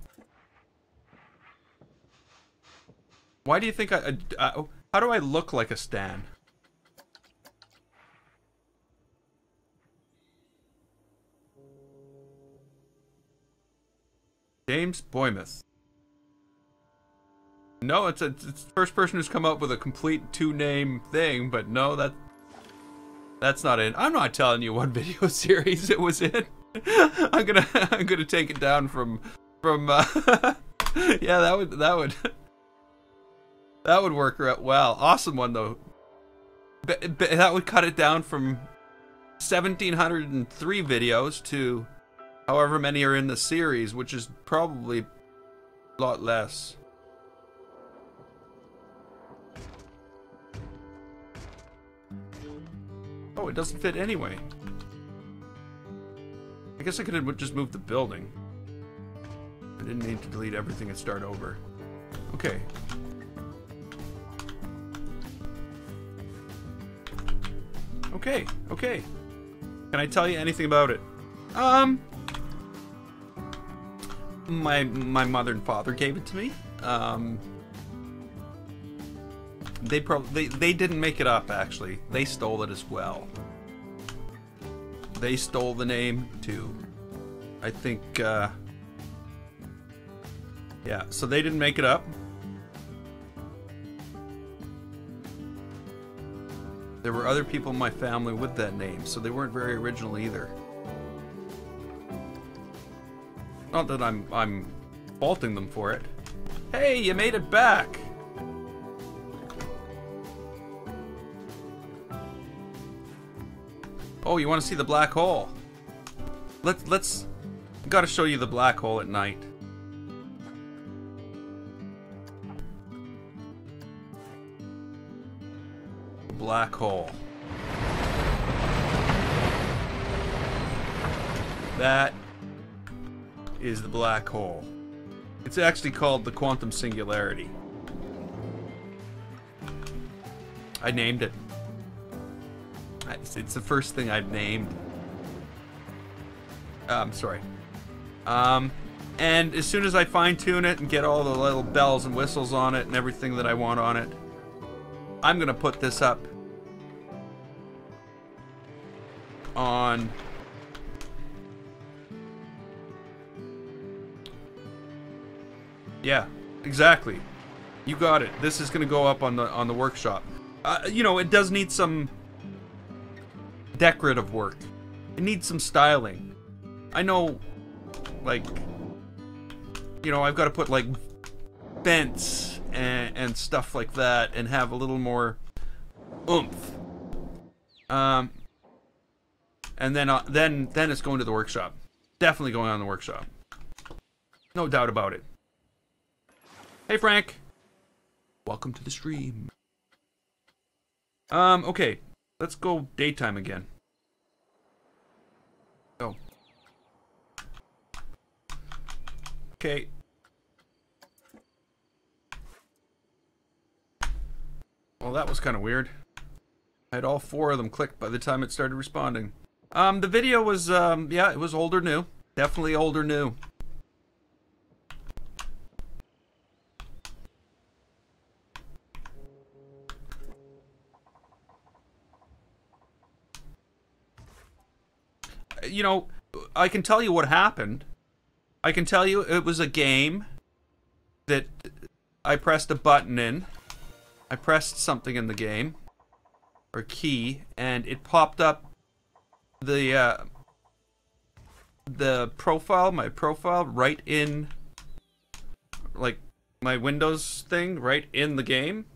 Why do you think how do I look like a Stan? James Boymouth. No, it's the first person who's come up with a complete two-name thing, but no, that's not it. I'm not telling you what video series it was in. I'm gonna take it down from yeah, that would work out well. Awesome one though. But that would cut it down from 1,703 videos to however many are in the series, which is probably a lot less. Oh, it doesn't fit anyway. I guess I could have just moved the building. I didn't need to delete everything and start over. Okay. Okay, okay. Can I tell you anything about it? My mother and father gave it to me. They didn't make it up, actually. They stole it as well. They stole the name too. I think yeah, so they didn't make it up. There were other people in my family with that name, so they weren't very original either. Not that I'm faulting them for it. Hey, you made it back! Oh, you want to see the black hole? Let's gotta show you the black hole at night. Black hole. That is the black hole. It's actually called the quantum singularity. I named it. It's the first thing I've named. Sorry. And as soon as I fine-tune it and get all the little bells and whistles on it and everything that I want on it, I'm gonna put this up on yeah, exactly. You got it. This is gonna go up on the workshop. You know, it does need some decorative work. It needs some styling. I know, like, you know, I've got to put like vents and stuff like that and have a little more oomph. and then it's going to the workshop. Definitely going on the workshop. No doubt about it. Hey Frank, welcome to the stream. Okay, let's go daytime again. Go. Okay. Well, that was kind of weird. I had all 4 of them clicked by the time it started responding. The video was, yeah, it was old or new. Definitely old or new. You know, I can tell you what happened. I can tell you it was a game that I pressed a button in. I pressed something in the game, or key, and it popped up the profile, my profile, right in, like, my Windows thing, right in the game,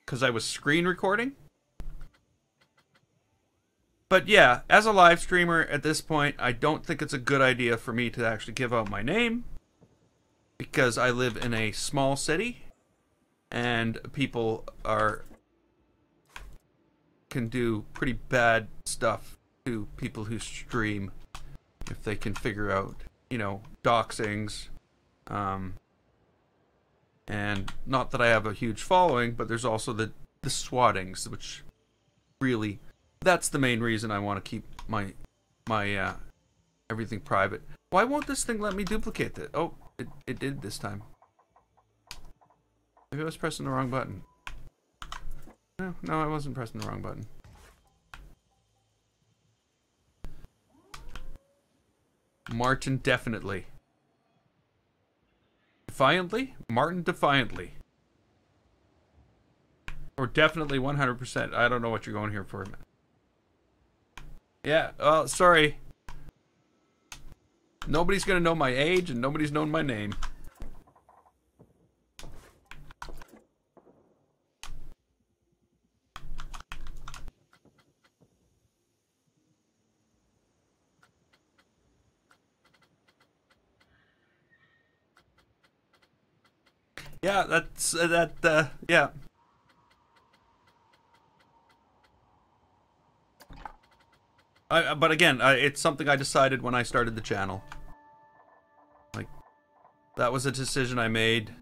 because I was screen recording. But yeah, as a live streamer at this point, I don't think it's a good idea for me to actually give out my name, because I live in a small city, and people can do pretty bad stuff to people who stream if they can figure out, you know, doxings. And not that I have a huge following, but there's also the swattings, which really, that's the main reason I want to keep my everything private. Why won't this thing let me duplicate that? Oh, it did this time. Maybe I was pressing the wrong button. No, I wasn't pressing the wrong button. Martin definitely. Defiantly? Martin defiantly. Or definitely 100%. I don't know what you're going here for. Yeah, sorry. Nobody's gonna know my age and nobody's known my name. Yeah, that's yeah. But again, it's something I decided when I started the channel. Like, that was a decision I made.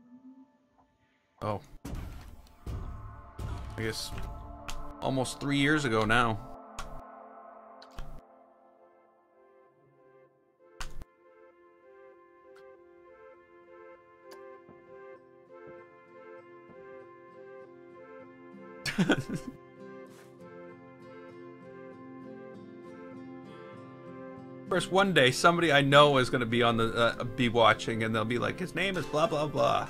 Oh, I guess almost 3 years ago now. First, one day somebody I know is going to be on the be watching, and they'll be like, "His name is blah blah blah."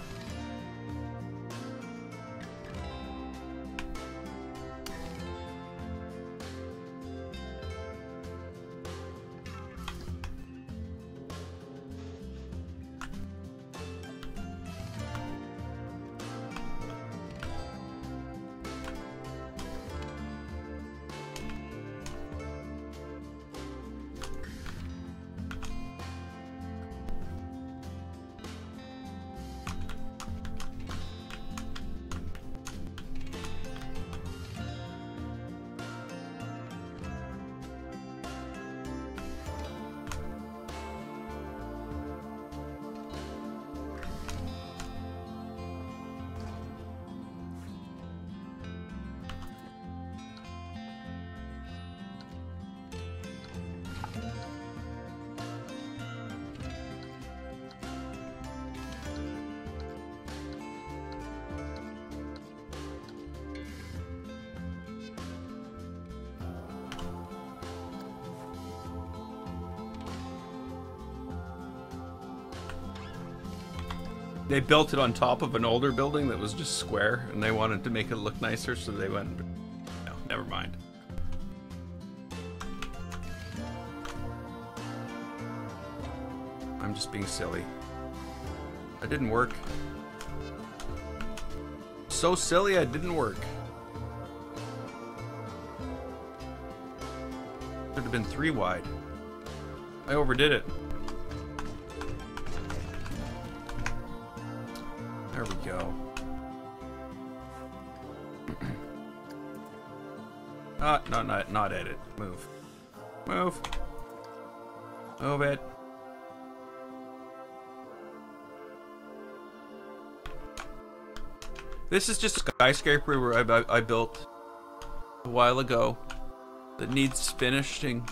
They built it on top of an older building that was just square, and they wanted to make it look nicer, so they went, no, never mind. I'm just being silly. It didn't work. So silly, it didn't work. Should have been 3 wide. I overdid it. There we go. No, not edit. Move. Move. Move it. This is just a skyscraper where I built a while ago that needs finishing.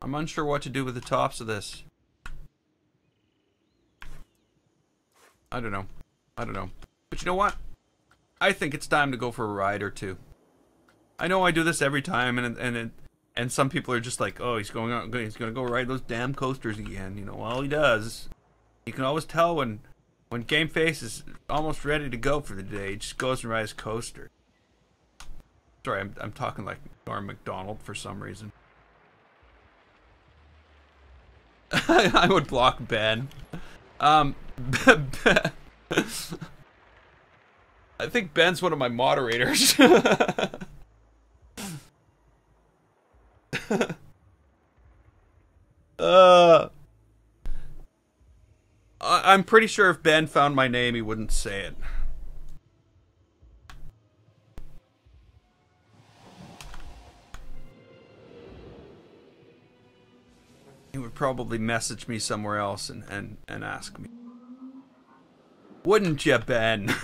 I'm unsure what to do with the tops of this. I don't know. I don't know. But you know what? I think it's time to go for a ride or two. I know I do this every time, and some people are just like, oh, he's gonna go ride those damn coasters again. You know, all he does, you can always tell when Gameface is almost ready to go for the day, he just goes and rides coaster. Sorry, I'm talking like Norm Macdonald for some reason. I would block Ben. I think Ben's one of my moderators. I'm pretty sure if Ben found my name, he wouldn't say it. He would probably message me somewhere else and ask me. Wouldn't ya, Ben?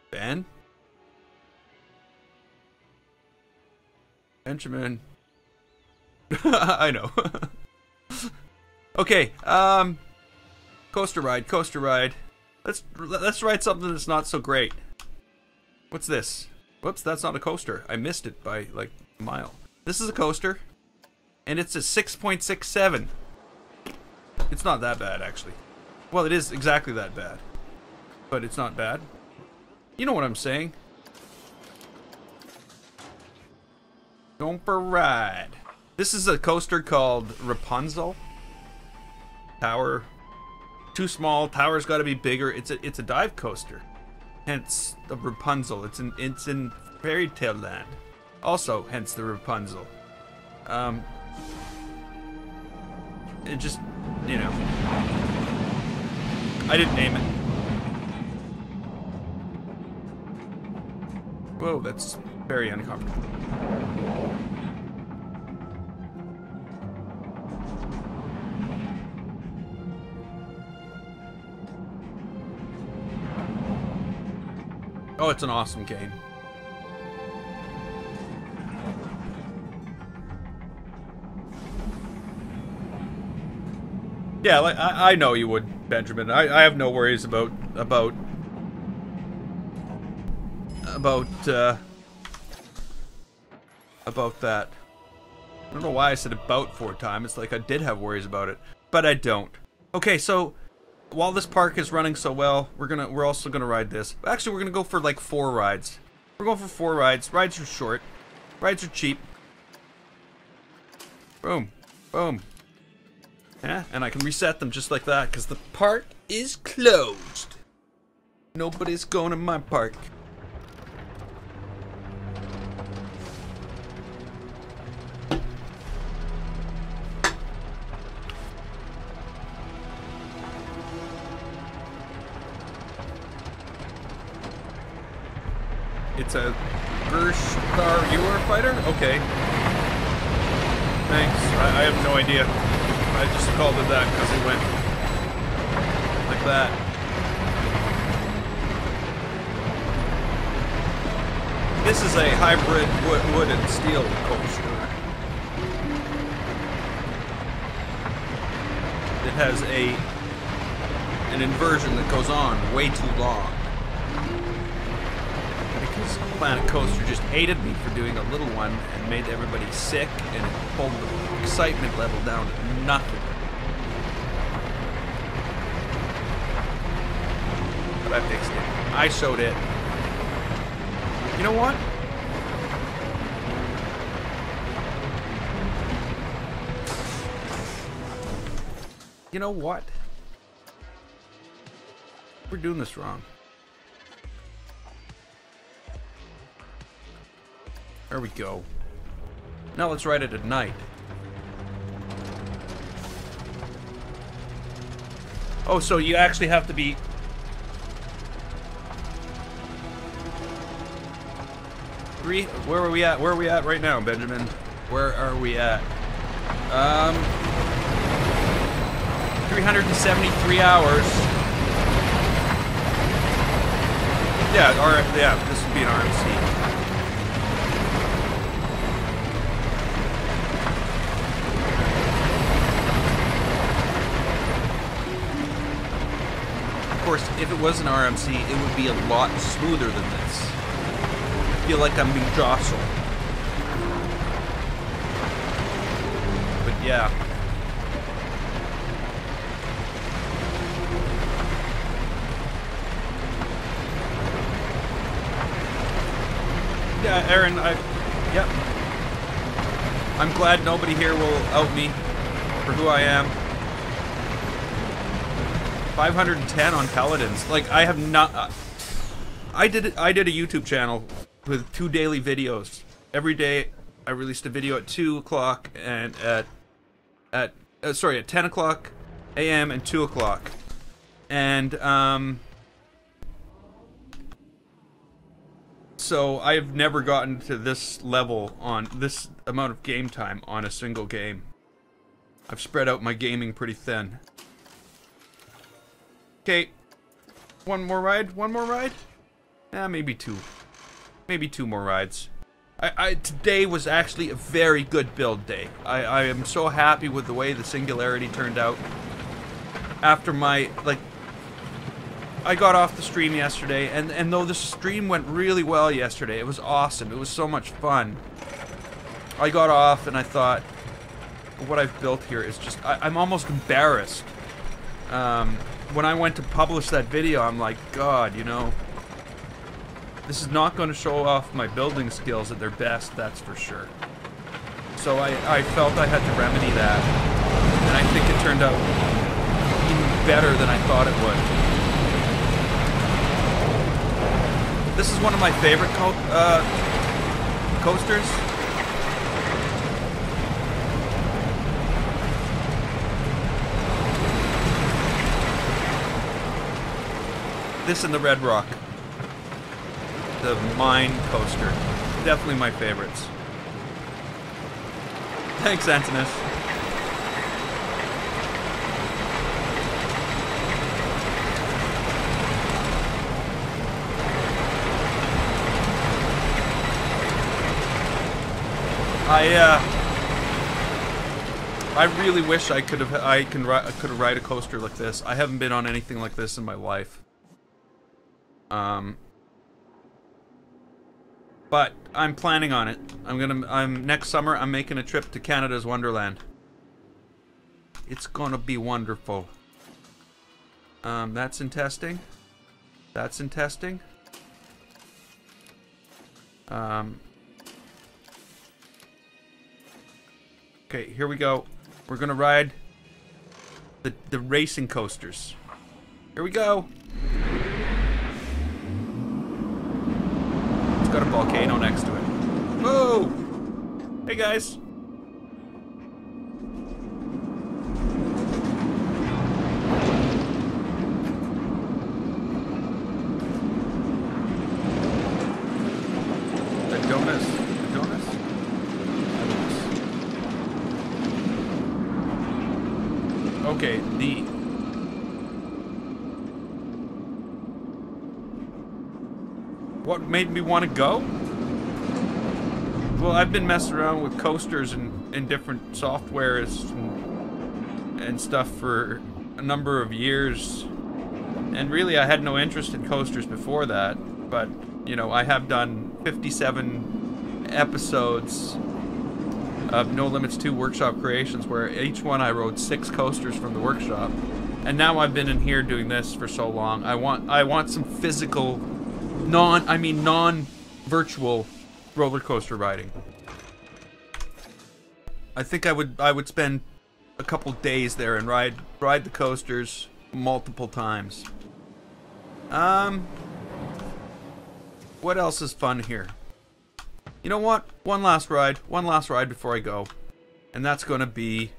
Ben? Benjamin. I know. Okay, coaster ride, coaster ride. Let's ride something that's not so great. What's this? Whoops, that's not a coaster. I missed it by like a mile. This is a coaster, and it's a 6.67. It's not that bad, actually. Well, it is exactly that bad, but it's not bad. You know what I'm saying. Going for a ride. This is a coaster called Rapunzel. Tower. Too small. Tower's got to be bigger. It's a dive coaster. Hence the Rapunzel. It's in fairy tale land. Also, hence the Rapunzel. It just, you know, I didn't name it. Whoa, that's very uncomfortable. Oh, it's an awesome game. Yeah, like, I know you would, Benjamin. I have no worries about that. I don't know why I said about 4 times. It's like I did have worries about it, but I don't. Okay, so while this park is running so well, we're also gonna ride this. Actually, we're gonna go for like 4 rides. We're going for 4 rides. Rides are short. Rides are cheap. Boom, boom. Yeah, and I can reset them just like that because the park is closed. Nobody's going to my park. It's a Gershtar Eurofighter? Okay. Thanks. I have no idea. I just called it that because it went like that. This is a hybrid wood and steel coaster. It has an inversion that goes on way too long. Because Planet Coaster just hated me for doing a little one and made everybody sick, and it pulled the excitement level down to nothing. But I fixed it. I showed it. You know what? You know what? We're doing this wrong. There we go. Now let's ride it at night. Oh, so you actually have to be... Where are we at? Where are we at right now, Benjamin? Where are we at? 373 hours. Yeah, this would be an RMC. Of course, if it was an RMC, it would be a lot smoother than this. I feel like I'm being jostled. But yeah. Yeah, Aaron, yep. I'm glad nobody here will out me for who I am. 510 on Paladins. Like, I have not... I did a YouTube channel with 2 daily videos. Every day, I released a video at 2 o'clock and at 10 o'clock a.m. and 2 o'clock. And, so I've never gotten to this level on this amount of game time on a single game. I've spread out my gaming pretty thin. Okay, one more ride? One more ride? Maybe 2. Maybe 2 more rides. Today was actually a very good build day. I am so happy with the way the Singularity turned out. After my, like, I got off the stream yesterday, and though the stream went really well yesterday, it was awesome. It was so much fun. I got off and I thought, what I've built here is just, I'm almost embarrassed. When I went to publish that video, I'm like, God, you know, this is not going to show off my building skills at their best, that's for sure. So I felt I had to remedy that, and I think it turned out even better than I thought it would. This is one of my favorite coasters. This and the Red Rock. The Mine Coaster. Definitely my favorites. Thanks, Antinous. I really wish I could have ride a coaster like this. I haven't been on anything like this in my life. But I'm planning on it. Next summer I'm making a trip to Canada's Wonderland. It's gonna be wonderful. That's in testing. That's in testing. Okay, here we go. We're gonna ride the racing coasters. Here we go. It's got a volcano next to it. Whoa! Hey guys. Okay, what made me want to go? Well, I've been messing around with coasters and different softwares and stuff for a number of years. And really, I had no interest in coasters before that. But, you know, I have done 57 episodes of No Limits 2 workshop creations, where each one I rode 6 coasters from the workshop, and now I've been in here doing this for so long. I want some physical, non-virtual roller coaster riding. I think I would spend a couple days there and ride the coasters multiple times. What else is fun here? You know what? One last ride before I go. And that's gonna be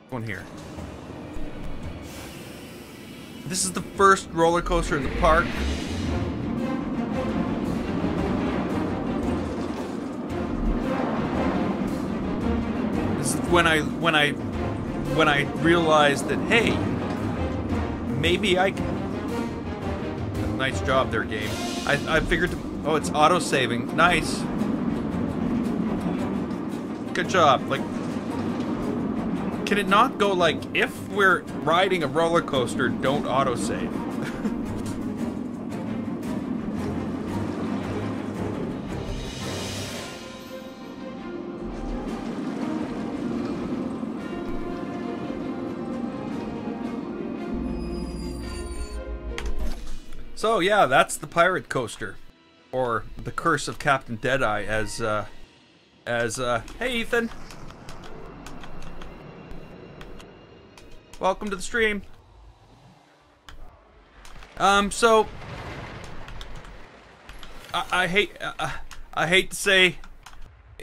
one here. This is the first roller coaster in the park. This is when I realized that, hey, maybe I can. Nice job there, game. I figured to, oh, it's auto-saving. Nice. Good job. Like, can it not go like, if we're riding a roller coaster, don't autosave? So yeah, that's the pirate coaster, or the Curse of Captain Deadeye, as hey Ethan, welcome to the stream. So I hate to say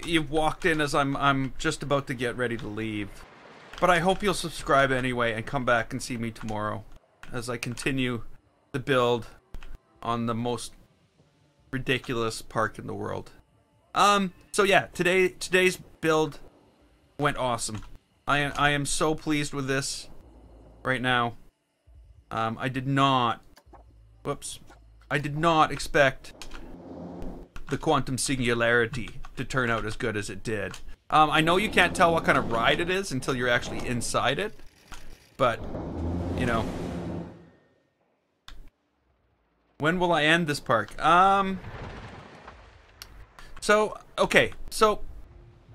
you've walked in as I'm just about to get ready to leave, but I hope you'll subscribe anyway and come back and see me tomorrow as I continue the build on the most ridiculous park in the world. So yeah, today's build went awesome. I am so pleased with this right now. I did not expect the quantum singularity to turn out as good as it did. I know you can't tell what kind of ride it is until you're actually inside it, but you know. When will I end this park? So, okay. So,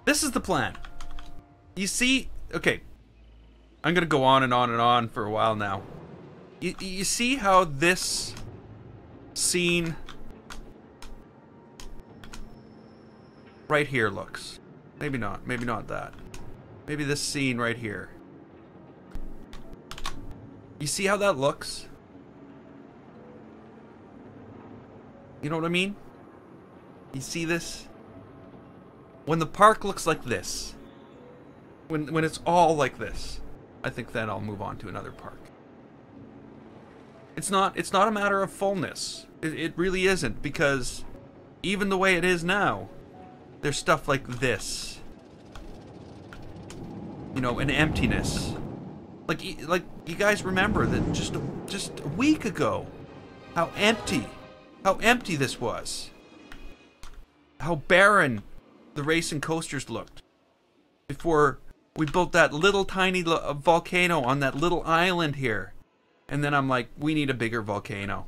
this is the plan. You see, okay. I'm gonna go on and on and on for a while now. You see how this scene right here looks? Maybe not that. Maybe this scene right here. You see how that looks? You know what I mean? You see this? When the park looks like this, when it's all like this, I think then I'll move on to another park. It's not a matter of fullness. It really isn't, because even the way it is now, there's stuff like this. You know, an emptiness. Like you guys remember that just a week ago, how empty this was. How barren the racing coasters looked before we built that little tiny volcano on that little island here. And then I'm like, we need a bigger volcano.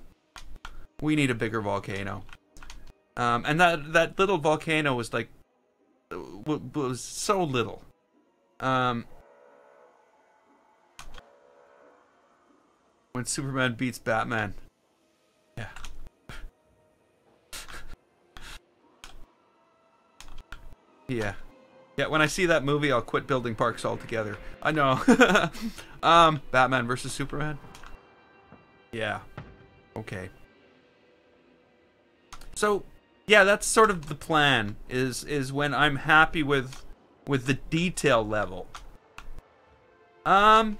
We need a bigger volcano. And that little volcano was like, was so little. When Superman beats Batman. Yeah. Yeah. Yeah, when I see that movie, I'll quit building parks altogether. I know. Batman versus Superman? Yeah. Okay. So, yeah, that's sort of the plan, is when I'm happy with the detail level. Some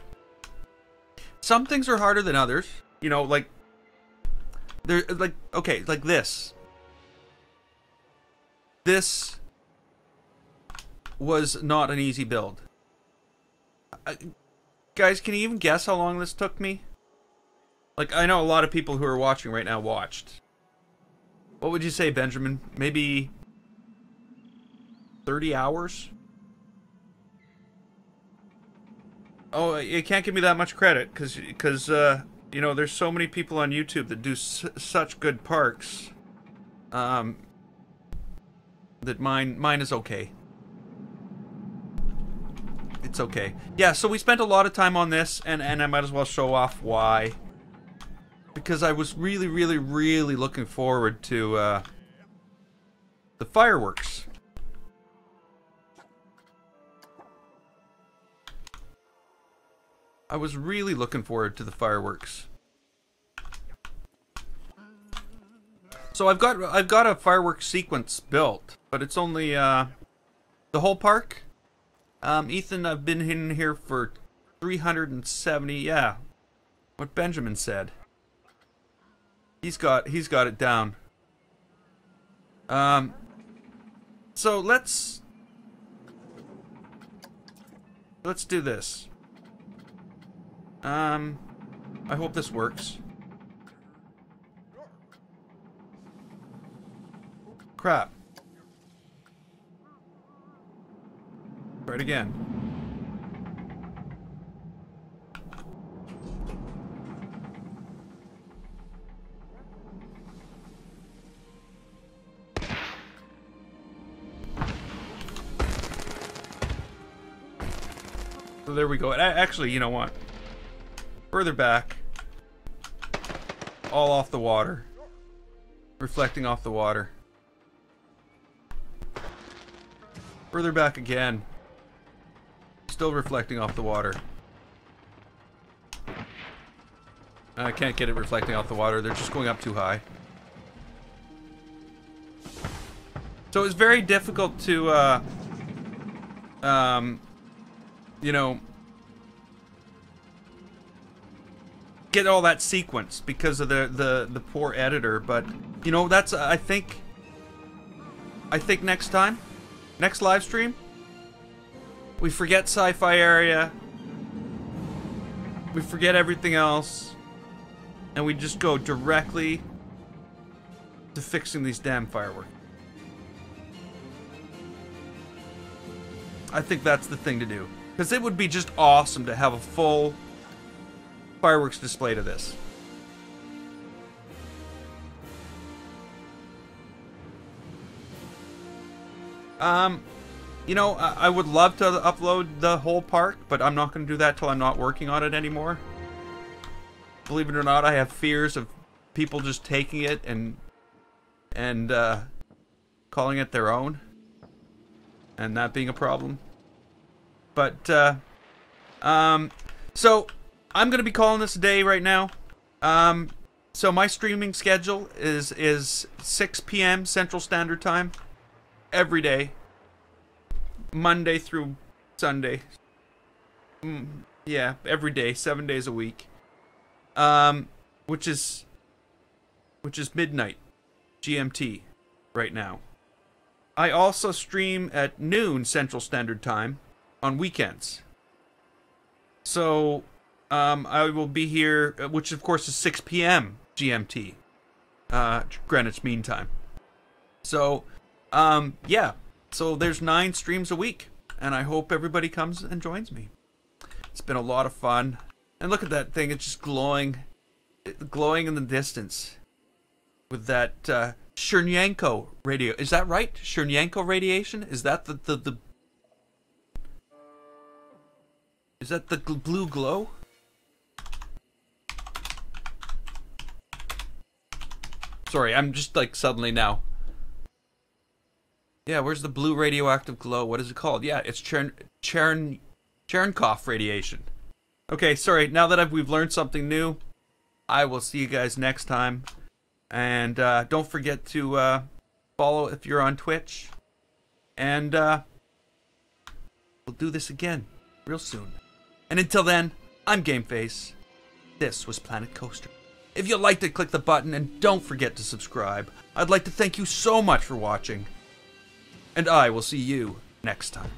things are harder than others. You know, like, okay, like this. This was not an easy build. Guys, can you even guess how long this took me? Like, I know a lot of people who are watching right now watched. What would you say, Benjamin? Maybe 30 hours? Oh, you can't give me that much credit, because you know, there's so many people on YouTube that do such good parks, that mine is okay. It's okay. Yeah, so we spent a lot of time on this, and I might as well show off why. Because I was really, really, really looking forward to the fireworks. I was really looking forward to the fireworks. So I've got a fireworks sequence built, but it's only the whole park. Ethan, I've been in here for 370. Yeah, what Benjamin said. He's got it down. So let's do this. I hope this works. Crap. Try it again. So there we go. Actually, you know what? Further back. All off the water. Reflecting off the water. Further back again. Still reflecting off the water. I can't get it reflecting off the water. They're just going up too high. So it's very difficult to, you know, get all that sequence because of the poor editor. But you know, that's I think next time, next live stream, we forget sci-fi area, we forget everything else, and we just go directly to fixing these damn fireworks. I think that's the thing to do. Because it would be just awesome to have a full fireworks display to this. You know, I would love to upload the whole park, but I'm not going to do that till I'm not working on it anymore. Believe it or not, I have fears of people just taking it and calling it their own, and that being a problem. But so I'm gonna be calling this a day right now. So my streaming schedule is 6 p.m. Central Standard Time every day, Monday through Sunday. Yeah, every day, 7 days a week. Which is midnight GMT right now. I also stream at noon Central Standard Time on weekends. So I will be here, which of course is 6 p.m. GMT, Greenwich Mean Time. So yeah, so there's 9 streams a week, and I hope everybody comes and joins me. It's been a lot of fun. And look at that thing, it's just glowing in the distance with that Chernyanko radio. Is that right? Chernyanko radiation? Is that the is that the blue glow? Sorry, I'm just like suddenly now. Yeah, where's the blue radioactive glow? What is it called? Yeah, it's Cherenkov radiation. Okay, sorry, now that we've learned something new, I will see you guys next time. And don't forget to follow if you're on Twitch. And we'll do this again real soon. And until then, I'm Gameface. This was Planet Coaster. If you liked it, click the button and don't forget to subscribe. I'd like to thank you so much for watching. And I will see you next time.